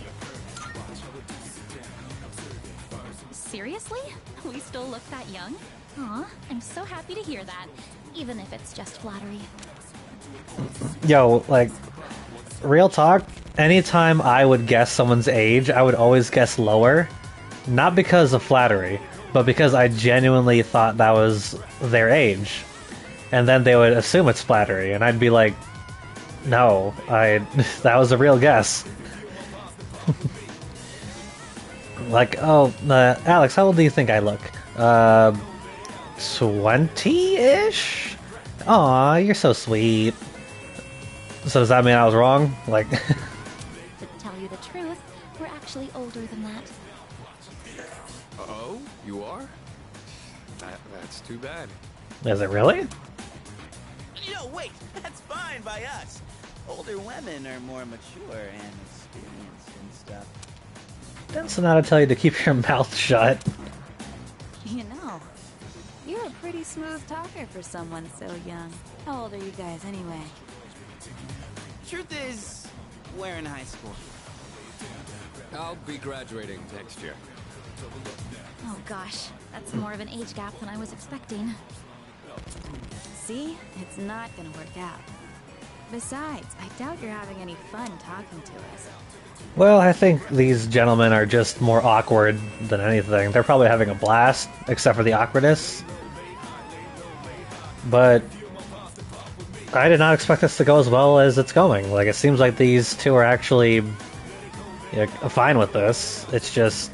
Seriously? We still look that young? Aw, I'm so happy to hear that, even if it's just flattery. Yo, like, real talk, anytime I would guess someone's age, I would always guess lower. not because of flattery, but because I genuinely thought that was their age. And then they would assume it's flattery, and I'd be like, no, that was a real guess. Like, oh, Alex, how old do you think I look? 20-ish? Aw, you're so sweet. So does that mean I was wrong? Like... To tell you the truth, we're actually older than that. Oh, you are? That's too bad. Is it really? No, wait, that's fine by us. Older women are more mature and experienced and stuff. Didn't Sonata tell you to keep your mouth shut? You know, you're a pretty smooth talker for someone so young. How old are you guys anyway? Truth is, we're in high school. I'll be graduating next year. Oh gosh, that's more of an age gap than I was expecting. See? It's not gonna work out. Besides, I doubt you're having any fun talking to us. Well, I think these gentlemen are just more awkward than anything. They're probably having a blast, except for the awkwardness. But I did not expect this to go as well as it's going. Like, it seems like these two are actually fine with this. It's just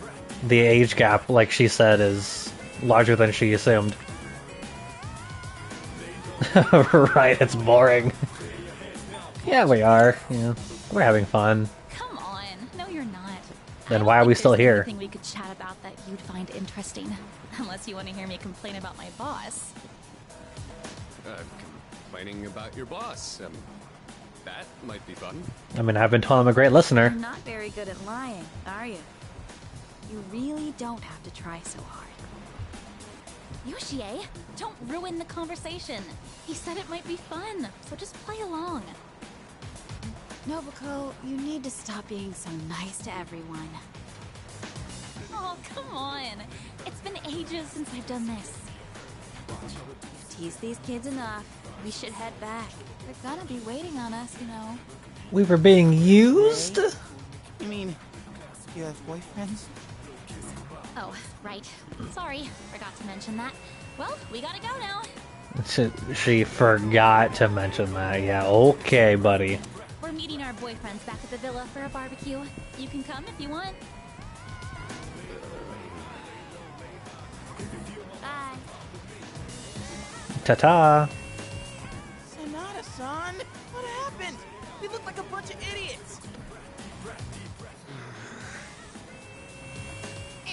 the age gap, like she said, is larger than she assumed. Right, it's boring. Yeah, we are. Yeah, we're having fun. Come on, no you're not. Then why are we still here? Anything we could chat about that you'd find interesting, unless you want to hear me complain about my boss. Complaining about your boss. That might be fun. I mean, I've been told I'm a great listener. You're not very good at lying, are you? You really don't have to try so hard. Yoshie, don't ruin the conversation. He said it might be fun, so just play along. Nobuko, you need to stop being so nice to everyone. Oh, come on. It's been ages since I've done this. You've teased these kids enough. We should head back. They're gonna be waiting on us, you know. We were being used? You mean, you have boyfriends? Oh, right. Sorry, forgot to mention that. Well, we gotta go now. She forgot to mention that. Yeah, okay, buddy. We're meeting our boyfriends back at the villa for a barbecue. You can come if you want. Bye. Ta-ta. Sonata-san, what happened? We look like a bunch of idiots.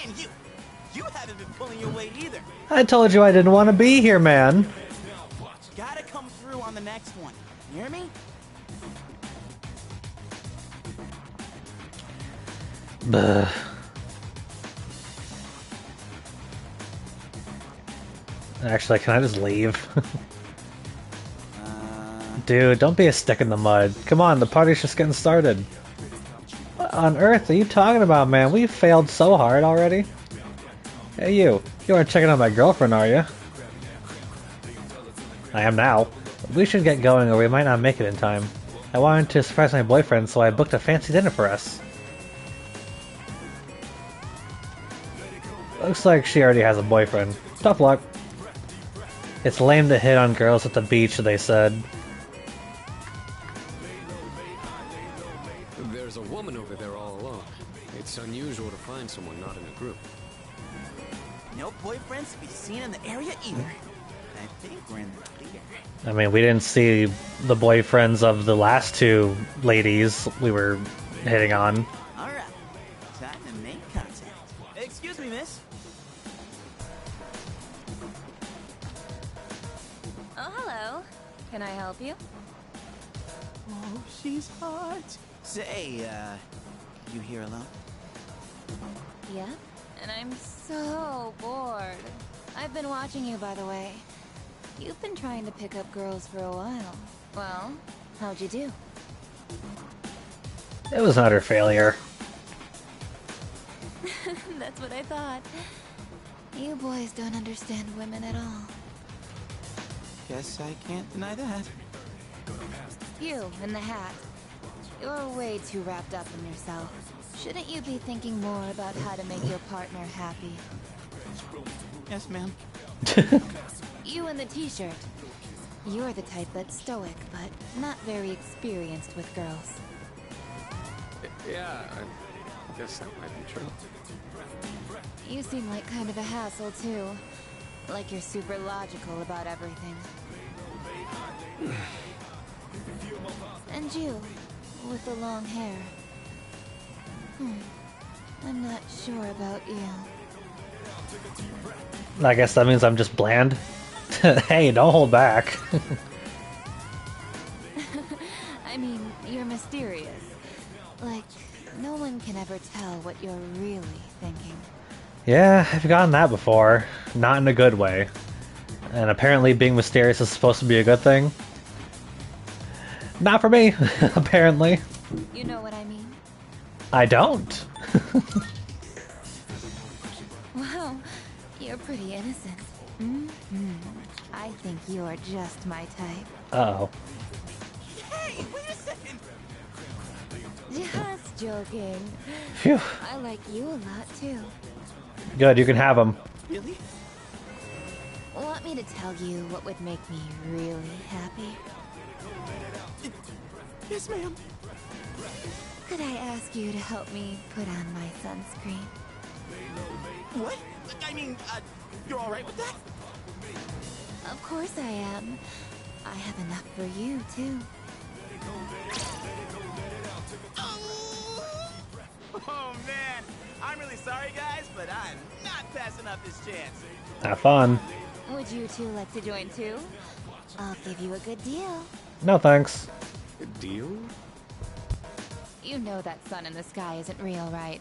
And you haven't been pulling your weight either. I told you I didn't want to be here, man. Gotta come through on the next one. You hear me? Buh. Actually, can I just leave? Dude, don't be a stick in the mud. Come on, the party's just getting started. What on earth are you talking about, man? We failed so hard already. Hey, you aren't checking on my girlfriend, are you? I am now. We should get going or we might not make it in time. I wanted to surprise my boyfriend, so I booked a fancy dinner for us. Looks like she already has a boyfriend. Tough luck. It's lame to hit on girls at the beach, they said. There's a woman over there all alone. It's unusual to find someone not in a group. No boyfriends to be seen in the area either. I think we're in the clear. I mean, we didn't see the boyfriends of the last two ladies we were hitting on. Alright, time to make contact. Excuse me, miss. Oh, hello. Can I help you? Oh, she's hot. Say, you here alone? Yep. And I'm so bored. I've been watching you, by the way. You've been trying to pick up girls for a while. Well, how'd you do? It was utter failure. That's what I thought. You boys don't understand women at all. Guess I can't deny that. You, in the hat. You're way too wrapped up in yourself. Shouldn't you be thinking more about how to make your partner happy? Yes, ma'am. You in the t-shirt. You're the type that's stoic, but not very experienced with girls. Yeah, I guess that might be true. You seem like kind of a hassle, too. Like you're super logical about everything. And you, with the long hair. I'm not sure about you. I guess that means I'm just bland. Hey, don't hold back. I mean, you're mysterious. Like, no one can ever tell what you're really thinking. Yeah, I've gotten that before. Not in a good way. And apparently being mysterious is supposed to be a good thing. Not for me, apparently. You know what I mean? I don't. Wow, you're pretty innocent. I think you're just my type. Uh-oh. Hey, wait a second! Just joking. Phew. I like you a lot, too. Good, you can have them. Really? Want me to tell you what would make me really happy? Yes, ma'am. Could I ask you to help me put on my sunscreen? What? I mean, you're alright with that? Of course I am. I have enough for you, too. Oh, man. I'm really sorry, guys, but I'm not passing up this chance. Have fun. Would you two like to join, too? I'll give you a good deal. No thanks. A deal? You know that sun in the sky isn't real, right?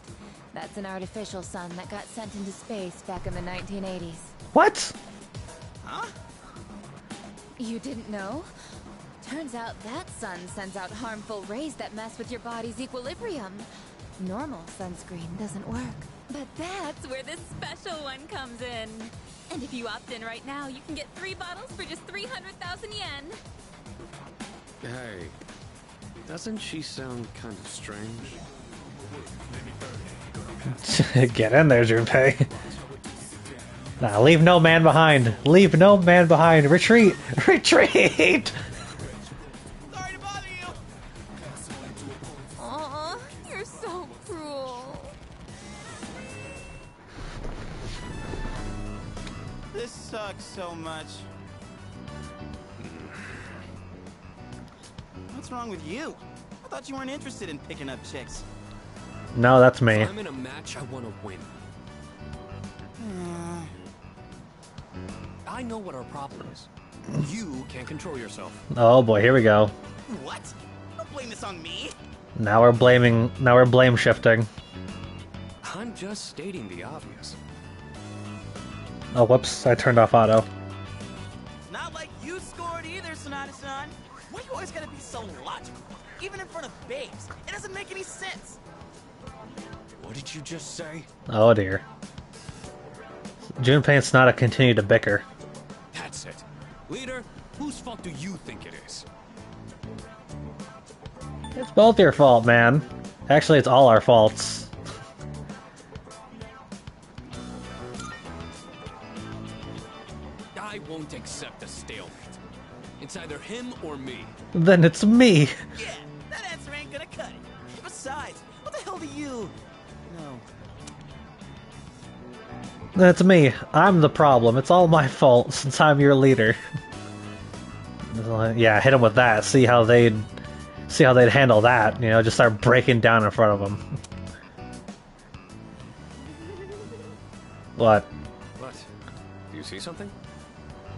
That's an artificial sun that got sent into space back in the 1980s. What? Huh? You didn't know? Turns out that sun sends out harmful rays that mess with your body's equilibrium. Normal sunscreen doesn't work. But that's where this special one comes in. And if you opt in right now, you can get 3 bottles for just 300,000 yen. Hey, doesn't she sound kind of strange? Get in there, Junpei. Nah, leave no man behind. Leave no man behind. Retreat! Retreat! Sorry to bother you. Aw, you're so cruel. This sucks so much. What's wrong with you? I thought you weren't interested in picking up chicks. No, that's me. If I'm in a match, I want to win. I know what our problem is. You can't control yourself. Oh boy, here we go. What? Don't blame this on me. Now we're blame shifting. I'm just stating the obvious. Oh, whoops, I turned off auto. Not like you scored either, Sonata-san. Why you always gotta be so logical? Even in front of babes. It doesn't make any sense. What did you just say? Oh dear. Junpei and Sonata continue to bicker. That's it. Leader, whose fault do you think it is? It's both your fault, man. Actually, it's all our faults. I won't accept a stalemate. It's either him or me. Then it's me. Yeah, that answer ain't gonna cut it. Besides, what the hell do you... No. That's me. I'm the problem. It's all my fault since I'm your leader. Yeah, hit him with that. See how they'd handle that. You know, just start breaking down in front of them. What? What? Do you see something?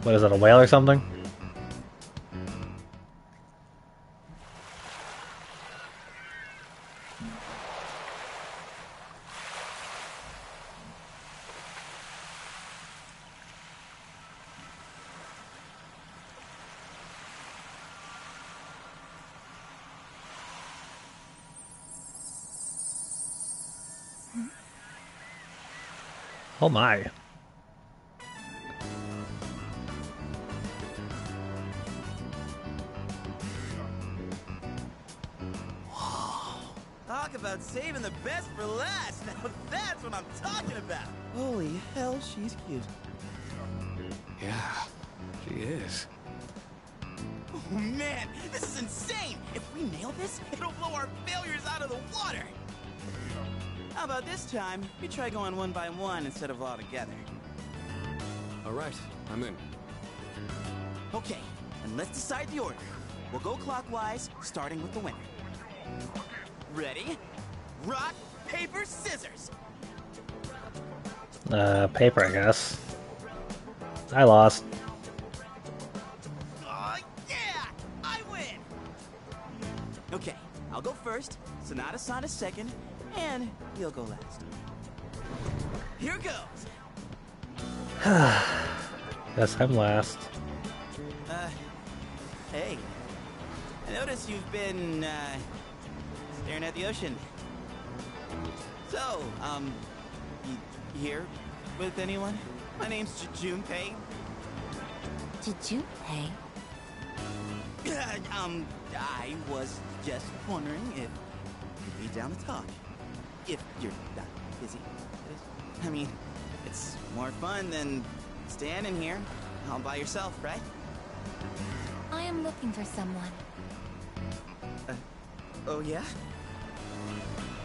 What is it? A whale or something? Oh my. Talk about Saving the best for last. Now that's what I'm talking about. Holy hell, she's cute. Yeah, she is. Oh man, this is insane! If we nail this, it'll blow our failures out of the water! How about this time, we try going one by one instead of all together? Alright, I'm in. Okay, and let's decide the order. We'll go clockwise, starting with the winner. Ready? Rock, paper, scissors! Paper, I guess. I lost. Yeah! I win! Okay, I'll go first, Sonata-san is second, and you'll go last. Here goes! Guess I'm last. Hey. I notice you've been, staring at the ocean. So, you here with anyone? My name's Junpei. Junpei? I was just wondering if you'd be down to talk. If you're not busy. I mean, it's more fun than standing here all by yourself, right? I am looking for someone. Oh yeah?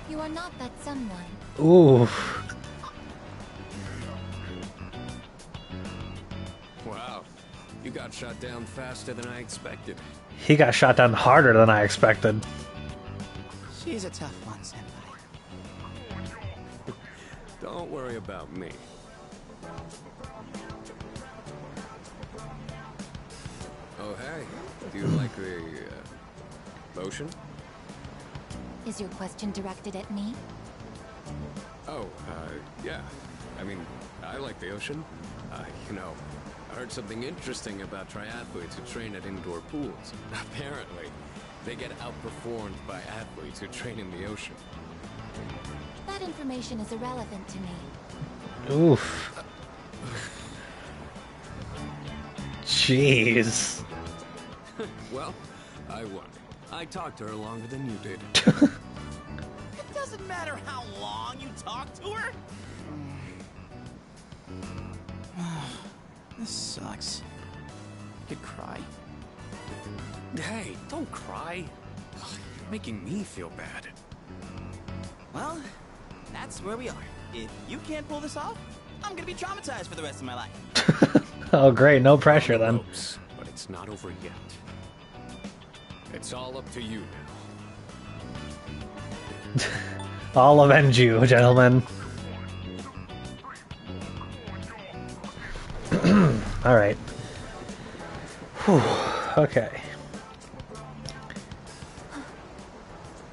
You are not that someone. Ooh. Wow, you got shot down faster than I expected. He got shot down harder than I expected. She's a tough one, Senpai. Don't worry about me. Oh, hey. Do you like the, lotion? Is your question directed at me? Oh, yeah. I mean, I like the ocean. You know, I heard something interesting about triathletes who train at indoor pools. Apparently, they get outperformed by athletes who train in the ocean. That information is irrelevant to me. Oof. Jeez. Well, I won. I talked to her longer than you did. It doesn't matter how long you talk to her. This sucks. I could cry. Hey, don't cry. Ugh, you're making me feel bad. Well, that's where we are. If you can't pull this off, I'm gonna be traumatized for the rest of my life. Oh great, no pressure then. Ropes, but it's not over yet. It's all up to you now. I'll avenge you, gentlemen. Alright. Okay.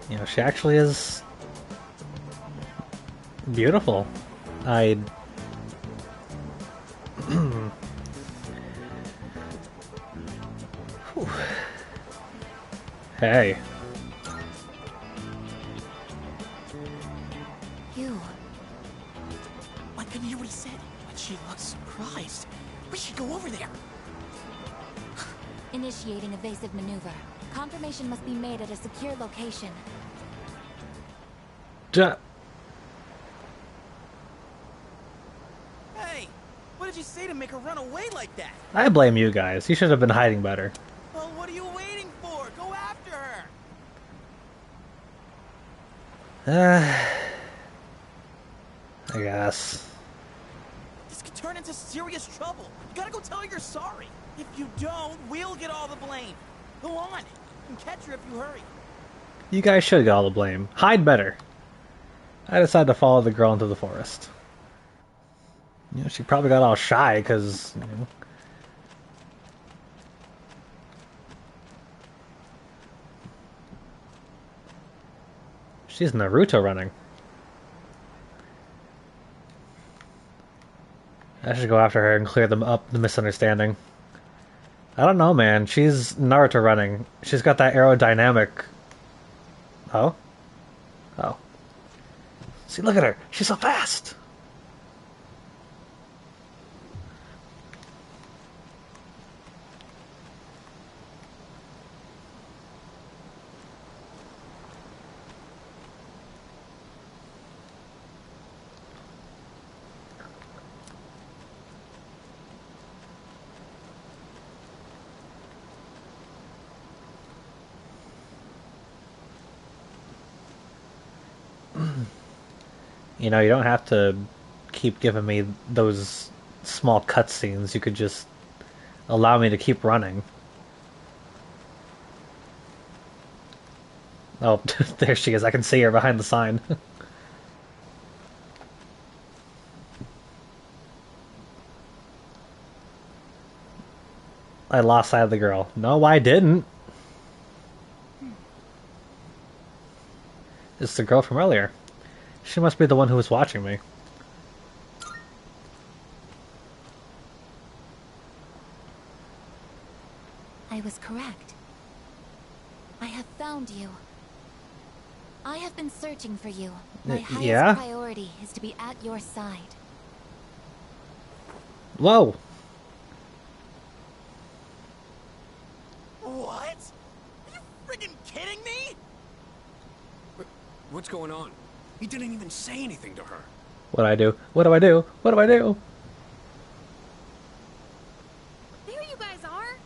You know, she actually is beautiful. I Hey. You. I couldn't hear what he said, but she looks surprised. We should go over there. Initiating evasive maneuver. Confirmation must be made at a secure location. Duh. Hey, what did you say to make her run away like that? I blame you guys. You should have been hiding better. Well, what are you waiting for? Go after her. I guess. This could turn into serious trouble. You gotta go tell her you're sorry. If you don't, we'll get all the blame. Go on. You can catch her if you hurry. You guys should get all the blame. Hide better. I decided to follow the girl into the forest. You know, she probably got all shy because, you know. She's Naruto running. I should go after her and clear them up the misunderstanding. I don't know, man. She's Naruto running. She's got that aerodynamic... Oh? Oh. See, look at her. She's so fast. You know, you don't have to keep giving me those small cutscenes. You could just allow me to keep running. Oh, there she is. I can see her behind the sign. I lost sight of the girl. No, I didn't. It's the girl from earlier. She must be the one who was watching me. I was correct. I have found you. I have been searching for you. My highest priority is to be at your side. Whoa! What? Are you friggin' kidding me? What's going on? He didn't even say anything to her. What do I do? What do I do? What do I do? There you guys are.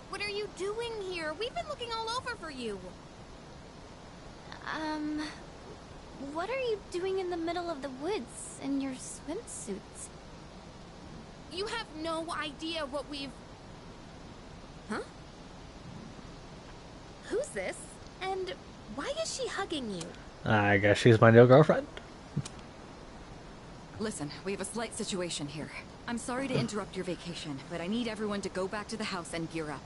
What are you doing here? We've been looking all over for you. What are you doing in the middle of the woods in your swimsuits? You have no idea what we've... Huh? Who's this? And why is she hugging you? I guess she's my new girlfriend. Listen, we have a slight situation here. I'm sorry to interrupt your vacation, but I need everyone to go back to the house and gear up.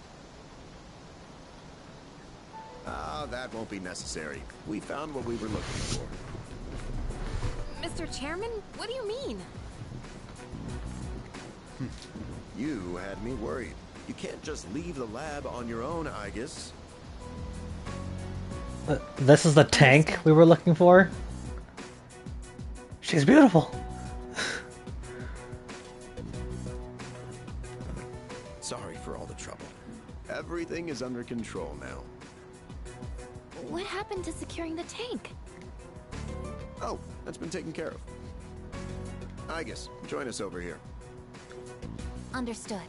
That won't be necessary. We found what we were looking for. Mr. Chairman, what do you mean? You had me worried. You can't just leave the lab on your own, I guess. This is the tank we were looking for? She's beautiful. Sorry for all the trouble. Everything is under control now. What happened to securing the tank? Oh, that's been taken care of. I guess. Join us over here. Understood.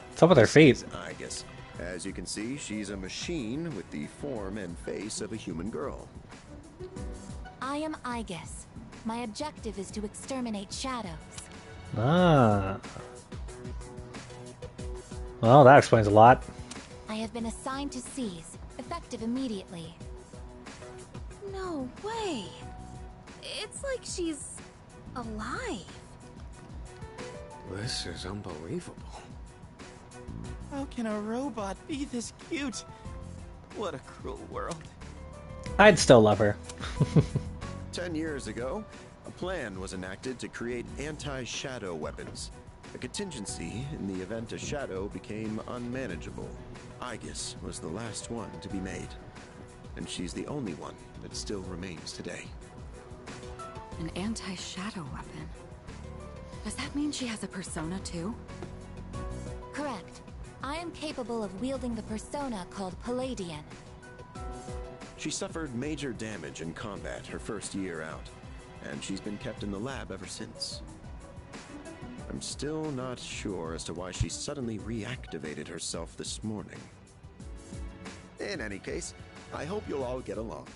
What's up with her feet? I guess. As you can see, she's a machine with the form and face of a human girl. I am Aigis. My objective is to exterminate shadows. Ah. Well, that explains a lot. I have been assigned to seize, effective immediately. No way. It's like she's alive. This is unbelievable. How can a robot be this cute? What a cruel world. I'd still love her. 10 years ago, a plan was enacted to create anti-shadow weapons. A contingency in the event a shadow became unmanageable. Aigis was the last one to be made. And she's the only one that still remains today. An anti-shadow weapon? Does that mean she has a persona too? Correct. I am capable of wielding the persona called Palladian. She suffered major damage in combat her first year out, and she's been kept in the lab ever since. I'm still not sure as to why she suddenly reactivated herself this morning. In any case, I hope you'll all get along.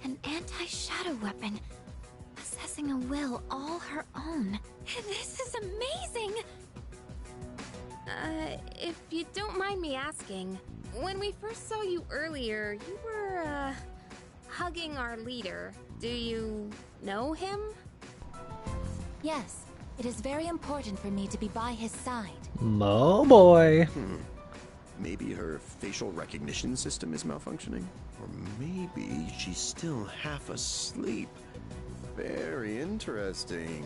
An anti-shadow weapon, possessing a will all her own. This is amazing! If you don't mind me asking, when we first saw you earlier, you were, hugging our leader. Do you know him? Yes, it is very important for me to be by his side. Oh boy. Maybe her facial recognition system is malfunctioning? Or maybe she's still half asleep. Very interesting.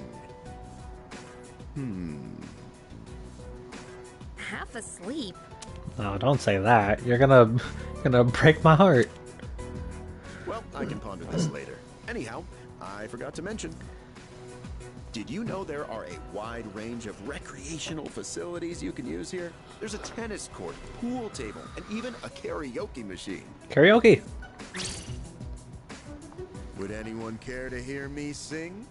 Half asleep? No, don't say that. You're gonna break my heart. Well, I can ponder this later. Anyhow, I forgot to mention. Did you know there are a wide range of recreational facilities you can use here? There's a tennis court, pool table, and even a karaoke machine. Karaoke. Would anyone care to hear me sing?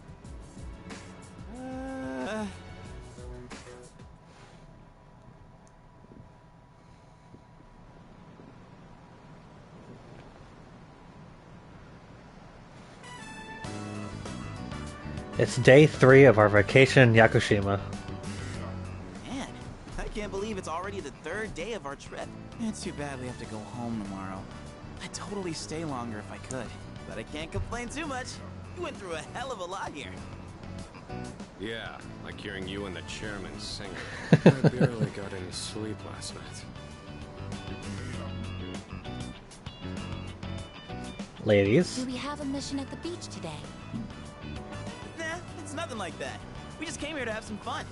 It's day 3 of our vacation in Yakushima. Man, I can't believe it's already the 3rd day of our trip. It's too bad we have to go home tomorrow. I'd totally stay longer if I could, but I can't complain too much. You went through a hell of a lot here. Yeah, like hearing you and the chairman sing. I barely got any sleep last night. Ladies. Do we have a mission at the beach today? Nah, it's nothing like that. We just came here to have some fun.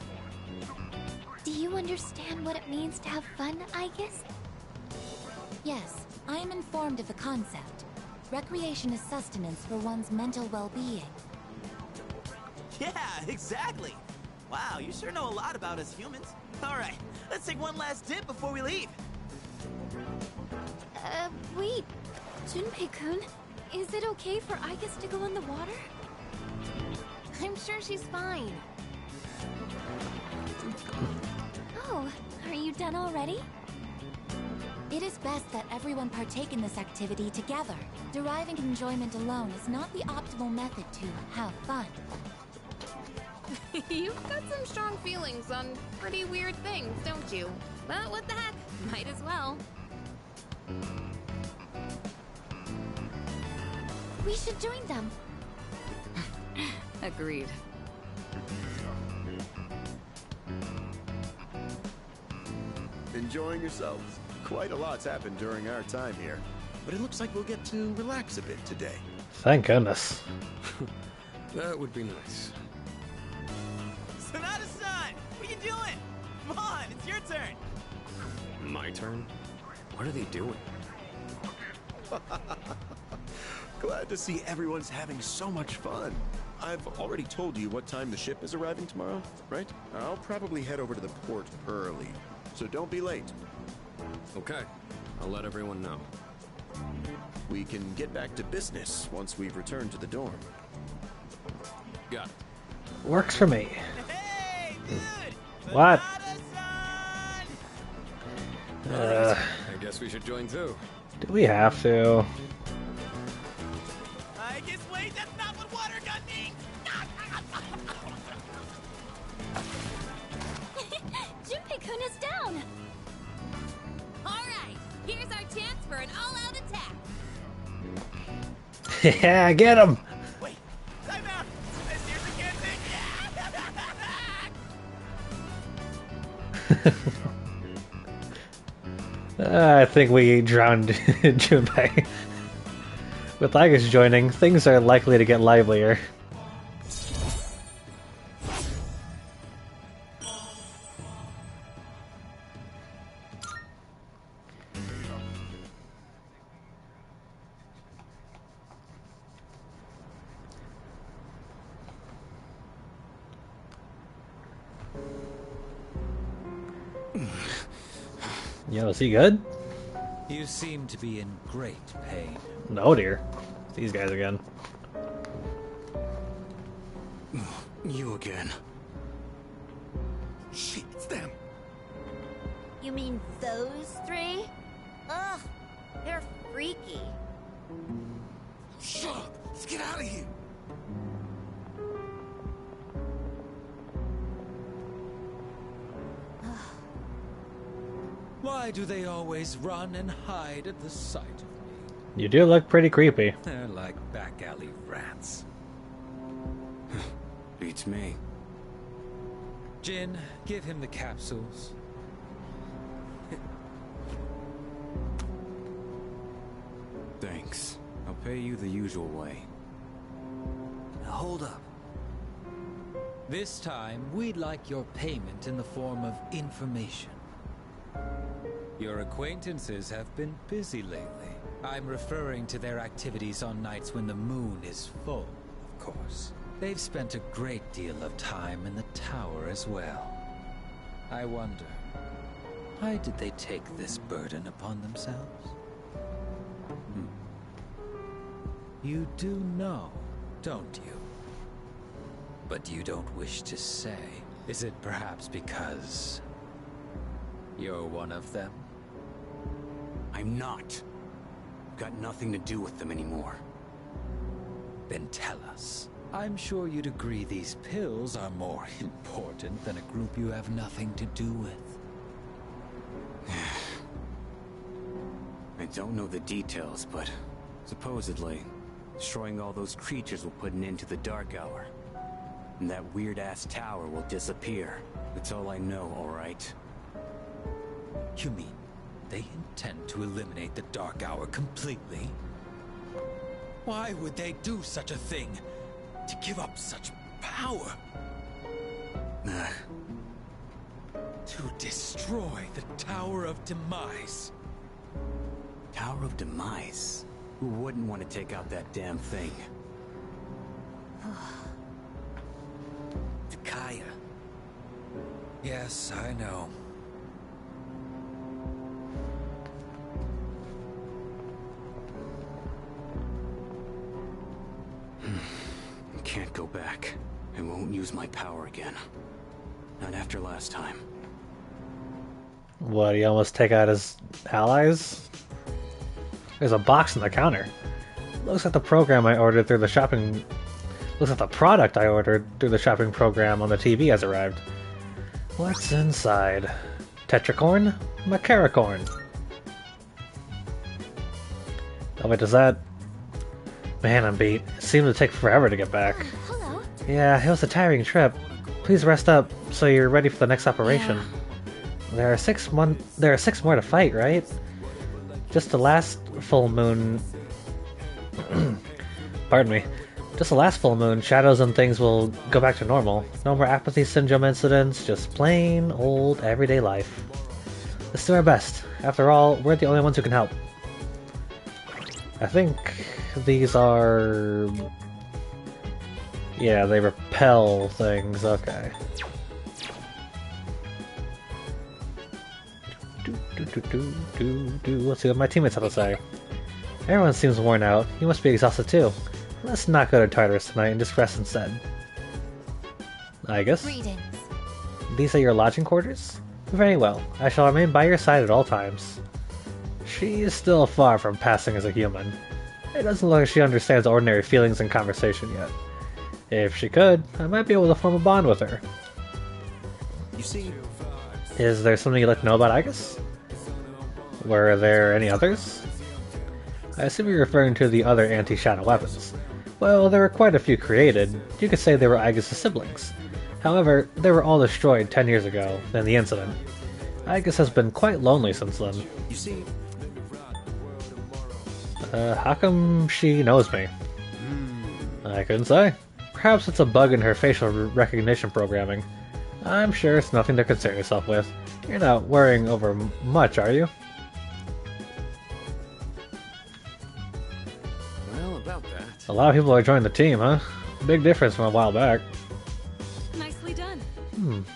Do you understand what it means to have fun, Aegis? Yes, I am informed of the concept. Recreation is sustenance for one's mental well-being. Yeah, exactly. Wow, you sure know a lot about us humans. All right, let's take one last dip before we leave. Wait. Junpei-kun, is it okay for Aegis to go in the water? I'm sure she's fine. Oh, are you done already? It is best that everyone partake in this activity together. Deriving enjoyment alone is not the optimal method to have fun. You've got some strong feelings on pretty weird things, don't you? But what the heck, might as well. We should join them. Agreed. Enjoying yourselves? Quite a lot's happened during our time here, but it looks like we'll get to relax a bit today. Thank goodness. That would be nice. Sonata-san, what are you doing? Come on, it's your turn. My turn? What are they doing? Glad to see everyone's having so much fun. I've already told you what time the ship is arriving tomorrow, right? I'll probably head over to the port early, so don't be late. Okay, I'll let everyone know. We can get back to business once we've returned to the dorm. Got it. Works for me. Hey, dude! What? I guess we should join too. Do we have to? I guess wait, that's not what water gun means! Junpei-kun is down! Alright, here's our chance for an all-out attack. Yeah, get him! Wait, time out! I seriously can't think. I think we drowned Junpei. With Aegis joining, things are likely to get livelier. Yo, is he good? You seem to be in great pain. No, dear. It's these guys again. You again. Shit, it's them. You mean those three? Ugh, they're freaky. Shut up! Let's get out of here! Why do they always run and hide at the sight of me? You do look pretty creepy. They're like back alley rats. Beats me. Jin, give him the capsules. Thanks. I'll pay you the usual way. Now hold up. This time, we'd like your payment in the form of information. Your acquaintances have been busy lately. I'm referring to their activities on nights when the moon is full, of course. They've spent a great deal of time in the tower as well. I wonder, why did they take this burden upon themselves? You do know, don't you? But you don't wish to say. Is it perhaps because you're one of them? I'm not. Got nothing to do with them anymore. Then tell us. I'm sure you'd agree these pills are more important than a group you have nothing to do with. I don't know the details, but supposedly, destroying all those creatures will put an end to the Dark Hour. And that weird-ass tower will disappear. That's all I know, alright? You mean they intend to eliminate the Dark Hour completely? Why would they do such a thing? To give up such power? To destroy the Tower of Demise. Tower of Demise? Who wouldn't want to take out that damn thing? Takaya. Yes, I know. I can't go back. I won't use my power again. Not after last time. What, he almost take out his allies? There's a box on the counter. Looks like the program I ordered through the shopping... Looks like the product I ordered through the shopping program on the TV has arrived. What's inside? Tetracorn? Macaracorn. Oh wait, does that... Man, I'm beat. It seemed to take forever to get back. Hello. Yeah, it was a tiring trip. Please rest up so you're ready for the next operation. Yeah. There are 6 more to fight, right? Just the last full moon... Pardon me. Just the last full moon, shadows and things will go back to normal. No more apathy syndrome incidents, just plain old everyday life. Let's do our best. After all, we're the only ones who can help. I think these are... Yeah, they repel things, okay. Let's see what my teammates have to say. Everyone seems worn out. You must be exhausted too. Let's not go to Tartarus tonight and just rest instead. I guess. Greetings. These are your lodging quarters? Very well. I shall remain by your side at all times. She is still far from passing as a human. It doesn't look like she understands ordinary feelings and conversation yet. If she could, I might be able to form a bond with her. You see... Is there something you'd like to know about Agus? Were there any others? I assume you're referring to the other anti-shadow weapons. Well, there were quite a few created. You could say they were Agus' siblings. However, they were all destroyed 10 years ago, in the incident. Agus has been quite lonely since then. You see... How come she knows me? I couldn't say. Perhaps it's a bug in her facial recognition programming. I'm sure it's nothing to concern yourself with. You're not worrying over much, are you? Well, about that. A lot of people are joining the team, huh? Big difference from a while back. Nicely done.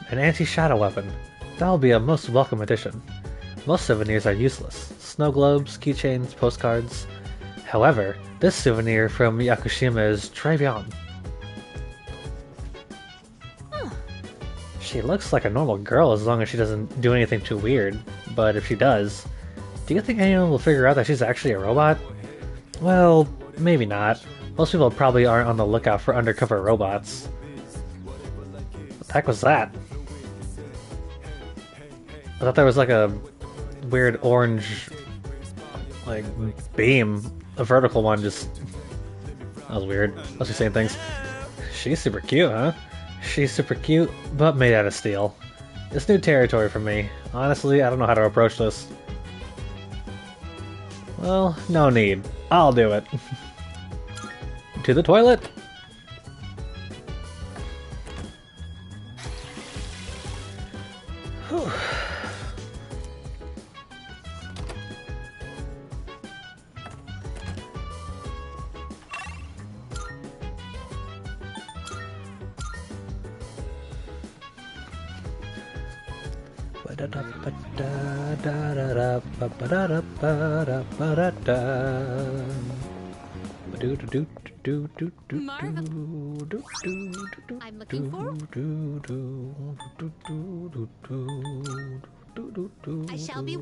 An anti-shadow weapon. That'll be a most welcome addition. Most souvenirs are useless. Snow globes, keychains, postcards. However, this souvenir from Yakushima is très bien. She looks like a normal girl as long as she doesn't do anything too weird. But if she does, do you think anyone will figure out that she's actually a robot? Well, maybe not. Most people probably aren't on the lookout for undercover robots. What the heck was that? I thought there was like a weird orange like beam, a vertical one just... That was weird. Must be saying things. She's super cute, huh? She's super cute, but made out of steel. It's new territory for me. Honestly, I don't know how to approach this. Well, no need. I'll do it. To the toilet! Whew. I'm looking forward. I shall be.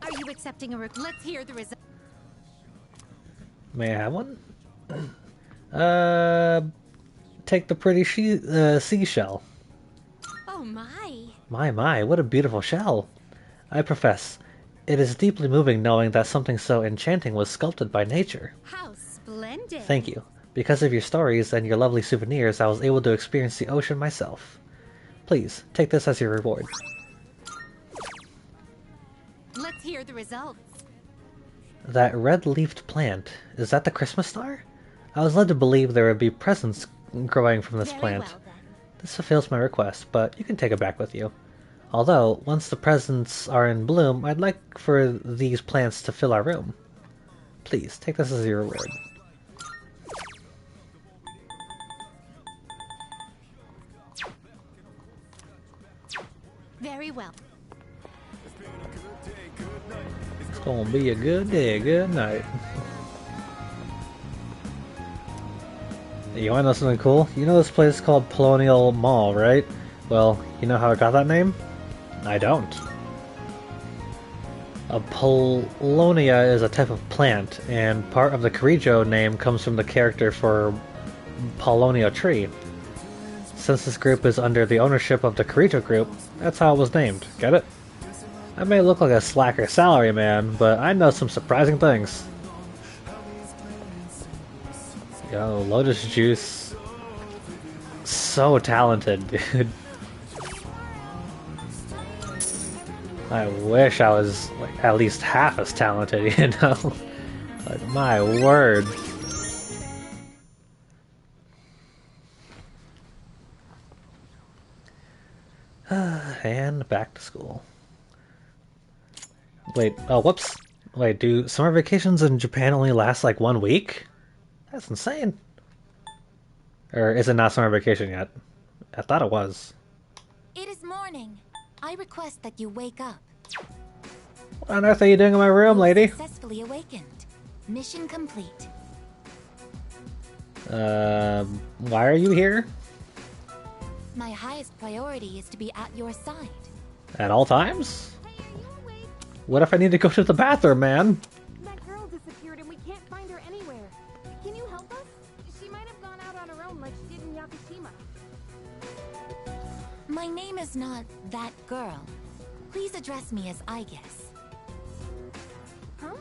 Are you accepting a Let's hear the result. May I have one? Take the pretty seashell. Oh my. My, what a beautiful shell. I profess, it is deeply moving knowing that something so enchanting was sculpted by nature. How splendid. Thank you. Because of your stories and your lovely souvenirs, I was able to experience the ocean myself. Please, take this as your reward. Let's hear the results. That red-leafed plant, is that the Christmas star? I was led to believe there would be presents growing from this plant. Well, this fulfills my request, but you can take it back with you. Although, once the presents are in bloom, I'd like for these plants to fill our room. Please, take this as your reward. Very well. It's gonna be a good day, good night. You wanna know something cool? You know this place is called Colonial Mall, right? Well, you know how it got that name? I don't. A Polonia is a type of plant, and part of the Kirijo name comes from the character for Polonia tree. Since this group is under the ownership of the Kirijo group, that's how it was named. Get it? I may look like a slacker salaryman, but I know some surprising things. Yo, Lotus Juice. So talented, dude. I wish I was like at least half as talented, you know? Like, my word. And back to school. Wait, oh, whoops. Wait, do summer vacations in Japan only last like 1 week? That's insane. Or is it not summer vacation yet? I thought it was. It is morning. I request that you wake up. What on earth are you doing in my room, lady? Successfully awakened. Mission complete. Why are you here? My highest priority is to be at your side. At all times? What if I need to go to the bathroom, man? That girl disappeared and we can't find her anywhere. Can you help us? She might have gone out on her own like she did in Yakushima. My name is not that girl. Please address me as Aigis. Huh?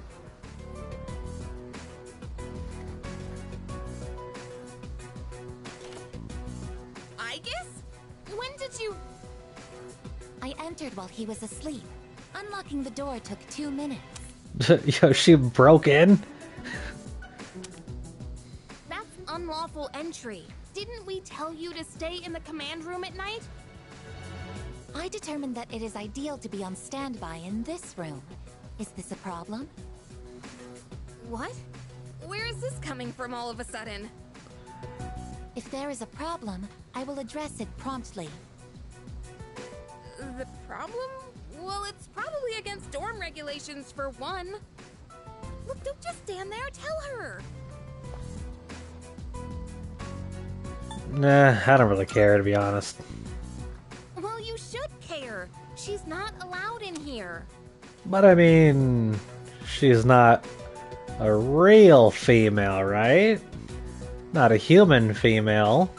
Aigis? When did you... I entered while he was asleep. Unlocking the door took 2 minutes. Yo, she broke in? That's unlawful entry. Didn't we tell you to stay in the command room at night? I determined that it is ideal to be on standby in this room. Is this a problem? What? Where is this coming from all of a sudden? If there is a problem, I will address it promptly. The problem? Well, it's probably against dorm regulations for one. Look, don't just stand there, tell her! Nah, I don't really care, to be honest. Well, you should care. She's not allowed in here. But I mean, she's not a real female, right? Not a human female.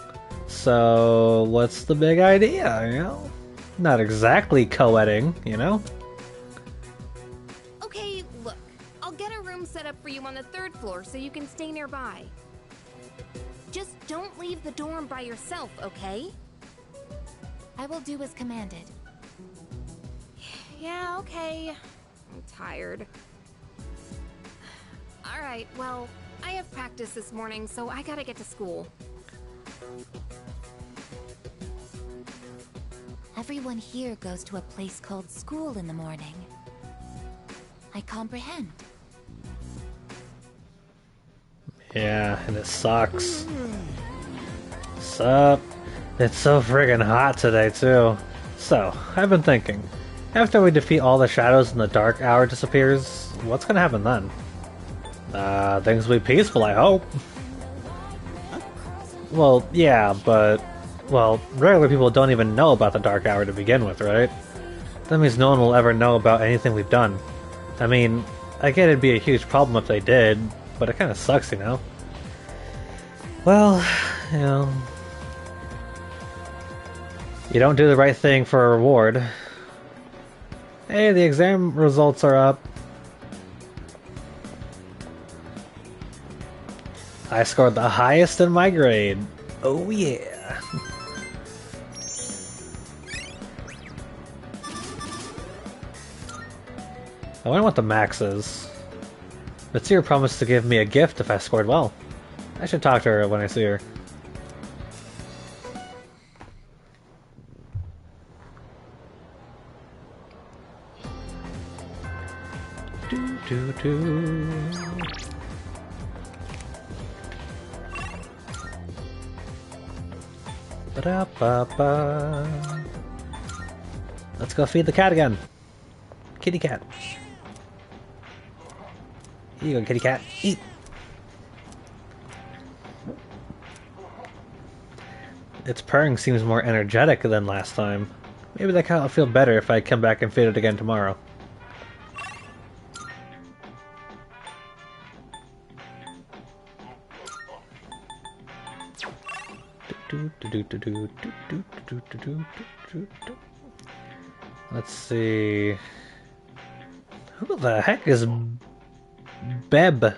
So, what's the big idea, you know? Not exactly co-editing, you know? Okay, look. I'll get a room set up for you on the 3rd floor so you can stay nearby. Just don't leave the dorm by yourself, okay? I will do as commanded. Yeah, okay. I'm tired. Alright, well, I have practice this morning, so I gotta get to school. Everyone here goes to a place called school in the morning. I comprehend. Yeah, and it sucks. Sup? It's so friggin' hot today, too. So, I've been thinking. After we defeat all the shadows and the dark hour disappears, what's gonna happen then? Things will be peaceful, I hope. Well, yeah, but... Well, regular people don't even know about the dark hour to begin with, right? That means no one will ever know about anything we've done. I mean, I get it'd be a huge problem if they did, but it kinda sucks, you know? Well, you know, you don't do the right thing for a reward. Hey, the exam results are up. I scored the highest in my grade. Oh yeah. I wonder what the max is. Mitsuru promised to give me a gift if I scored well. I should talk to her when I see her. Ba-da-ba-ba. Let's go feed the cat again. Kitty cat. Here you go, kitty cat. Eat. Its purring seems more energetic than last time. Maybe that cat will feel better if I come back and feed it again tomorrow. Let's see. Who the heck is Beb?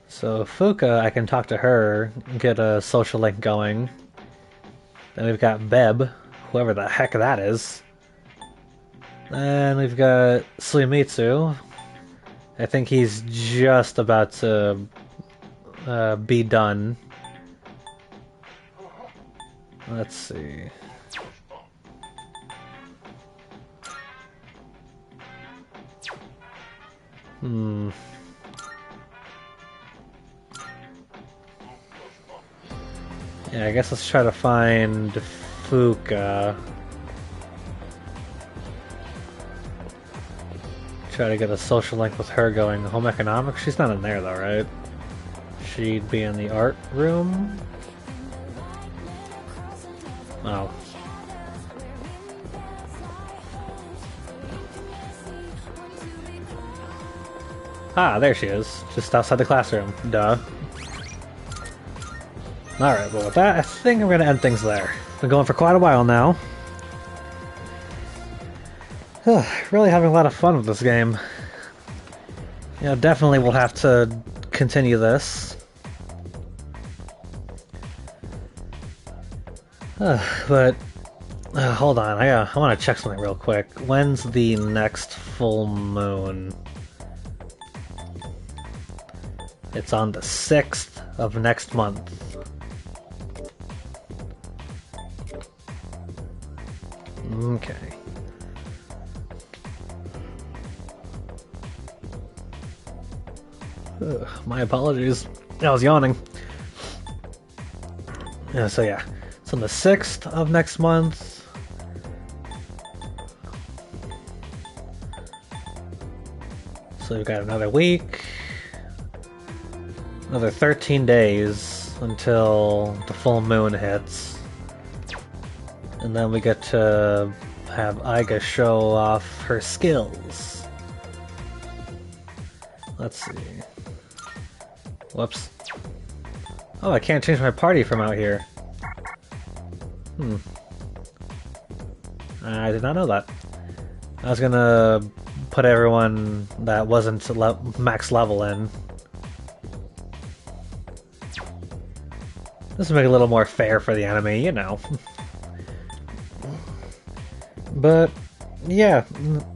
So Fuka, I can talk to her, get a social link going. Then we've got Beb, whoever the heck that is. Then we've got Suimitsu. I think he's just about to be done. Let's see. Yeah, I guess let's try to find Fuka. Try to get a social link with her going. Home economics? She's not in there though, right? She'd be in the art room? Oh. Ah, there she is. Just outside the classroom. Duh. Alright, well with that, I think I'm gonna end things there. Been going for quite a while now. Really having a lot of fun with this game. You know, definitely we'll have to continue this. But hold on, I want to check something real quick. When's the next full moon? It's on the 6th of next month. Okay. My apologies. I was yawning. Yeah, so yeah. It's on the 6th of next month. So we've got another week. Another 13 days until the full moon hits. And then we get to have Aiga show off her skills. Let's see. Whoops. Oh, I can't change my party from out here. I did not know that. I was gonna put everyone that wasn't max level in. This will make it a little more fair for the anime, you know. But, yeah,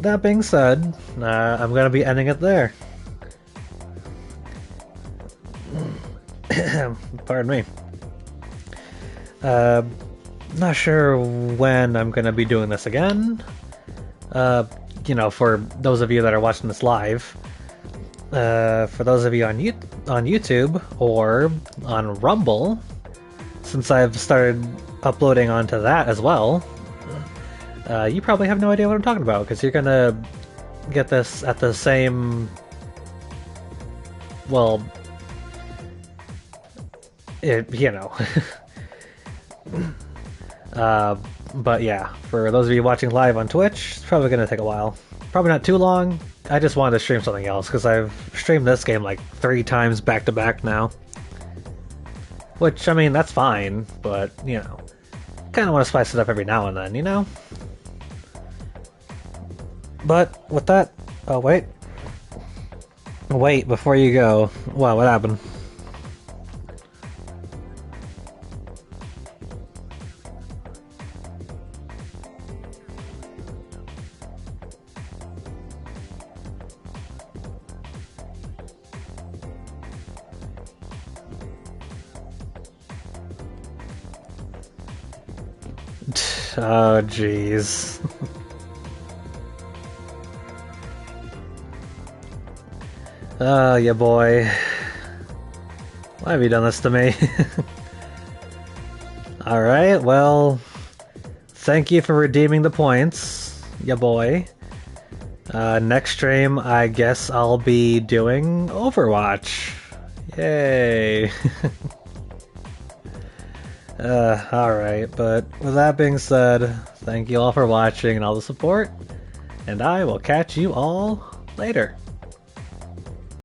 that being said, I'm gonna be ending it there. Pardon me. Not sure when I'm gonna be doing this again. You know, for those of you that are watching this live. For those of you on YouTube or on Rumble, since I've started uploading onto that as well, you probably have no idea what I'm talking about, because you're gonna get this at the same... well... you know. But yeah, for those of you watching live on Twitch, it's probably going to take a while. Probably not too long. I just wanted to stream something else, because I've streamed this game like 3 times back to back now. Which, I mean, that's fine, but, you know, kind of want to spice it up every now and then, you know? But, with that... Oh, wait. Wait, before you go. Wow, what happened? Oh, jeez. Oh, yeah, boy. Why have you done this to me? Alright, well... Thank you for redeeming the points, ya boy. Next stream, I guess I'll be doing Overwatch. Yay! Alright, but with that being said, thank you all for watching and all the support, and I will catch you all later.